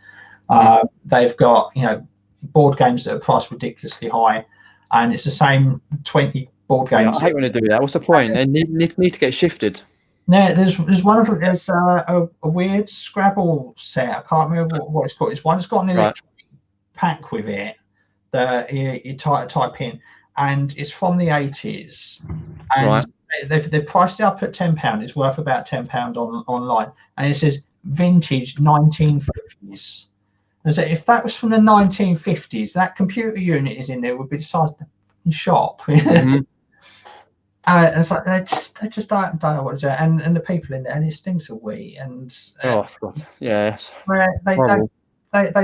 They've got, you know, board games that are priced ridiculously high, and it's the same 20 board games. I hate when they do that. What's the point? They need to get shifted. Yeah, there's one of them. There's a weird Scrabble set. I can't remember what it's called. It's one that's got an electronic pack with it that you type in, and it's from the 80s. And they've priced it up at £10. It's worth about £10 online, and it says vintage 1950s. And so if that was from the 1950s, that computer unit is in there would be the size of the shop. It's like they just don't know what to do, and the people in there, and it stinks of wee, and oh God, yes, they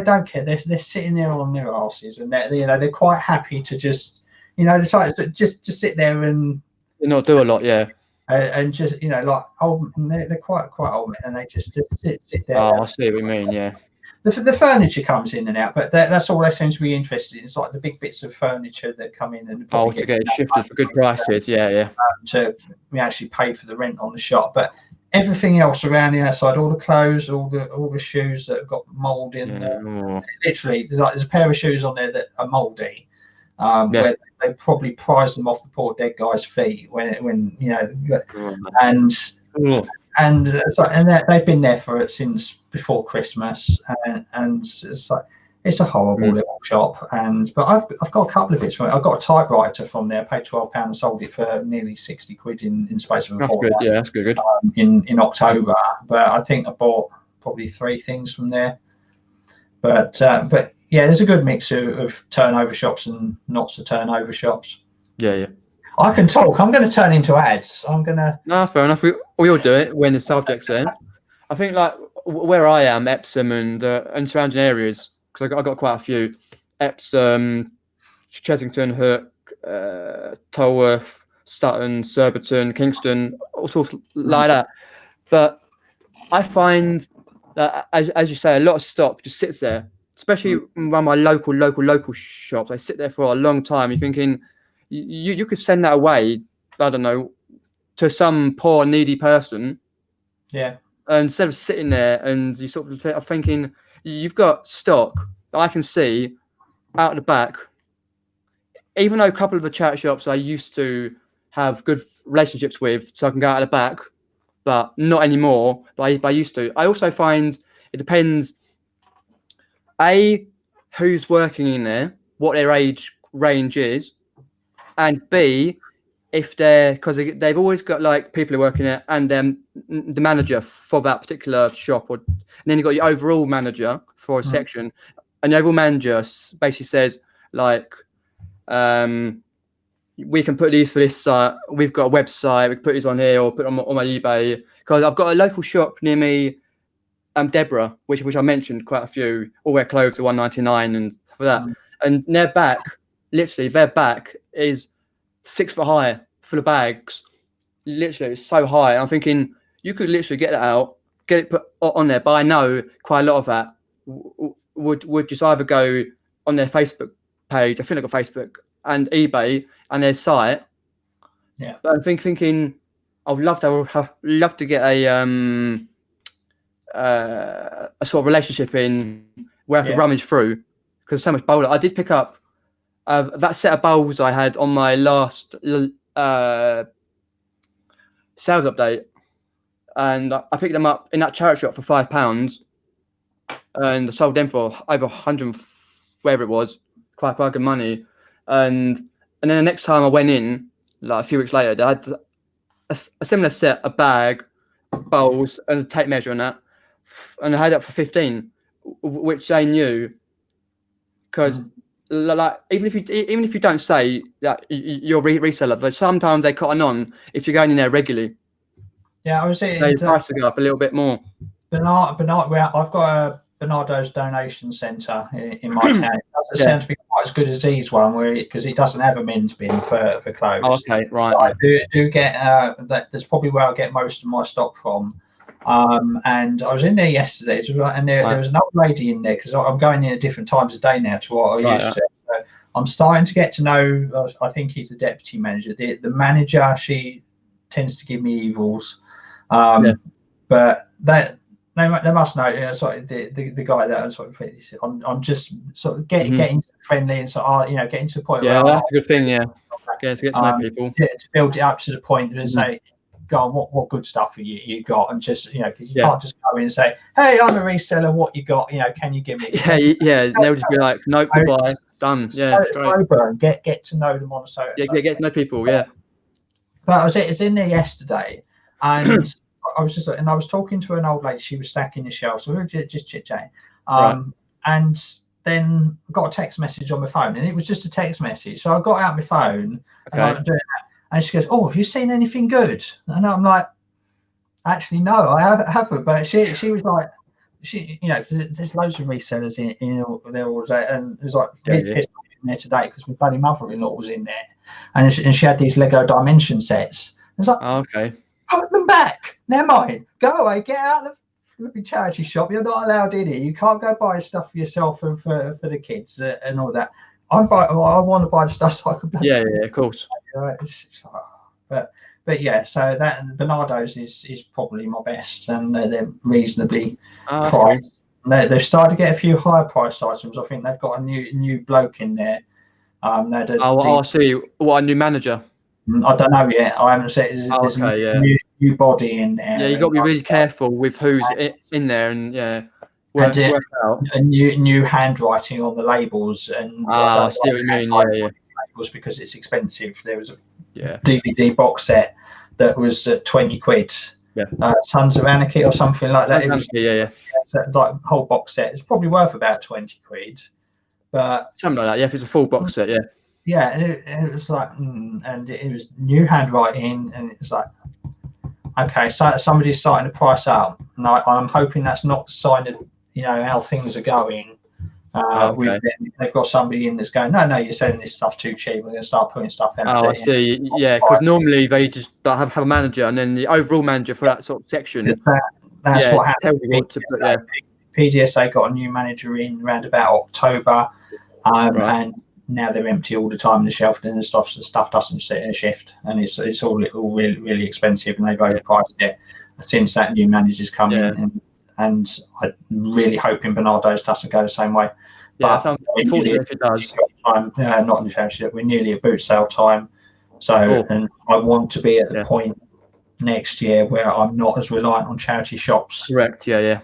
don't care. They're sitting there on their asses, and they're quite happy to just, you know, decide to just sit there and not do a lot, and just, you know, like old, and they're quite old, and they just sit there. Oh, I see what you mean, yeah. The furniture comes in and out, but that's all they seem to be interested in. It's like the big bits of furniture that come in and to get it shifted for good prices, to actually pay for the rent on the shop. But everything else around the outside, all the clothes, all the shoes that have got mold in them. Literally, there's a pair of shoes on there that are mouldy. Where they probably prize them off the poor dead guy's feet when you know, and they've been there since before Christmas, and it's a horrible little shop. But I've got a couple of bits from it. I've got a typewriter from there. I paid £12, sold it for nearly 60 quid in space of a fortnight. Good, yeah, that's good. In October, but I think I bought probably 3 things from there. But yeah, there's a good mix of turnover shops and not so turnover shops. Yeah. I can talk. I'm going to turn into ads. No, that's fair enough. We all do it when the subject's in. I think like where I am, Epsom and surrounding areas, because I got quite a few. Epsom, Chesington, Hook, Tolworth, Sutton, Surbiton, Kingston, all sorts like that. But I find that, as you say, a lot of stock just sits there, especially around my local shops. I sit there for a long time. You're thinking, you could send that away, I don't know, to some poor needy person. Yeah. Instead of sitting there and you sort of are thinking, you've got stock that I can see out the back. Even though a couple of the charity shops I used to have good relationships with, so I can go out the back, but not anymore. But I used to. I also find it depends, A, who's working in there, what their age range is, and B, if because they've always got like people who are working there and then the manager for that particular shop, and then you've got your overall manager for a section, and the overall manager basically says like, we can put these for this site, we've got a website, we can put these on here or put them on my eBay, because I've got a local shop near me, Deborah, which I mentioned quite a few, all wear clothes are £1.99 and stuff like that, and their back, literally their back is 6 foot high, full of bags. Literally, it's so high. I'm thinking you could literally get it out, get it put on there. But I know quite a lot of that would just either go on their Facebook page. I think they've got Facebook and eBay and their site. Yeah. But I'm thinking I'd love to get a sort of relationship in where I could rummage through, because so much bowler. I did pick up that set of bowls I had on my last sales update, and I picked them up in that charity shop for £5, and I sold them for over 100, wherever it was, quite good money. And then the next time I went in, like a few weeks later, they had a similar set, a bag, bowls, and a tape measure and that, and I had it up for 15. which they knew, because like even if you don't say that you're a reseller, but sometimes they cotton on if you're going in there regularly. Yeah, I was saying the price to go up a little bit more. Bernard, well, I've got a Bernardo's donation centre in my town. It doesn't sound to be quite as good as Z's one, because it doesn't have a men's bin for clothes. Oh, okay, right. I do get that's probably where I get most of my stock from. And I was in there yesterday, and there was an old lady in there, because I'm going in at different times of day now to what I used to. So I'm starting to get to know. I think he's the deputy manager. The manager, she tends to give me evils, but that. They must know. Sorry, the guy that I'm just sort of getting friendly and getting to the point. Yeah, where that's a good thing. Yeah, to get to know people. To build it up to the point and say, "Go on, what good stuff have you got?" And just because you can't just go in and say, "Hey, I'm a reseller. What you got? Can you give me?" Yeah. They'll just be like, "Nope, goodbye, done." Yeah, and get to know them on a social. Yeah, get to know people. Yeah. But I was in there yesterday, and. I was just, and I was talking to an old lady. She was stacking the shelves, so we were just chit chatting. And then I got a text message on my phone, and it was just a text message. So I got out my phone, and I was doing that, and she goes, "Oh, have you seen anything good?" And I'm like, "Actually, no, I haven't." But she was like, there's loads of resellers in there all day, and there's like pissed in there today because my bloody mother-in-law was in there, and she had these Lego dimension sets. I was like, put them back. They're mine. Go away. Get out of the charity shop. You're not allowed in here. You can't go buy stuff for yourself and for the kids and all that. I want to buy the stuff so I can. Yeah, of course. But yeah. So that Bernardo's is probably my best, and they're reasonably priced. They've started to get a few higher priced items. I think they've got a new bloke in there. I see. What, a new manager? I don't know yet. I haven't said. There's a new body in there. Yeah, you got to be really careful with who's in there, and work out. A new handwriting on the labels, and I see what you mean. Yeah. Labels because it's expensive. There was a DVD box set that was 20 quid. Yeah. Sons of Anarchy or something like that. So like a whole box set. It's probably worth about 20 quid, but something like that. Yeah, if it's a full box set. Yeah. Yeah, it was like, and it was new handwriting, and it was like, okay, so somebody's starting to price up, and I'm hoping that's not the sign of how things are going. They've got somebody in that's going, no, you're selling this stuff too cheap. We're going to start putting stuff out. I see. Yeah, because normally they just have a manager, and then the overall manager for that sort of section. That's what happened. Tell you what to put there. PDSA got a new manager in around about October, and now they're empty all the time on the shelf, and the stuff doesn't sit in a shift, and it's all really, really expensive, and they've overpriced it since that new manager's come in, and I'm really hoping Bernardo's doesn't go the same way. Yeah, unfortunately if it does. Not in the we're nearly at boot sale time, so and I want to be at the point next year where I'm not as reliant on charity shops. Correct. Yeah,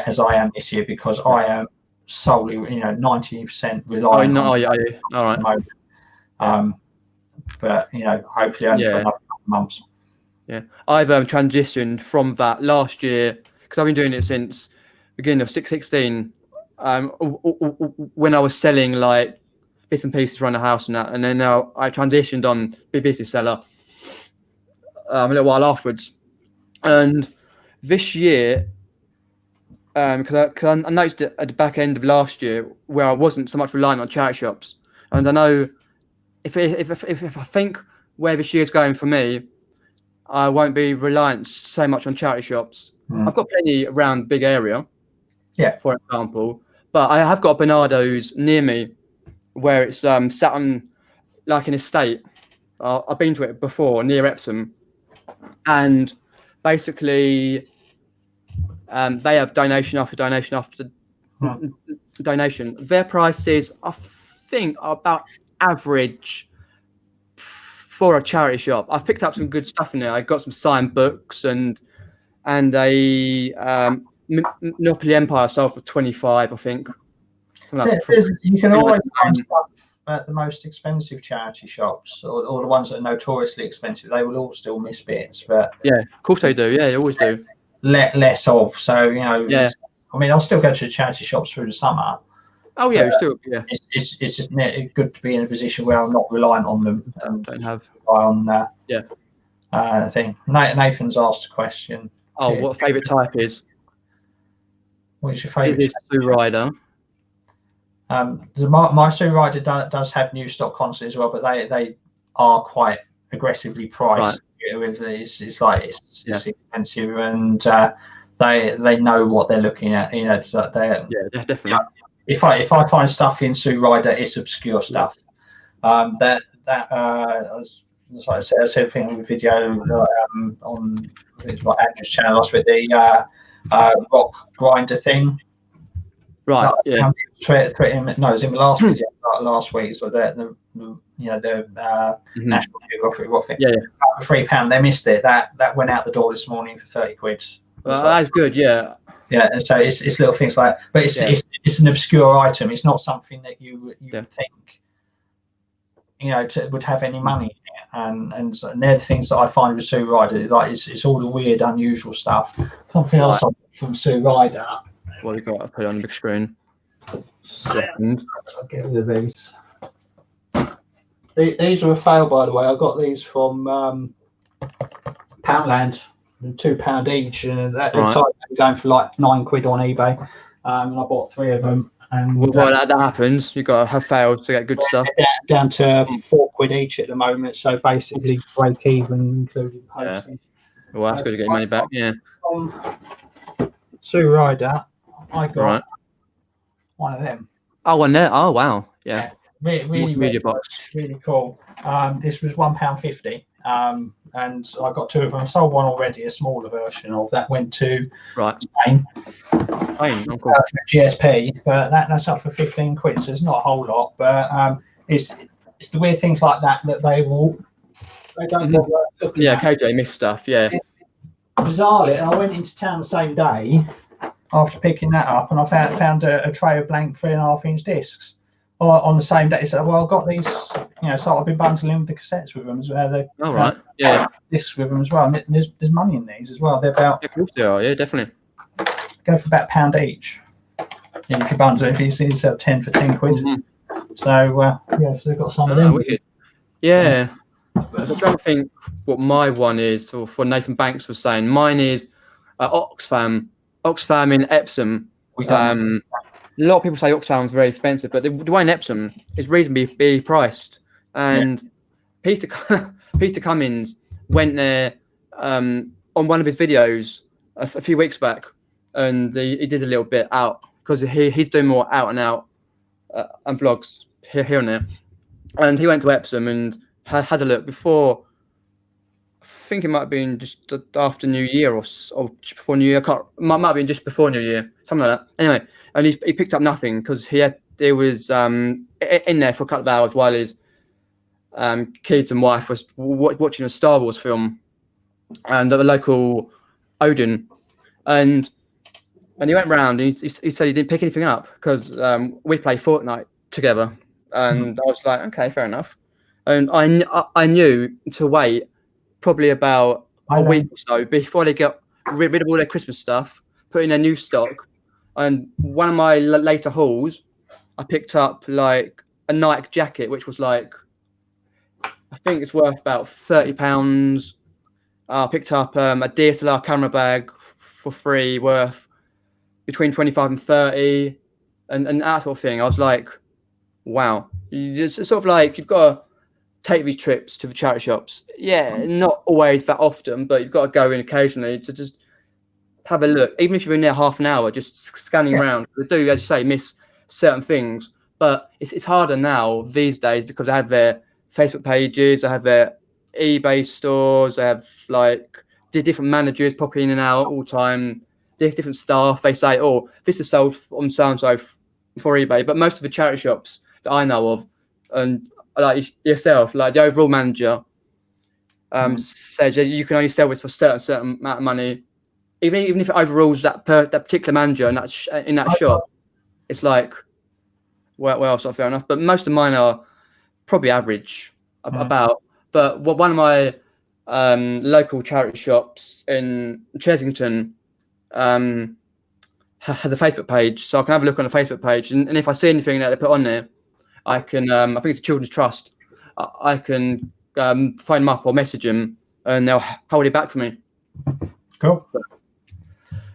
as I am this year, because I am solely 90% reliant on all right. But hopefully only for another couple of months. I've transitioned from that last year, because I've been doing it since beginning of 2016, when I was selling like bits and pieces around the house and that, and then now I transitioned on be business seller a little while afterwards. And this year, because I noticed it at the back end of last year where I wasn't so much reliant on charity shops, and I know if I think where this year's going for me, I won't be reliant so much on charity shops. I've got plenty around big area, for example, but I have got Bernardo's near me where it's sat on like an estate. I've been to it before near Epsom, and basically they have donation after donation after donation. Their prices, I think, are about average for a charity shop. I've picked up some good stuff in there. I got some signed books and a Monopoly Empire sold for 25, I think. You can always find stuff at the most expensive charity shops, or the ones that are notoriously expensive. They will all still miss bits, but of course they do. Yeah, they always do. Less of. So I mean, I'll still go to the charity shops through the summer. Oh yeah, still yeah. It's just good to be in a position where I'm not reliant on them. Don't have rely on thing. Nathan's asked a question. Oh, what favourite type is? What is your favourite? Is Sue Rider? My Sue Rider does have new stock constantly as well, but they are quite aggressively priced. Right. It's expensive, and they know what they're looking at. You know, so definitely. If I find stuff in Sue Rider, it's obscure stuff. As I said, thing with video on Andrew's channel last week, the rock grinder thing. Right. No, it was in the last video last week. So the National Geographic rock thing. £3. They missed it. That went out the door this morning for 30 quid. Well, that's good. Yeah. Yeah, and so it's little things like, but it's an obscure item. It's not something that you would think, would have any money in it. And they're the things that I find with Sue Rider. Like it's all the weird, unusual stuff. Something else from Sue Rider. What have you got? I'll put it on the big screen. Second. I'll get rid of these. These are a fail, by the way. I got these from Poundland. £2 each, and they're going for like £9 on eBay. And I bought 3 of them. And that happens. You've got to have failed to get good stuff. Down to £4 each at the moment. So basically, break even, including posting. Yeah. Well, that's good to get your money back. Yeah. Sue Rider, I got one of them. Oh, one there. Oh, wow. Yeah. Really media box. Really cool. This was £1.50. And I got 2 of them. I sold one already, a smaller version of that. Went to Spain. Cool. GSP, but that's up for £15. So it's not a whole lot, but it's the weird things like that they don't bother looking at. KJ missed stuff. Yeah. Bizarrely, I went into town the same day after picking that up, and I found a tray of blank 3.5-inch discs. On the same day, so I've got these, so I've been bundling with the cassettes with them as well. Discs with them as well. And there's money in these as well. They're about. Of course they are. Yeah, definitely. Go for about £1 each. And if you bundle, if you see it's 10 for £10. So so they've got some of them. Wicked. Yeah. I'm trying to think what my one is, or what Nathan Banks was saying. Mine is Oxfam in Epsom. A lot of people say Oxfam is very expensive, but the one in Epsom is reasonably priced. And Peter Cummins went there on one of his videos a few weeks back, and he did a little bit out because he's doing more out and out and vlogs here and there. And he went to Epsom and had a look before. I think it might have been just after New Year or just before New Year. Might have been just before New Year, something like that. Anyway, and he picked up nothing because he was in there for a couple of hours while his kids and wife was watching a Star Wars film, and at the local Odin, and he went round and he said he didn't pick anything up because we play Fortnite together, and I was like, okay, fair enough, and I knew to wait probably about a week or so before they get rid of all their Christmas stuff, put in their new stock. And one of my later hauls, I picked up like a Nike jacket, which was like, I think it's worth about £30. I picked up a DSLR camera bag for free, worth between 25 and 30, and that sort of thing. I was like, wow. It's sort of like you've got to take these trips to the charity shops. Yeah, not always that often, but you've got to go in occasionally to just have a look. Even if you're in there half an hour, just scanning around. They do, as you say, miss certain things. But it's harder now these days because they have their Facebook pages, they have their eBay stores, they have like different managers popping in and out all the time, different staff. They say, oh, this is sold on so-and-so for eBay. But most of the charity shops that I know of, and like yourself, like the overall manager says you can only sell this for a certain amount of money. Even if it overrules that particular manager in that shop, it's like, well, so fair enough. But most of mine are probably average about. But one of my local charity shops in Chesington, has a Facebook page, so I can have a look on the Facebook page, and if I see anything that they put on there, I can. I think it's Children's Trust. I can phone them up or message them, and they'll hold it back for me. Cool.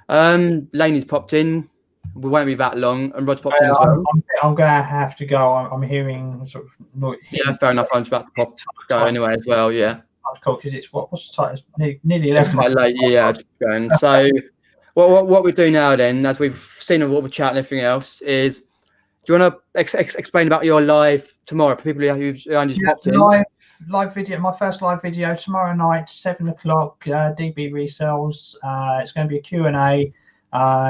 Laney's popped in. We won't be that long, and Rod's popped in as well. I'm gonna have to go. I'm hearing sort of. Yeah, that's fair enough. I'm just about to go anyway as well. Yeah. Cool, because it's what's the time? It's nearly It's 11. quite late. Yeah, just going. So, what we do now then, as we've seen all the chat and everything else, is do you want to explain about your live tomorrow for people who've only just popped in? Live video. My first live video tomorrow night, 7 o'clock. DB resells. It's going to be a Q&A.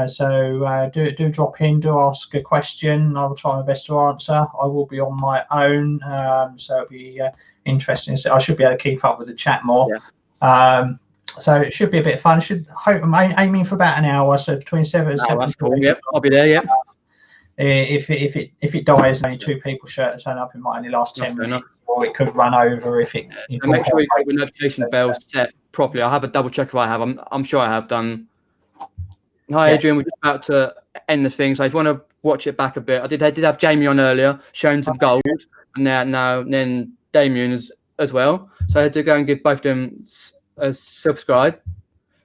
So do drop in, do ask a question. I will try my best to answer. I will be on my own, so it'll be interesting. So I should be able to keep up with the chat more. Yeah. So it should be a bit of fun. I'm aiming for about an hour, so between 7 and 7. That's cool. Yep, I'll be there. Yep. If it dies, only 2 people turn up. It might only last 10 minutes, or it could run over if it. And make sure you got the notification bell set properly. I'll have a double check if I have. I'm sure I have done. Hi, Adrian. We're just about to end the thing, so if you want to watch it back a bit, I did have Jamie on earlier, showing some gold, and now then Damien as well. So I had to go and give both of them a subscribe.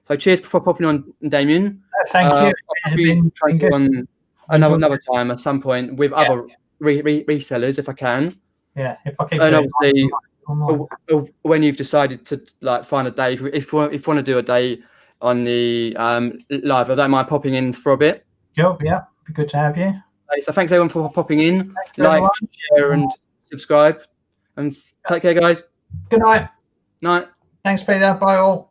So cheers for popping on, Damien. Thank you. I'll be trying to on another time at some point with other resellers if I can. Yeah, if I keep. And obviously, when you've decided to like find a day, if you want to do a day on the live, I don't mind popping in for a bit. Sure, yeah, be good to have you. So thanks everyone for popping in. Like, share, and subscribe. And take care, guys. Good night. Night. Thanks, Peter. Bye all.